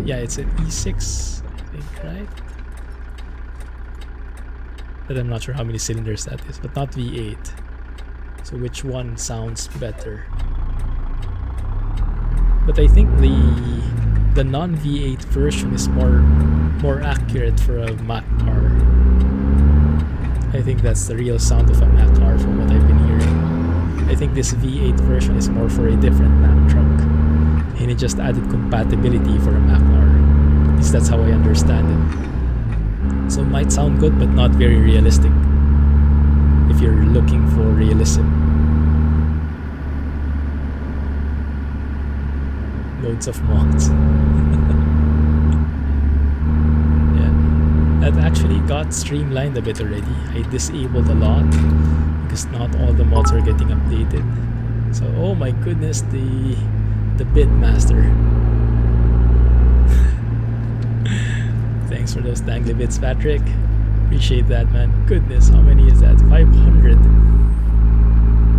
Yeah, it's an E6, I think, right? But I'm not sure how many cylinders that is, but not V8. So which one sounds better? But I think the non-V8 version is more accurate for a Mac car. I think that's the real sound of a Mac car from what I've been hearing. I think this V8 version is more for a different Mac truck, and it just added compatibility for a Mac car. At least that's how I understand it. So it might sound good, but not very realistic if you're looking for realism. Loads of mods. Yeah, that actually got streamlined a bit already. I disabled a lot because not all the mods are getting updated. So, oh my goodness, the Bitmaster. Thanks for those dangly bits, Patrick. Appreciate that, man. Goodness, how many is that? 500.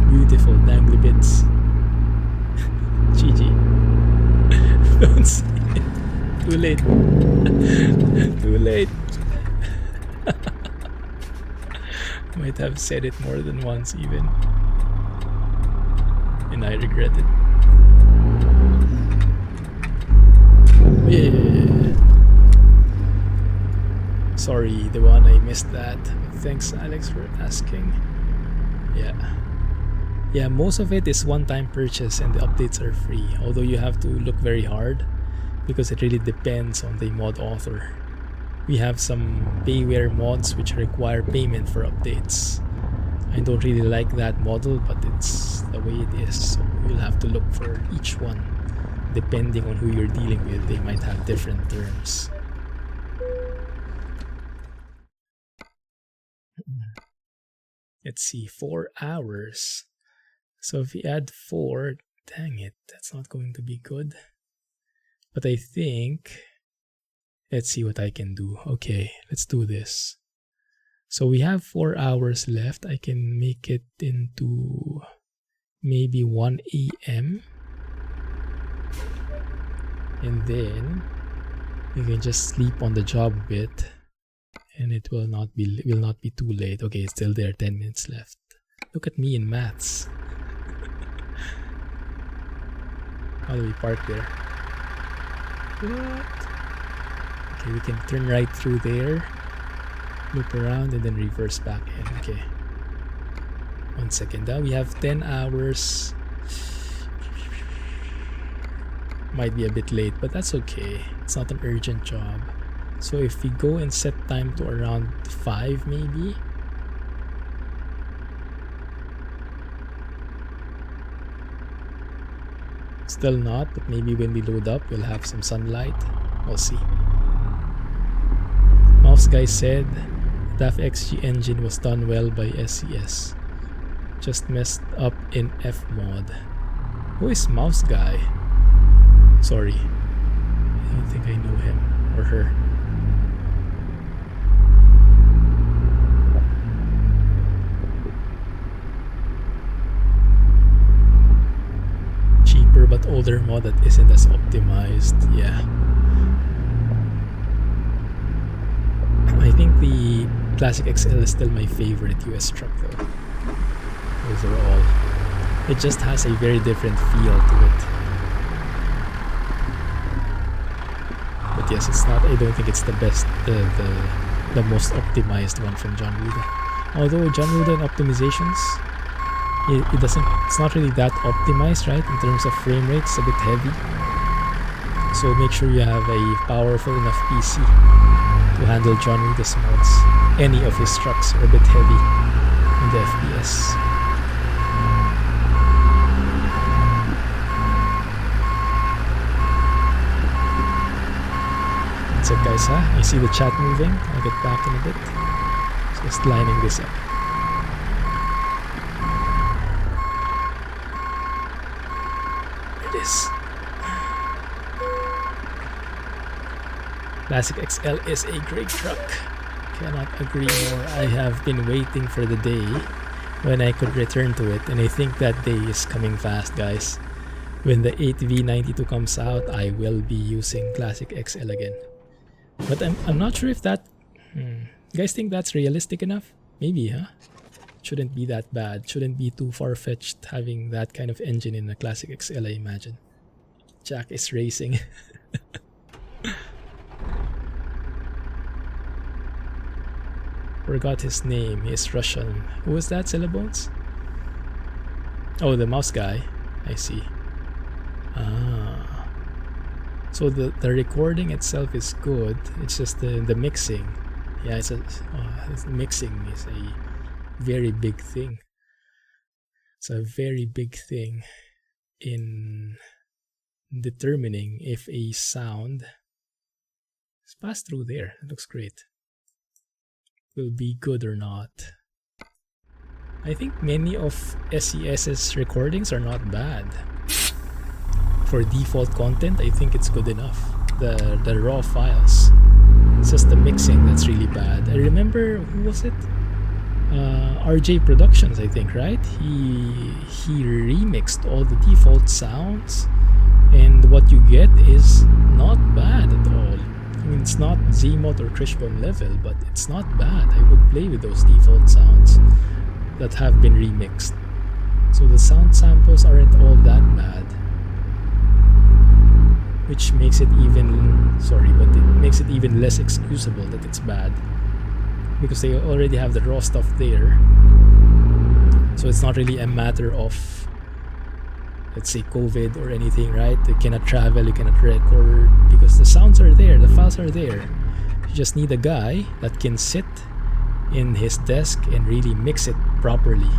Beautiful dangly bits. GG. Don't say it. Too late. Too late. Might have said it more than once even. And I regret it. Yeah. Sorry, the one I missed that. Thanks, Alex, for asking. Yeah, most of it is one-time purchase and the updates are free, although you have to look very hard because it really depends on the mod author. we have some payware mods which require payment for updates. I don't really like that model, but it's the way it is, so you'll have to look for each one. Depending on who you're dealing with, they might have different terms. Let's see, 4 hours. So if we add 4, dang it, that's not going to be good. But I think, let's see what I can do. Okay, let's do this. So we have 4 hours left. I can make it into maybe 1 AM. And then you can just sleep on the job a bit, and it will not be too late. Okay, it's still there, 10 minutes left. Look at me in maths. How do we park there? What? Okay, we can turn right through there, loop around, and then reverse back in. Okay. 1 second. Now we have 10 hours. Might be a bit late, but that's okay. It's not an urgent job. So if we go and set time to around 5 maybe. Still not, but maybe when we load up we'll have some sunlight. We'll see. Mouse Guy said DAF XG engine was done well by SCS. Just messed up in Fmod. Who is Mouse Guy? Sorry, I don't think I know him or her. Cheaper but older mod that isn't as optimized. Yeah. I think the Classic XL is still my favorite US truck though. Overall. It just has a very different feel to it. But yes, it's not. I don't think it's the best, the most optimized one from Jon Ruda. Although Jon Ruda in optimizations, it doesn't. It's not really that optimized, right? In terms of frame rate, it's a bit heavy. So make sure you have a powerful enough PC to handle Jon Ruda's mods. Any of his trucks are a bit heavy in the FPS. What's up guys, huh? You see the chat moving? I'll get back in a bit. Just lining this up. There it is. Classic XL is a great truck. Cannot agree more. I have been waiting for the day when I could return to it, and I think that day is coming fast, guys. When the 8V92 comes out, I will be using Classic XL again. But I'm not sure if that... You guys think that's realistic enough? Maybe, huh? Shouldn't be that bad. Shouldn't be too far-fetched having that kind of engine in a Classic XL, I imagine. Jack is racing. Forgot his name. He's Russian. Who was that, Syllabones? Oh, the mouse guy. I see. Ah. So the recording itself is good. It's just the mixing. Yeah, mixing is a very big thing. It's a very big thing in determining if a sound is passed through there. It looks great. Will be good or not. I think many of SES's recordings are not bad. For default content, I think it's good enough. The raw files. It's just the mixing that's really bad. I remember, who was it? RJ Productions, I think, right? He remixed all the default sounds, and what you get is not bad at all. I mean, it's not Zeemod or Krishbom level, but it's not bad. I would play with those default sounds that have been remixed. So the sound samples aren't all that bad. Which makes it even, but it makes it even less excusable that it's bad. Because they already have the raw stuff there. So it's not really a matter of, let's say, COVID or anything, right? You cannot travel, you cannot record, because the sounds are there, the files are there. You just need a guy that can sit in his desk and really mix it properly.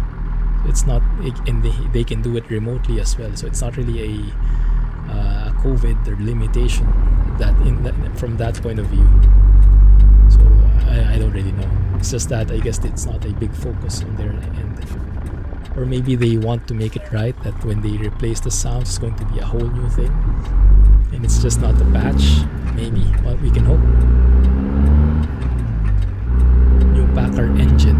It's not, and they can do it remotely as well. So it's not really a COVID or limitation from that point of view. So I don't really know. It's just that I guess it's not a big focus on their end. Or maybe they want to make it right that when they replace the sound, it's going to be a whole new thing. And it's just not a patch. Maybe. Well, we can hope. New Packard engine.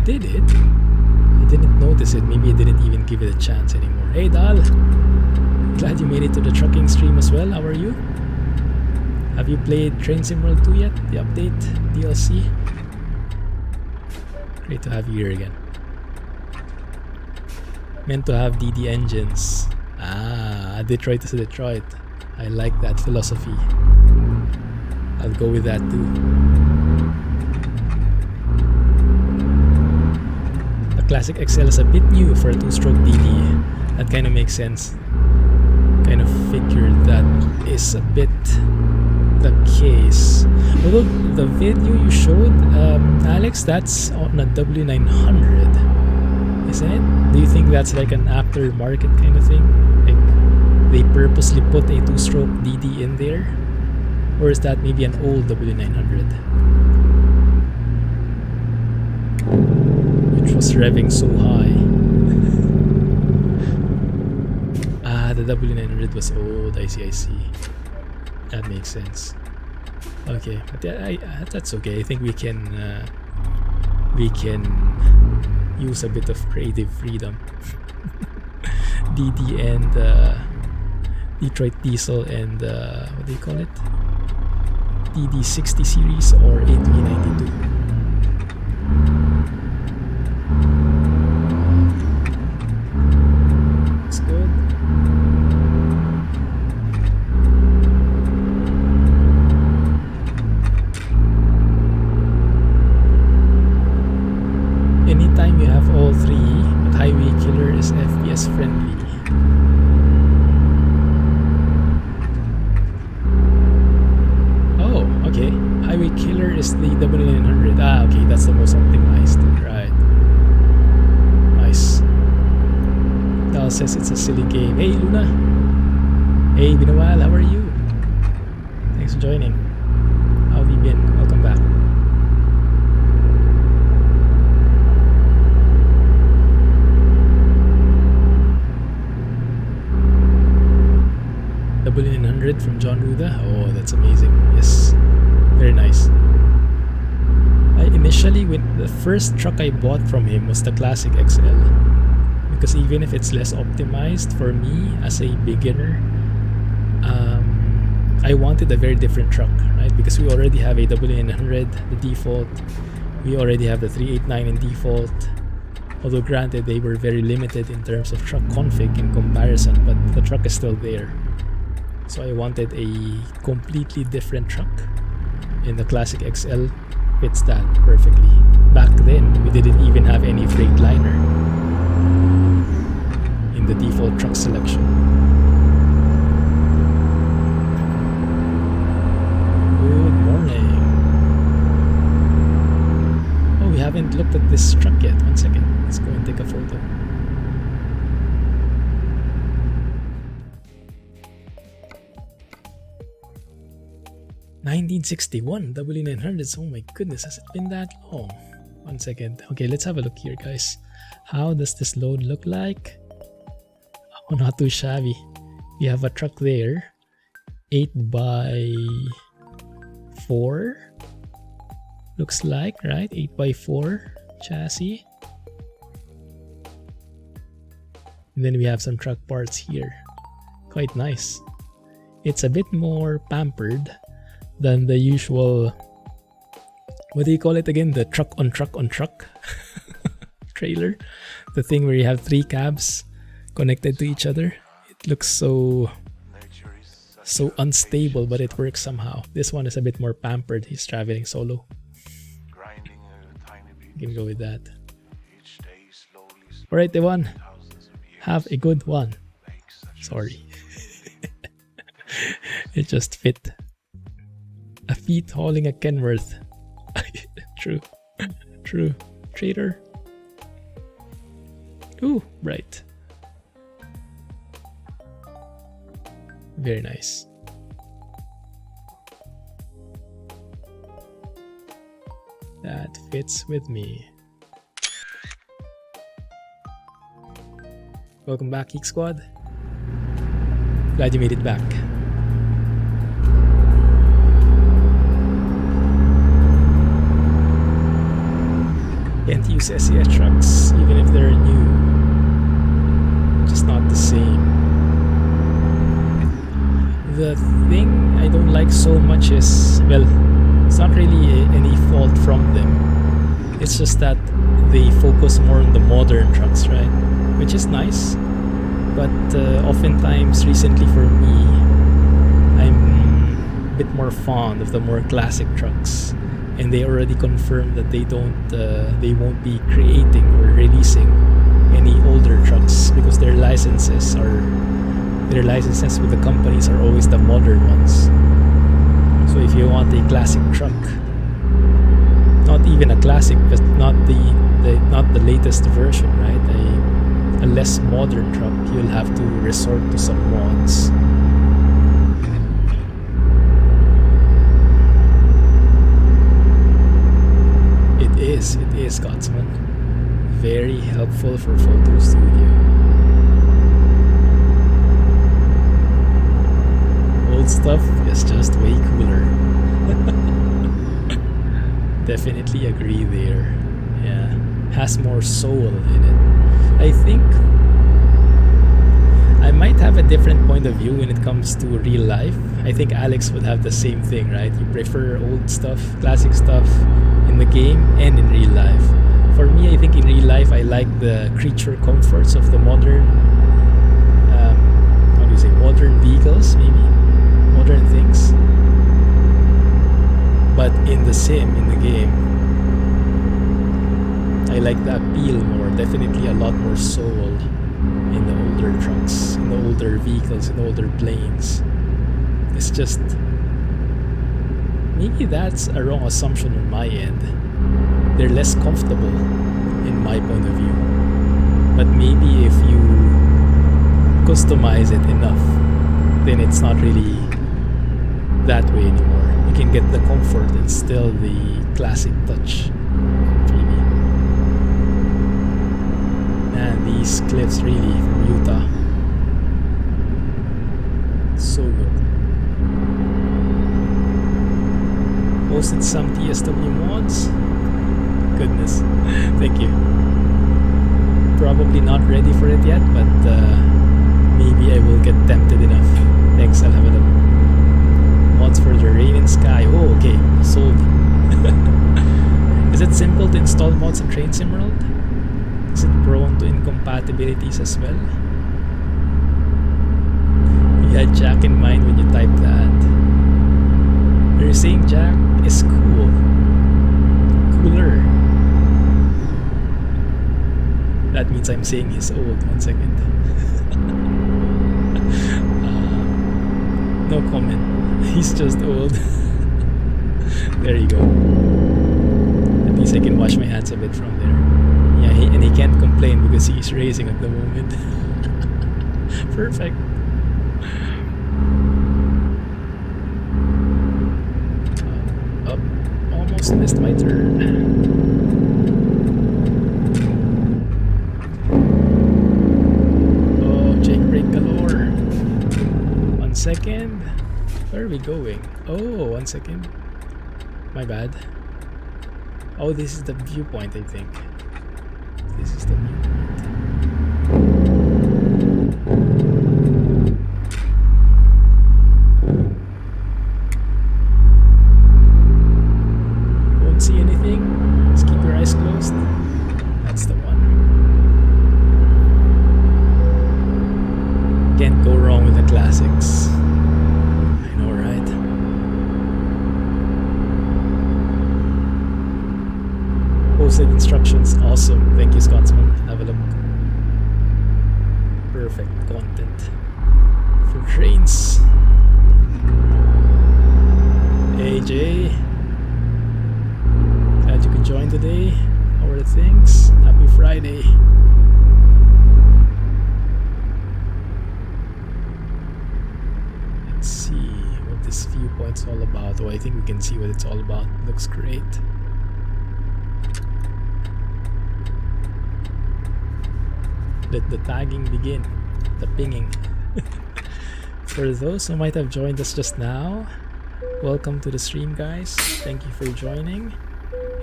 Did it? I didn't notice it. Maybe I didn't even give it a chance anymore. Hey, Dal. Glad you made it to the trucking stream as well. How are you? Have you played Train Sim World 2 yet? The update? DLC? Great to have you here again. Meant to have DD engines. Ah, Detroit is Detroit. I like that philosophy. I'll go with that too. The Classic XL is a bit new for a 2-stroke DD. That kind of makes sense. Kind of figured that is a bit the case. Although the video you showed, Alex, that's on a W900, isn't it? Do you think that's like an aftermarket kind of thing? Like they purposely put a 2-stroke DD in there? Or is that maybe an old W900? Which was revving so high. Ah, the W900 was old. I see. That makes sense. Okay, but yeah, that's okay. I think we can use a bit of creative freedom. DD and Detroit Diesel and what do you call it? DD60 series or 8V92. Looks good. Anytime you have all three, but Highway Killer is FPS friendly. Oh, okay. Highway Killer is the W900. Ah, okay, that's the most optimized. Right. Nice. Dal says it's a silly game. Hey, Luna. Hey, been a while. How are you? Thanks for joining. How have you been? Welcome back. W900 from Jon Ruda. Oh, that's amazing. Yes, very nice. Initially, when the first truck I bought from him was the Classic XL, because even if it's less optimized for me as a beginner, I wanted a very different truck, right? Because we already have a W900, the default. We already have the 389 in default. Although granted, they were very limited in terms of truck config in comparison, but the truck is still there. So I wanted a completely different truck, and the Classic XL fits that perfectly. Back then, we didn't even have any Freightliner in the default truck selection. Good morning. Oh, we haven't looked at this truck yet. 1 second. Let's go and take a photo. $1961 W900s. Oh my goodness, has it been that long? 1 second. Okay, let's have a look here, guys. How does this load look like? Oh, not too shabby. We have a truck there, 8x4 looks like, right? 8x4 chassis. And then we have some truck parts here. Quite nice. It's a bit more pampered than the usual, what do you call it again? The truck on truck on truck trailer. The thing where you have 3 cabs connected to each other. It looks so unstable, but it works somehow. This one is a bit more pampered. He's traveling solo. You can go with that. Alright, Dewan. Have a good one. Sorry. It just fit. feet hauling a Kenworth. True. True. Trader. Ooh, right. Very nice. That fits with me. Welcome back, Geek Squad. Glad you made it back. Can't use SES trucks even if they're new. Just not the same. The thing I don't like so much is, well, it's not really any fault from them. It's just that they focus more on the modern trucks, right? Which is nice. But oftentimes, recently for me, I'm a bit more fond of the more classic trucks. And they already confirmed that they won't be creating or releasing any older trucks because their licenses with the companies are always the modern ones. So if you want a classic truck, not even a classic, but not the latest version, right? A less modern truck, you'll have to resort to some mods. It is, Scotsman. Very helpful for photo studio. Old stuff is just way cooler. Definitely agree there. Yeah, has more soul in it. I think I might have a different point of view when it comes to real life. I think Alex would have the same thing, right? You prefer old stuff, classic stuff in the game and in real life. For me, I think in real life, I like the creature comforts of the modern, modern vehicles, maybe, modern things. But in the game, I like the appeal more. Definitely a lot more soul in the older trucks, in the older vehicles, in the older planes. It's just, maybe that's a wrong assumption on my end. They're less comfortable in my point of view. But maybe if you customize it enough, then it's not really that way anymore. You can get the comfort and still the classic touch. Maybe. Man, these cliffs really from Utah. So good. Posted some TSW mods. Goodness. Thank you. Probably not ready for it yet, but maybe I will get tempted enough. Thanks, I'll have a look. Mods for the rain and sky. Oh, okay. Sold. Is it simple to install mods in Train Sim World? Is it prone to incompatibilities as well? You had Jack in mind when you typed that. You're saying Jack is cool. Cooler. That means I'm saying he's old. 1 second. No comment. He's just old. There you go. At least I can wash my hands a bit from there. Yeah, and he can't complain because he's racing at the moment. Perfect. Up. Almost missed my turn. Second. Where are we going? Oh, 1 second. My bad. Oh, this is the viewpoint, I think. This is the viewpoint. Won't see anything. Just keep your eyes closed. That's the one. Can't go wrong with the classics. I know, right? Posted instructions, awesome. Thank you, Scotsman. Have a look. Perfect content for trains. Hey, AJ. Glad you could join today. How are the things? Happy Friday. Let's see what this viewpoint's all about. Oh, I think we can see what it's all about. Looks great. Let the tagging begin. The pinging. For those who might have joined us just now, welcome to the stream, guys. Thank you for joining.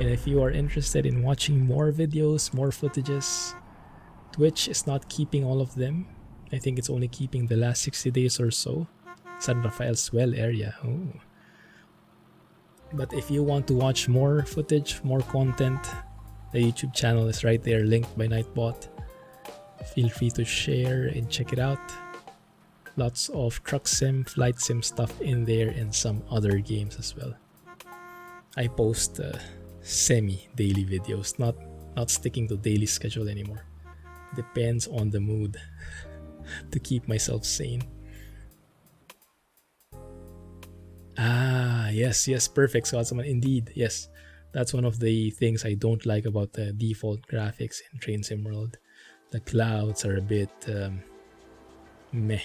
And if you are interested in watching more videos, more footages, Twitch is not keeping all of them. I think it's only keeping the last 60 days or so. San Rafael's Well area. Oh. But if you want to watch more footage, more content, the YouTube channel is right there, linked by Nightbot. Feel free to share and check it out. Lots of truck sim, flight sim stuff in there, and some other games as well. I post semi-daily videos, not sticking to daily schedule anymore. Depends on the mood to keep myself sane. Yes, perfect, Scotsman. Indeed, yes. That's one of the things I don't like about the default graphics in Train Sim World. The clouds are a bit meh.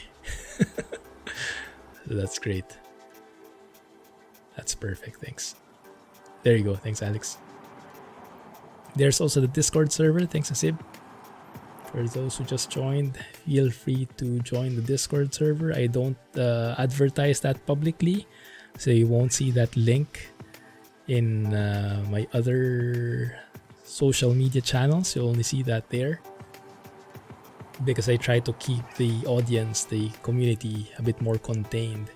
That's great. That's perfect, thanks. There you go, thanks Alex. There's also the Discord server, thanks Asib. For those who just joined, feel free to join the Discord server. I don't advertise that publicly, so you won't see that link in my other social media channels. You'll only see that there, because I try to keep the audience, the community, a bit more contained,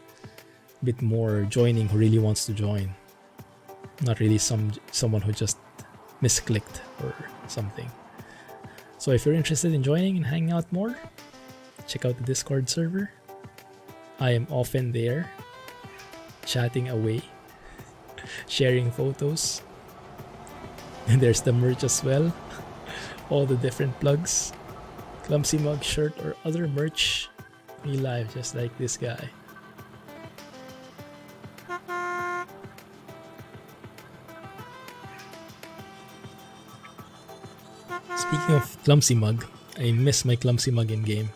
a bit more joining who really wants to join, not really someone who just misclicked or something. So if you're interested in joining and hanging out more, check out the Discord server. I am often there, chatting away, sharing photos, and there's the merch as well. All the different plugs, Clumsy mug, shirt, or other merch. Me live just like this guy. Speaking of Clumsy mug, I miss my Clumsy mug in game.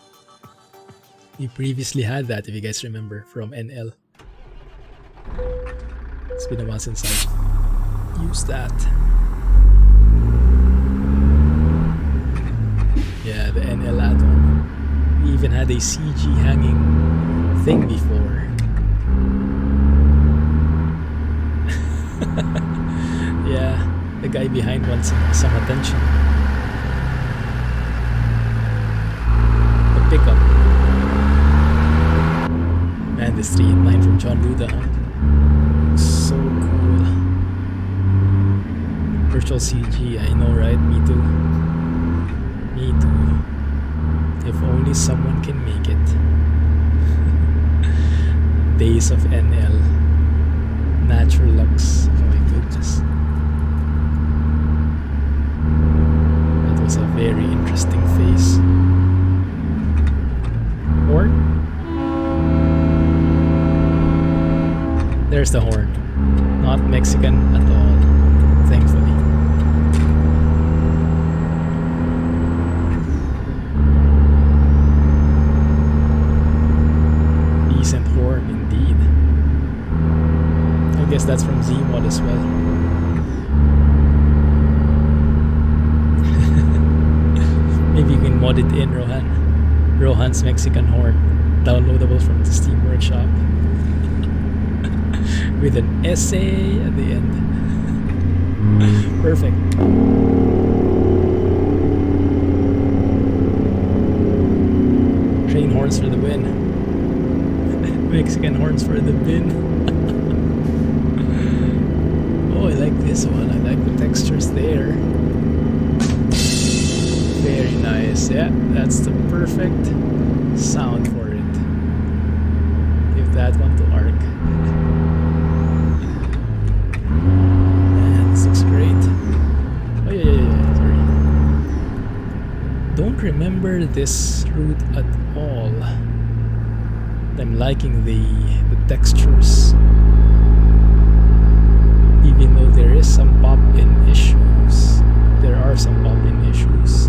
We previously had that, if you guys remember, from NL. It's been a while since I've used that. Yeah, the NL add-on. We even had a CG hanging thing before. Yeah, the guy behind wants some attention. The pickup. Man, this 3-in-9 from Jon Ruda, huh? So cool. Virtual CG, I know, right? Me too. Me too. If only someone can make it. Days of NL. Natural lux. Oh my goodness. That was a very interesting phase. Horn? There's the horn. Not Mexican at all, thankfully. Decent horn indeed. I guess that's from Zeemod as well. Maybe you can mod it in, Rohan. Rohan's Mexican horn. Downloadable from the Steam Workshop. With an essay at the end. Perfect. Train horns for the win. Mexican horns for the bin. Oh, I like this one. I like the textures there. Very nice. Yeah, that's the perfect sound for it. Give that one to Arc. Man, this looks great. Oh yeah, sorry. Don't remember this route at all. I'm liking the textures. even though there is some pop-in issues. There are some pop-in issues.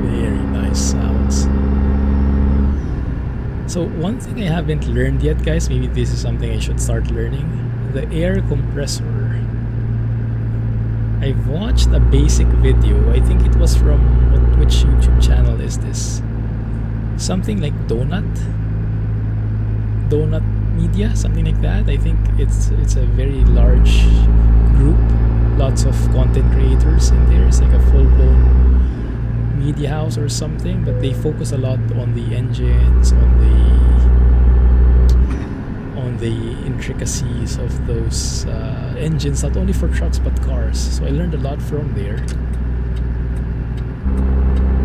Very nice sounds. So one thing I haven't learned yet, guys, maybe this is something I should start learning. The air compressor. I've watched a basic video. I think it was from which YouTube channel is this? Something like Donut Media, something like that. I think it's a very large group, lots of content creators in there. It's like a full-blown media house or something, but they focus a lot on the engines, on the intricacies of those engines, not only for trucks but cars. So I learned a lot from there.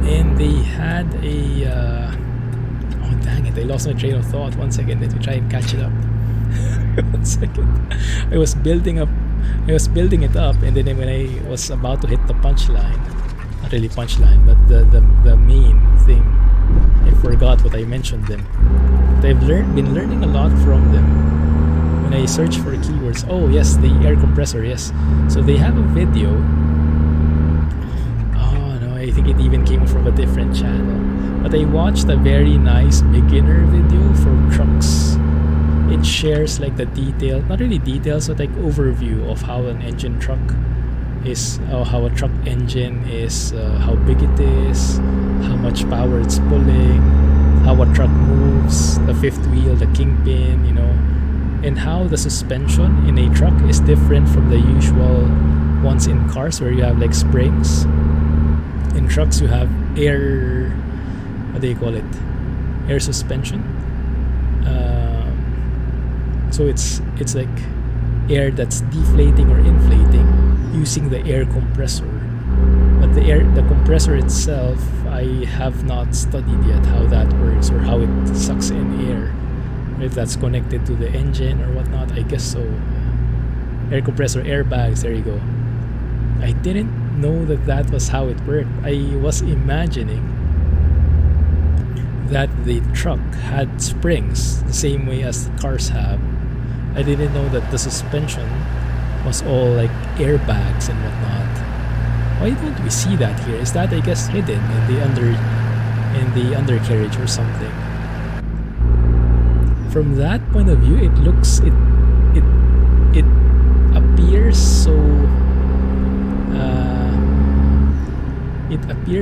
And they had a oh dang it, I lost my train of thought. 1 second, let me try and catch it up. 1 second. I was building it up, and then when I was about to hit the punchline, not really punchline, but the main thing, I forgot what I mentioned them. But I've been learning a lot from them when I search for keywords. Oh yes, the air compressor, yes. So they have a video. Oh no, I think it even came from a different channel. But I watched a very nice beginner video for trucks. It shares like the detail, not really details, but like overview of how an engine truck is, how a truck engine is, how big it is, how much power it's pulling, how a truck moves, the fifth wheel, the kingpin, you know, and how the suspension in a truck is different from the usual ones in cars where you have like springs. In trucks you have air, what do you call it? Air suspension. So it's like air that's deflating or inflating using the air compressor. But the compressor itself, I have not studied yet how that works or how it sucks in air. If that's connected to the engine or whatnot, I guess so. Air compressor, airbags, there you go. I didn't know that was how it worked. I was imagining that the truck had springs the same way as the cars have. I didn't know that the suspension was all like airbags and whatnot. Why don't we see that here? Is that, I guess, hidden in the undercarriage or something? From that point of view, it looks it appears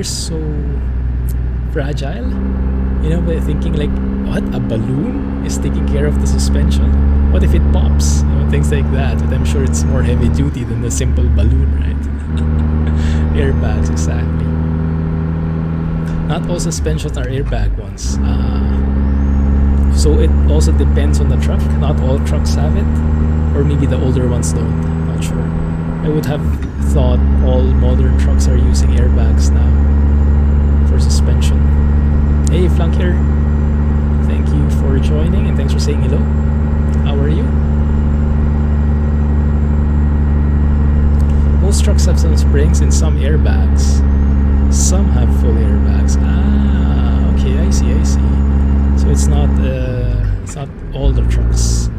so fragile. You know, by thinking like, what, a balloon is taking care of the suspension? What if it pops? You know, things like that. But I'm sure it's more heavy duty than the simple balloon, right? Airbags, exactly. Not all suspensions are airbag ones. So it also depends on the truck. Not all trucks have it, or maybe the older ones don't. I'm not sure. I would have thought all modern trucks are using airbags now for suspension. Hey, Flunk here. Thank you for joining and thanks for saying hello. How are you? Most trucks have some springs and some airbags. Some have full airbags. Ah, okay, I see. So it's not all the trucks,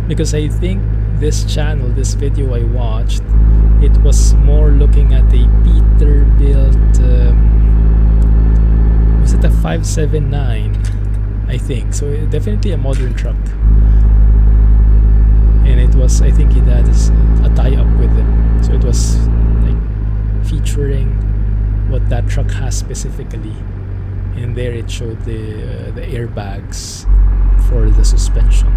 because I think this channel, this video I watched, it was more looking at a Peterbilt. Was it a 579? I think so. Definitely a modern truck. And it was, I think it had a tie-up with them, so it was like featuring what that truck has specifically, and there it showed the airbags for the suspension,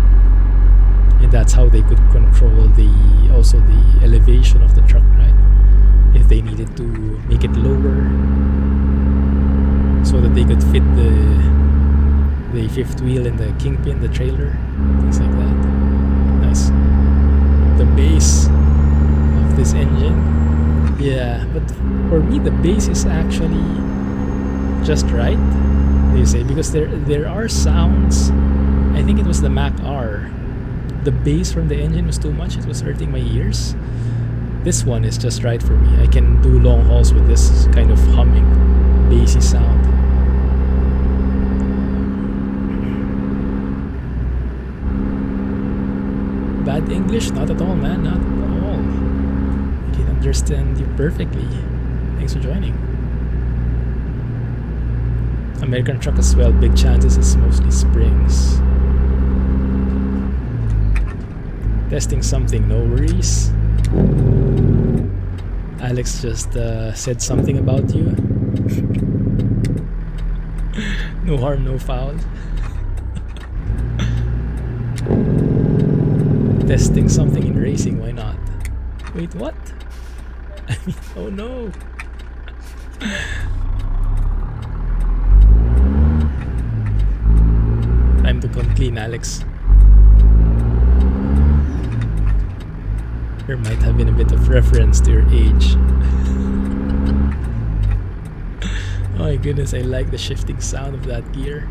and that's how they could control the elevation of the truck, right? If they needed to make it lower so that they could fit the fifth wheel and the kingpin, the trailer, things like that. Nice. The base of this engine, yeah, but for me the base is actually just right, they say, because there are sounds. I think it was the Mac R. The bass from the engine was too much. It was hurting my ears. This one is just right for me. I can do long hauls with this kind of humming, bassy sound. bad English? Not at all, man. Not at all. I can understand you perfectly. Thanks for joining. American truck as well. Big chances it's mostly springs. Testing something, no worries. Alex just said something about you. No harm, no foul. Testing something in racing, why not? Wait, what? I mean, oh no. Time to come clean, Alex. There might have been a bit of reference to your age. Oh my goodness, I like the shifting sound of that gear.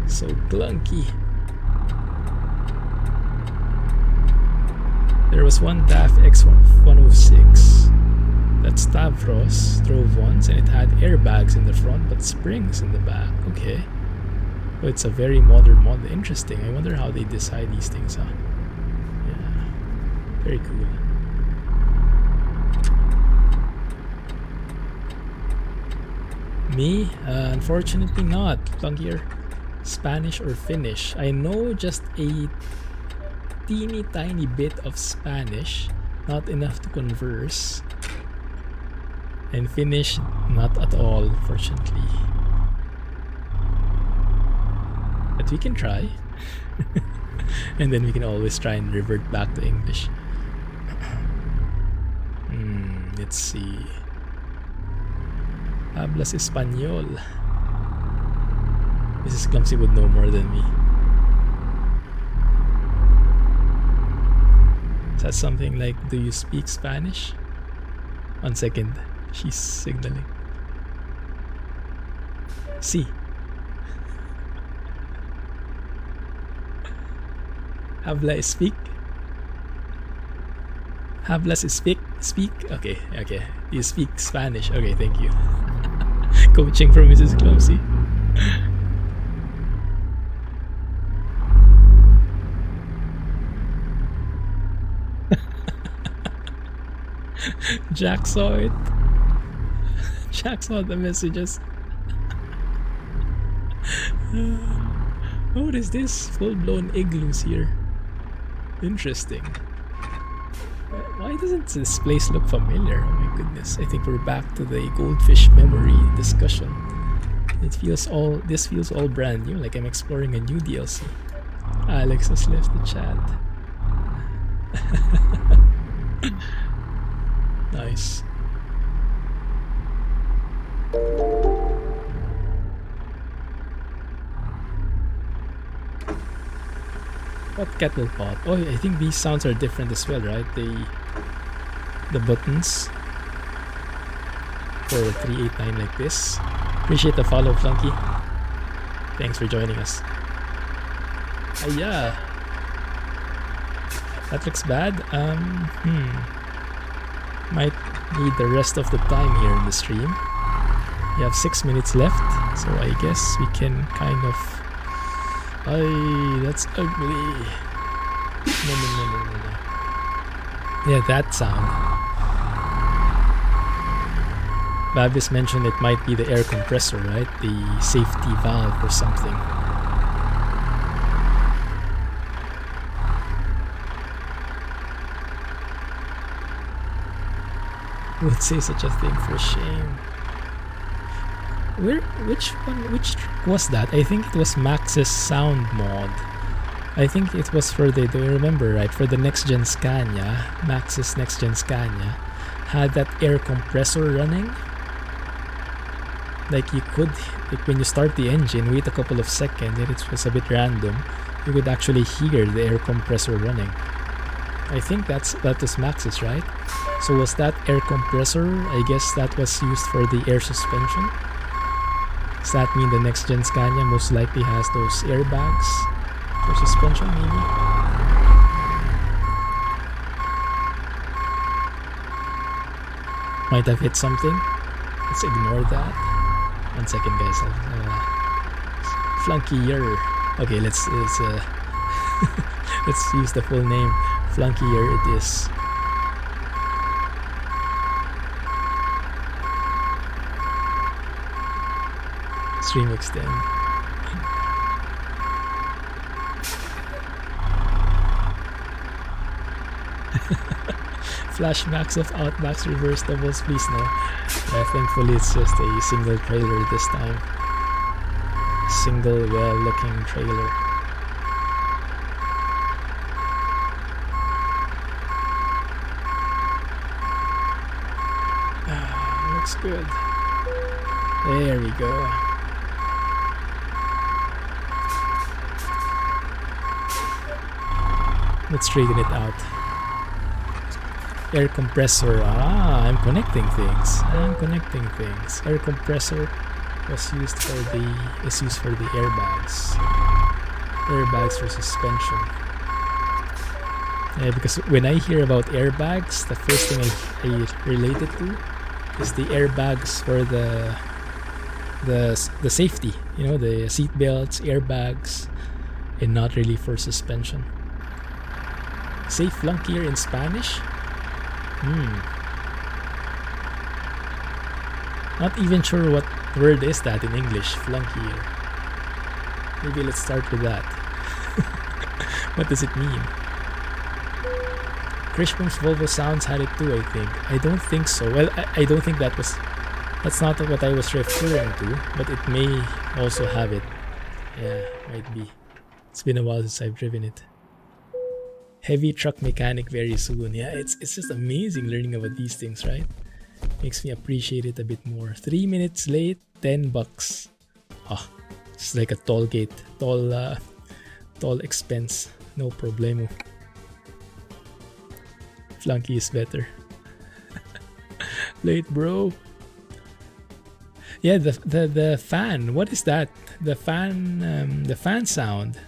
So clunky. There was one DAF X106 that Stavros drove once, and it had airbags in the front but springs in the back. Okay. Oh, it's a very modern model. Interesting. I wonder how they decide these things, huh? Yeah. Very cool. Me? Unfortunately not. Clunkier. Spanish or Finnish? I know just a teeny tiny bit of Spanish. Not enough to converse. And Finnish, not at all, fortunately. But we can try. And then we can always try and revert back to English. Let's see. Hablas Español. Mrs. Clumsy would know more than me. Is that something like, do you speak Spanish? 1 second. She's signaling. Sí. Habla speak. Hablas speak. Speak. Okay. Okay. You speak Spanish. Okay. Thank you. Coaching from Mrs. Clumsy. Jack saw it. Jack saw the messages. What is this? Full-blown igloos here. Interesting. Why doesn't this place look familiar? Oh my goodness. I think we're back to the goldfish memory discussion. This feels all brand new, like I'm exploring a new DLC. Alex has left the chat. Nice. What kettle pot? Oh, I think these sounds are different as well, right? The buttons for 389 like this. Appreciate the follow, Flunky. Thanks for joining us. Yeah. That looks bad. Might need the rest of the time here in the stream. We have 6 minutes left, so I guess we can kind of... Ay, that's ugly. No. Yeah, that sound. Babis mentioned it might be the air compressor, right? The safety valve or something. Would say such a thing, for shame. Which truck was that? I think it was Max's sound mod. I think it was for the, do you remember, right? For the next gen Scania, Max's next gen Scania had that air compressor running. Like you could, like when you start the engine, wait a couple of seconds, and it was a bit random, you could actually hear the air compressor running. I think that was Max's, right? So was that air compressor? I guess that was used for the air suspension. Does that mean the next gen Scania most likely has those airbags for suspension, maybe? Might have hit something. Let's ignore that. 1 second, guys. Flunkier. Okay, let's let's use the full name. Flunkier it is. Stream extend. Flashbacks of Outbacks reverse doubles, please no. Yeah, thankfully it's just a single trailer this time. Single well-looking trailer. Looks good. There we go. Let's straighten it out. Air compressor. I'm connecting things. Air compressor is used for the airbags. Airbags for suspension. Yeah, because when I hear about airbags, the first thing I relate it to is the airbags for the safety. You know, the seat belts, airbags, and not really for suspension. Say flunkier in Spanish? Not even sure what word is that in English, flunkier. Maybe let's start with that. What does it mean? Krishbom's Volvo Sounds had it too, I think. I don't think so. Well, I don't think that's not what I was referring to, but it may also have it. Yeah, might be. It's been a while since I've driven it. Heavy truck mechanic very soon. Yeah, it's just amazing learning about these things, right? Makes me appreciate it a bit more. 3 minutes late, $10. It's like a toll gate, toll expense. No problemo. Flunky is better. Late, bro. Yeah, the fan. What is that? The fan sound.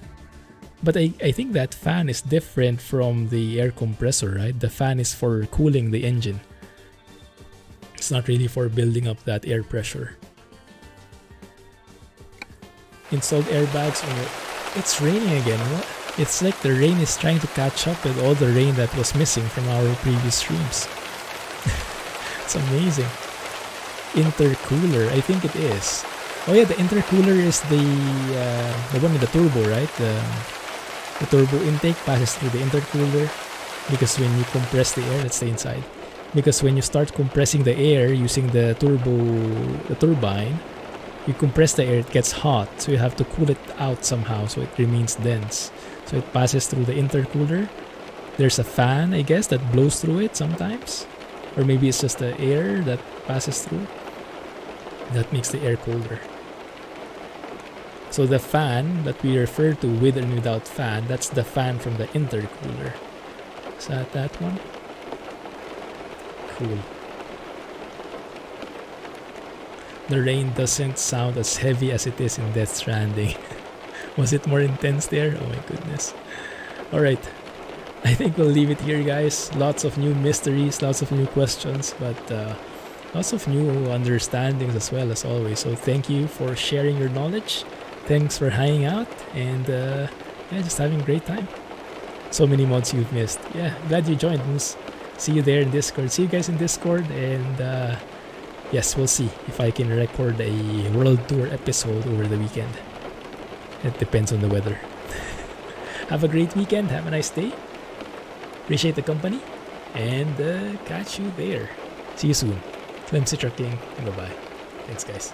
But I think that fan is different from the air compressor, right? The fan is for cooling the engine. It's not really for building up that air pressure. Installed airbags on your... It's raining again. What? It's like the rain is trying to catch up with all the rain that was missing from our previous streams. It's amazing. Intercooler, I think it is. Oh yeah, the intercooler is the one with the turbo, right? The turbo intake passes through the intercooler because when you compress the air, let's stay inside. Because when you start compressing the air using the turbine, you compress the air, it gets hot, so you have to cool it out somehow so it remains dense. So it passes through the intercooler. There's a fan, I guess, that blows through it sometimes. Or maybe it's just the air that passes through. That makes the air colder. So the fan that we refer to with and without fan, that's the fan from the intercooler. Is that one? Cool. The rain doesn't sound as heavy as it is in Death Stranding. Was it more intense there? Oh my goodness. Alright. I think we'll leave it here, guys. Lots of new mysteries, lots of new questions, but lots of new understandings as well, as always. So thank you for sharing your knowledge. Thanks for hanging out, and yeah, just having a great time. So many mods you've missed. Yeah, glad you joined, Moose. See you there in Discord. See you guys in Discord, and yes, we'll see if I can record a World Tour episode over the weekend. It depends on the weather. Have a great weekend. Have a nice day. Appreciate the company, and catch you there. See you soon. Clumsy Trucking, and bye-bye. Thanks, guys.